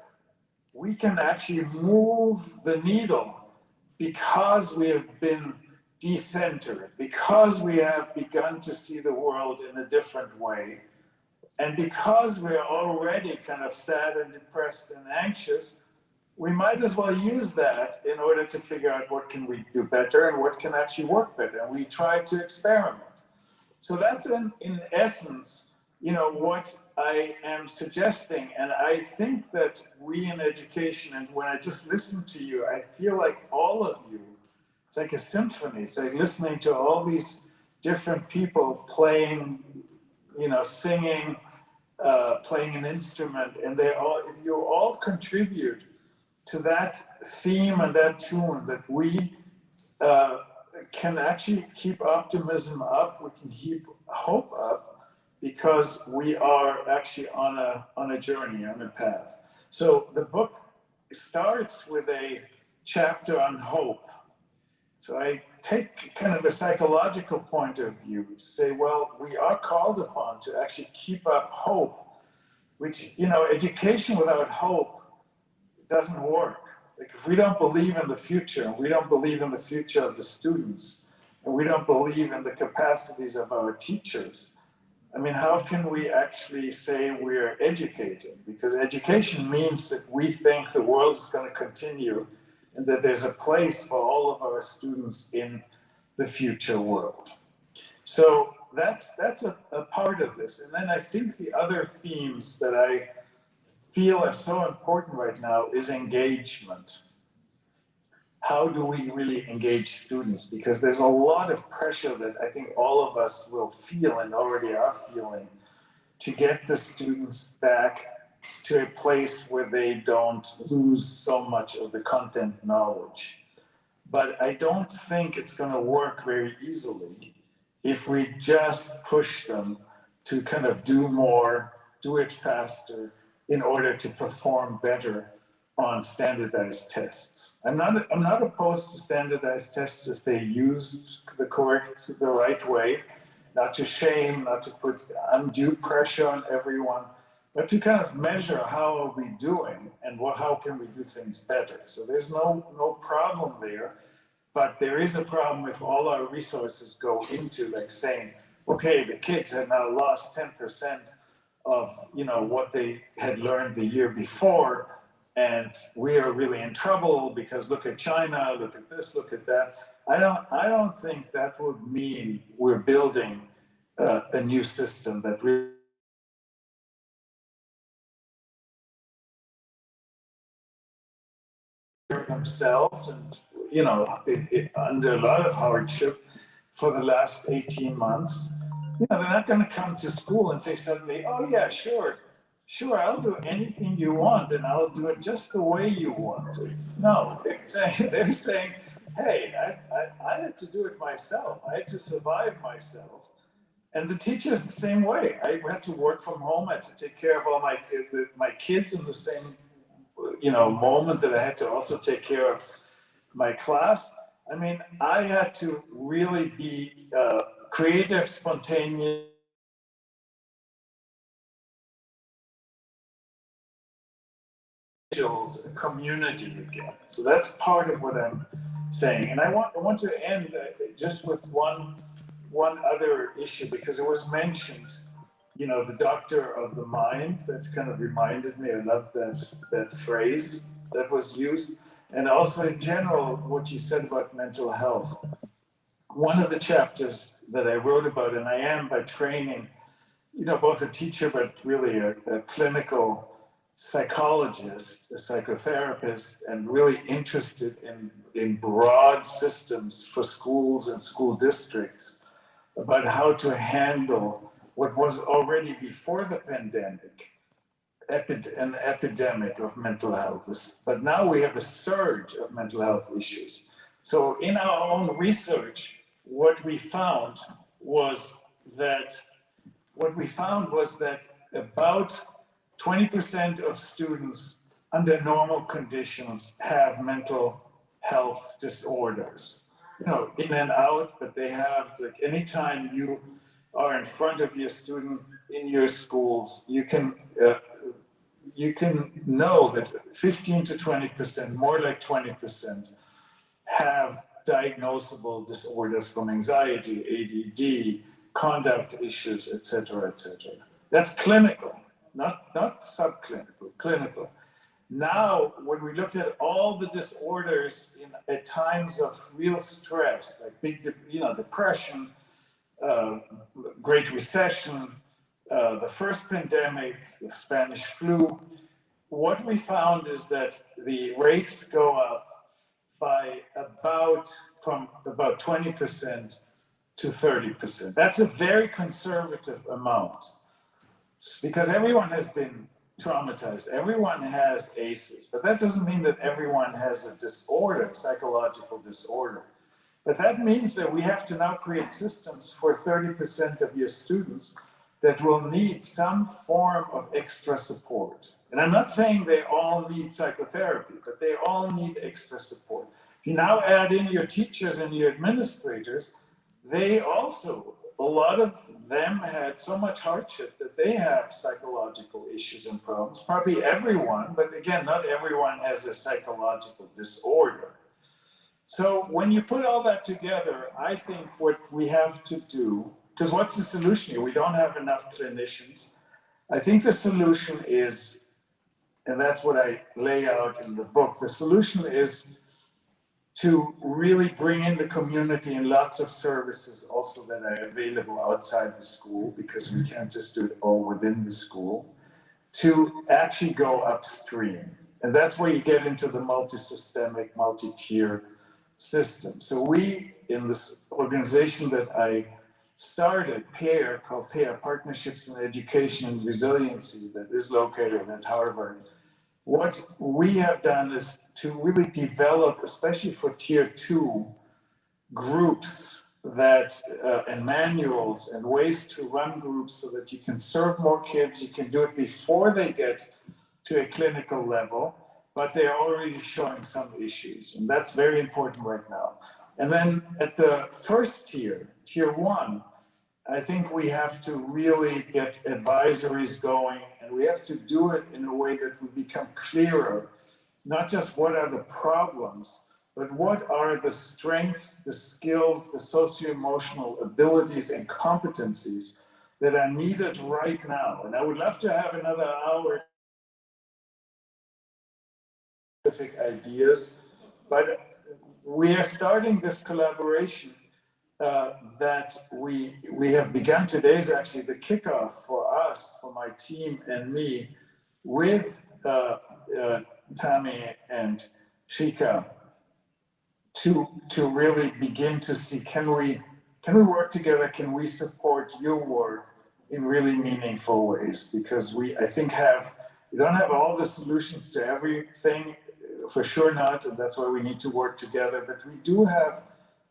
We can actually move the needle because we have been decentered, because we have begun to see the world in a different way. And because we're already kind of sad and depressed and anxious, we might as well use that in order to figure out what can we do better and what can actually work better. And we try to experiment. So that's in essence, what I am suggesting. And I think that we in education, and when I just listen to you, I feel like all of you, it's like a symphony. It's like listening to all these different people playing, singing, playing an instrument, and you all contribute to that theme and that tune that we can actually keep optimism up, we can keep hope up, because we are actually on a journey, on a path. So the book starts with a chapter on hope. So I take kind of a psychological point of view to say, well, we are called upon to actually keep up hope, which, education without hope doesn't work. Like, if we don't believe in the future, and we don't believe in the future of the students, and we don't believe in the capacities of our teachers, I mean, how can we actually say we're educated? Because education means that we think the world is going to continue and that there's a place for all of our students in the future world. So that's a part of this. And then I think the other themes that I feel are so important right now is engagement. How do we really engage students? Because there's a lot of pressure that I think all of us will feel and already are feeling to get the students back to a place where they don't lose so much of the content knowledge. But I don't think it's going to work very easily if we just push them to kind of do more, do it faster in order to perform better on standardized tests. I'm not opposed to standardized tests if they use the right way, not to shame, not to put undue pressure on everyone, but to kind of measure how are we doing and how can we do things better. So there's no problem there, but there is a problem if all our resources go into like saying, okay, the kids have now lost 10% of what they had learned the year before, and we are really in trouble because look at China, look at this, look at that. I don't think that would mean we're building a new system that really themselves and under a lot of hardship for the last 18 months. They're not going to come to school and say suddenly, oh yeah, sure, I'll do anything you want and I'll do it just the way you want it. No, they're saying, hey, I had to do it myself. I had to survive myself. And the teachers the same way. I had to work from home. I had to take care of all my kids in the same moment that I had to also take care of my class. I mean, I had to really be creative, spontaneous, a community again. So that's part of what I'm saying. And I want to end just with one other issue, because it was mentioned, the doctor of the mind. That kind of reminded me. I love that phrase that was used. And also in general, what you said about mental health. One of the chapters that I wrote about, and I am by training, both a teacher, but really a clinical psychologist, a psychotherapist, and really interested in broad systems for schools and school districts about how to handle what was already before the pandemic, an epidemic of mental health. But now we have a surge of mental health issues. So in our own research, what we found was that about 20% of students under normal conditions have mental health disorders. In and out, but they have, like, anytime you are in front of your student in your schools, you can know that 15 to 20%, more like 20%, have diagnosable disorders from anxiety, ADD, conduct issues, et cetera, et cetera. That's clinical, not subclinical, clinical. Now, when we looked at all the disorders at times of real stress, like big, depression, Great Recession, the first pandemic, the Spanish flu, what we found is that the rates go up by from about 20% to 30%. That's a very conservative amount, because everyone has been traumatized. Everyone has ACEs, but that doesn't mean that everyone has a disorder, psychological disorder. But that means that we have to now create systems for 30% of your students that will need some form of extra support. And I'm not saying they all need psychotherapy, but they all need extra support. If you now add in your teachers and your administrators, they also, a lot of them had so much hardship that they have psychological issues and problems. Probably everyone, but again, not everyone has a psychological disorder. So when you put all that together, I think what we have to do, because what's the solution here? We don't have enough clinicians. I think the solution is, and that's what I lay out in the book, the solution is to really bring in the community and lots of services also that are available outside the school, because we can't just do it all within the school, to actually go upstream. And that's where you get into the multi-systemic, multi-tier system. So we, in this organization that I started, PAIR, called PAIR, Partnerships in Education and Resiliency, that is located at Harvard, what we have done is to really develop, especially for tier 2, groups that, and manuals and ways to run groups so that you can serve more kids. You can do it before they get to a clinical level, but they're already showing some issues. And that's very important right now. And then at the first tier, tier 1, I think we have to really get advisories going, and we have to do it in a way that we become clearer, not just what are the problems, but what are the strengths, the skills, the socio-emotional abilities and competencies that are needed right now. And I would love to have another hour specific ideas, but we are starting this collaboration that we have begun. Today is actually the kickoff for us, for my team and me, with Tammy and Shika, to really begin to see, can we work together? Can we support your work in really meaningful ways? Because we don't have all the solutions to everything, for sure not, and that's why we need to work together. But we do have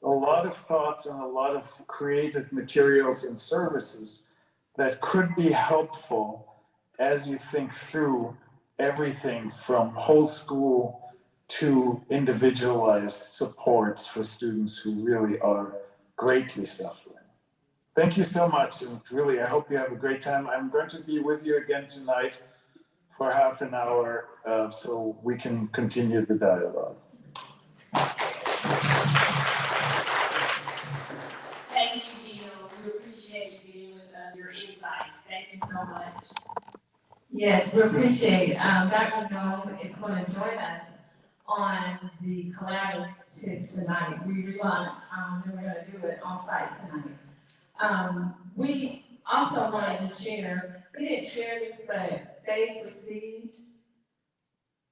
a lot of thoughts and a lot of created materials and services that could be helpful as you think through everything from whole school to individualized supports for students who really are greatly suffering. Thank you so much, and really, I hope you have a great time. I'm going to be with you again tonight for half an hour, so we can continue the dialogue. Thank you, Neil. We appreciate you being with us, your insights. Thank you so much. Yes, we appreciate Dr. Nome is going to join us on the collaborative tonight. We relaunched, and we're going to do it on site tonight. We also wanted to share, we didn't share this, but they received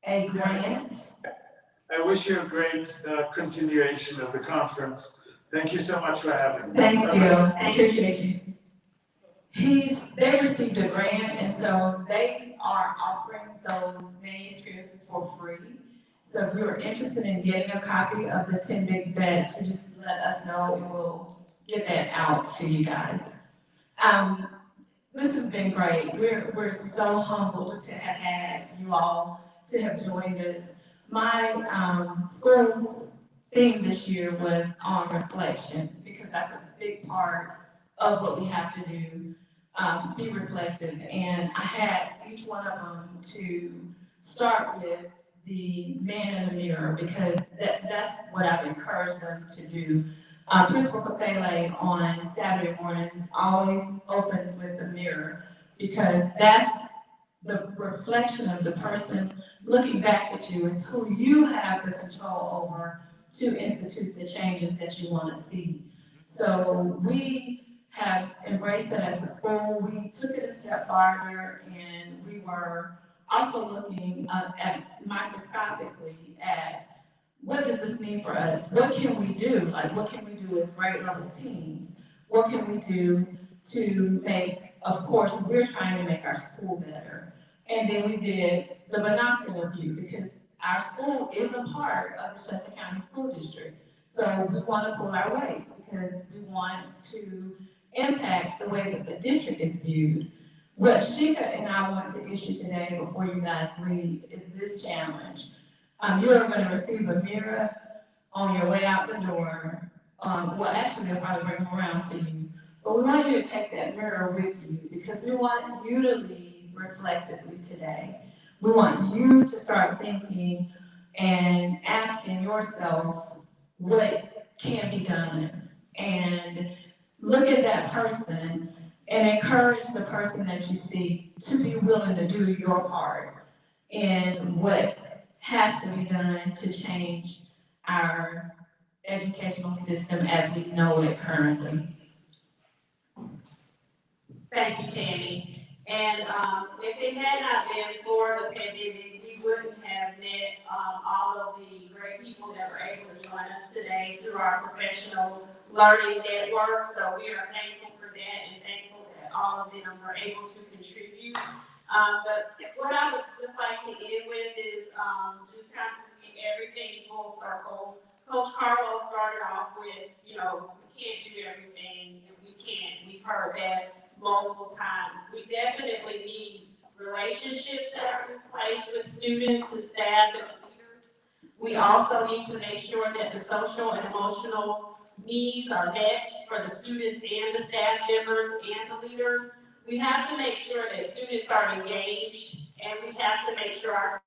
a grant. I wish you a great continuation of the conference. Thank you so much for having me. Thank you. I appreciate you. They received a grant, and so they are offering those manuscripts for free. So if you're interested in getting a copy of the 10 Big Bets, you just let us know and we'll get that out to you guys. This has been great. We're so humbled to have had you all to have joined us. My school's theme this year was on reflection, because that's a big part of what we have to do, be reflective. And I had each one of them to start with the man in the mirror, because that's what I've encouraged them to do. Principal Kafele on Saturday mornings always opens with the mirror, because that's the reflection of the person looking back at you, is who you have the control over to institute the changes that you want to see. So we have embraced that at the school. We took it a step farther, and we were also looking at microscopically at what does this mean for us? What can we do? Like, what can we do as grade level teams? What can we do to make, of course, we're trying to make our school better. And then we did the binocular view, because our school is a part of the Chester County School District. So we want to pull our weight because we want to impact the way that the district is viewed. What Sheikah and I want to issue today before you guys leave is this challenge. You're going to receive a mirror on your way out the door. Well, actually, they'll probably bring them around to you. But we want you to take that mirror with you because we want you to leave reflectively today. We want you to start thinking and asking yourself what can be done. And look at that person and encourage the person that you see to be willing to do your part in what has to be done to change our educational system as we know it currently. Thank you, Tammy. And if it had not been for the pandemic, we wouldn't have met all of the great people that were able to join us today through our professional learning network. So we are thankful for that and thankful that all of them were able to contribute. But what I would just like to end with is just kind of bring everything full circle. Coach Carlo started off with, we can't do everything, and we can't. We've heard that multiple times. We definitely need relationships that are in place with students and staff and leaders. We also need to make sure that the social and emotional needs are met for the students and the staff members and the leaders. We have to make sure that students are engaged, and we have to make sure our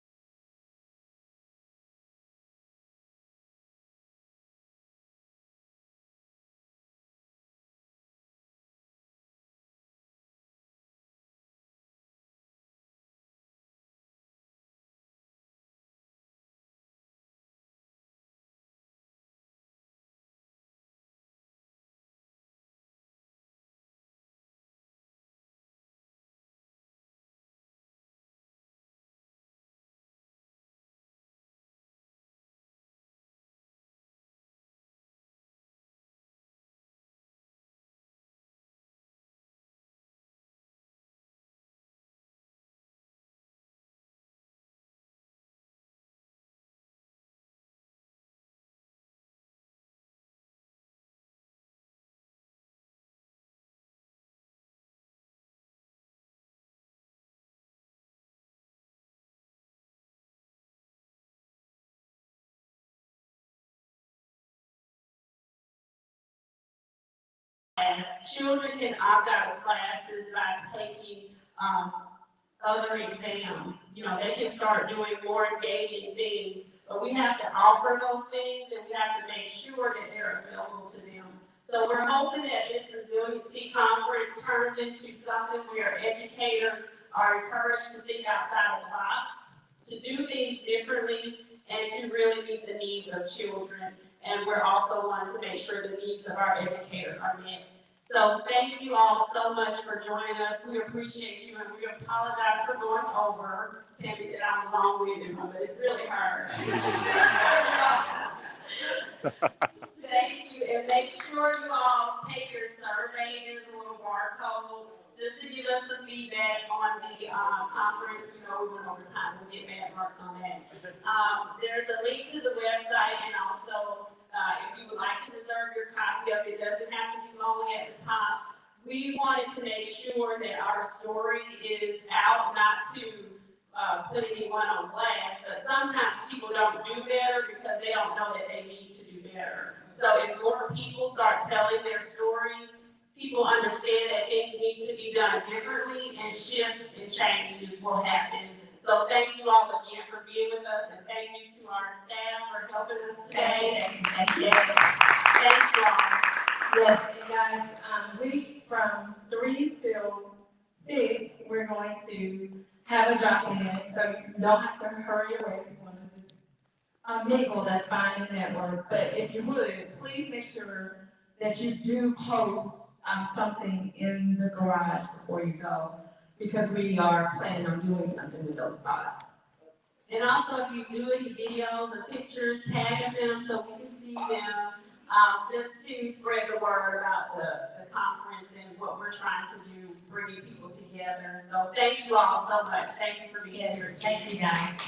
children can opt out of classes by taking other exams. They can start doing more engaging things, but we have to offer those things and we have to make sure that they're available to them. So we're hoping that this resiliency conference turns into something where educators are encouraged to think outside the box, to do things differently, and to really meet the needs of children. And we're also wanting to make sure the needs of our educators are met. So thank you all so much for joining us. We appreciate you, and we apologize for going over. Tammy said I'm long-winded, but it's really hard. Thank you, and make sure you all take your survey. There's a little barcode just to give us some feedback on the conference. We went over time. We'll get bad marks on that. There's a link to the website, and also if you would like to reserve your copy of it, doesn't have to be lonely at the top. We wanted to make sure that our story is out, not to put anyone on blast, but sometimes people don't do better because they don't know that they need to do better. So if more people start telling their stories, people understand that things need to be done differently, and shifts and changes will happen. So thank you all again for being with us, and thank you to our staff for helping us today. Thank you. Yes. Thank you all. Yes, and guys, we from 3 till 6, we're going to have a drop-in, so you don't have to hurry away if you want to just mingle, that's fine in that work. But if you would, please make sure that you do post something in the garage before you go, because we are planning on doing something with those spots. And also, if you do any videos or pictures, tag us in them so we can see them, just to spread the word about the conference and what we're trying to do, bringing people together. So thank you all so much. Thank you for being here. Thank you, guys.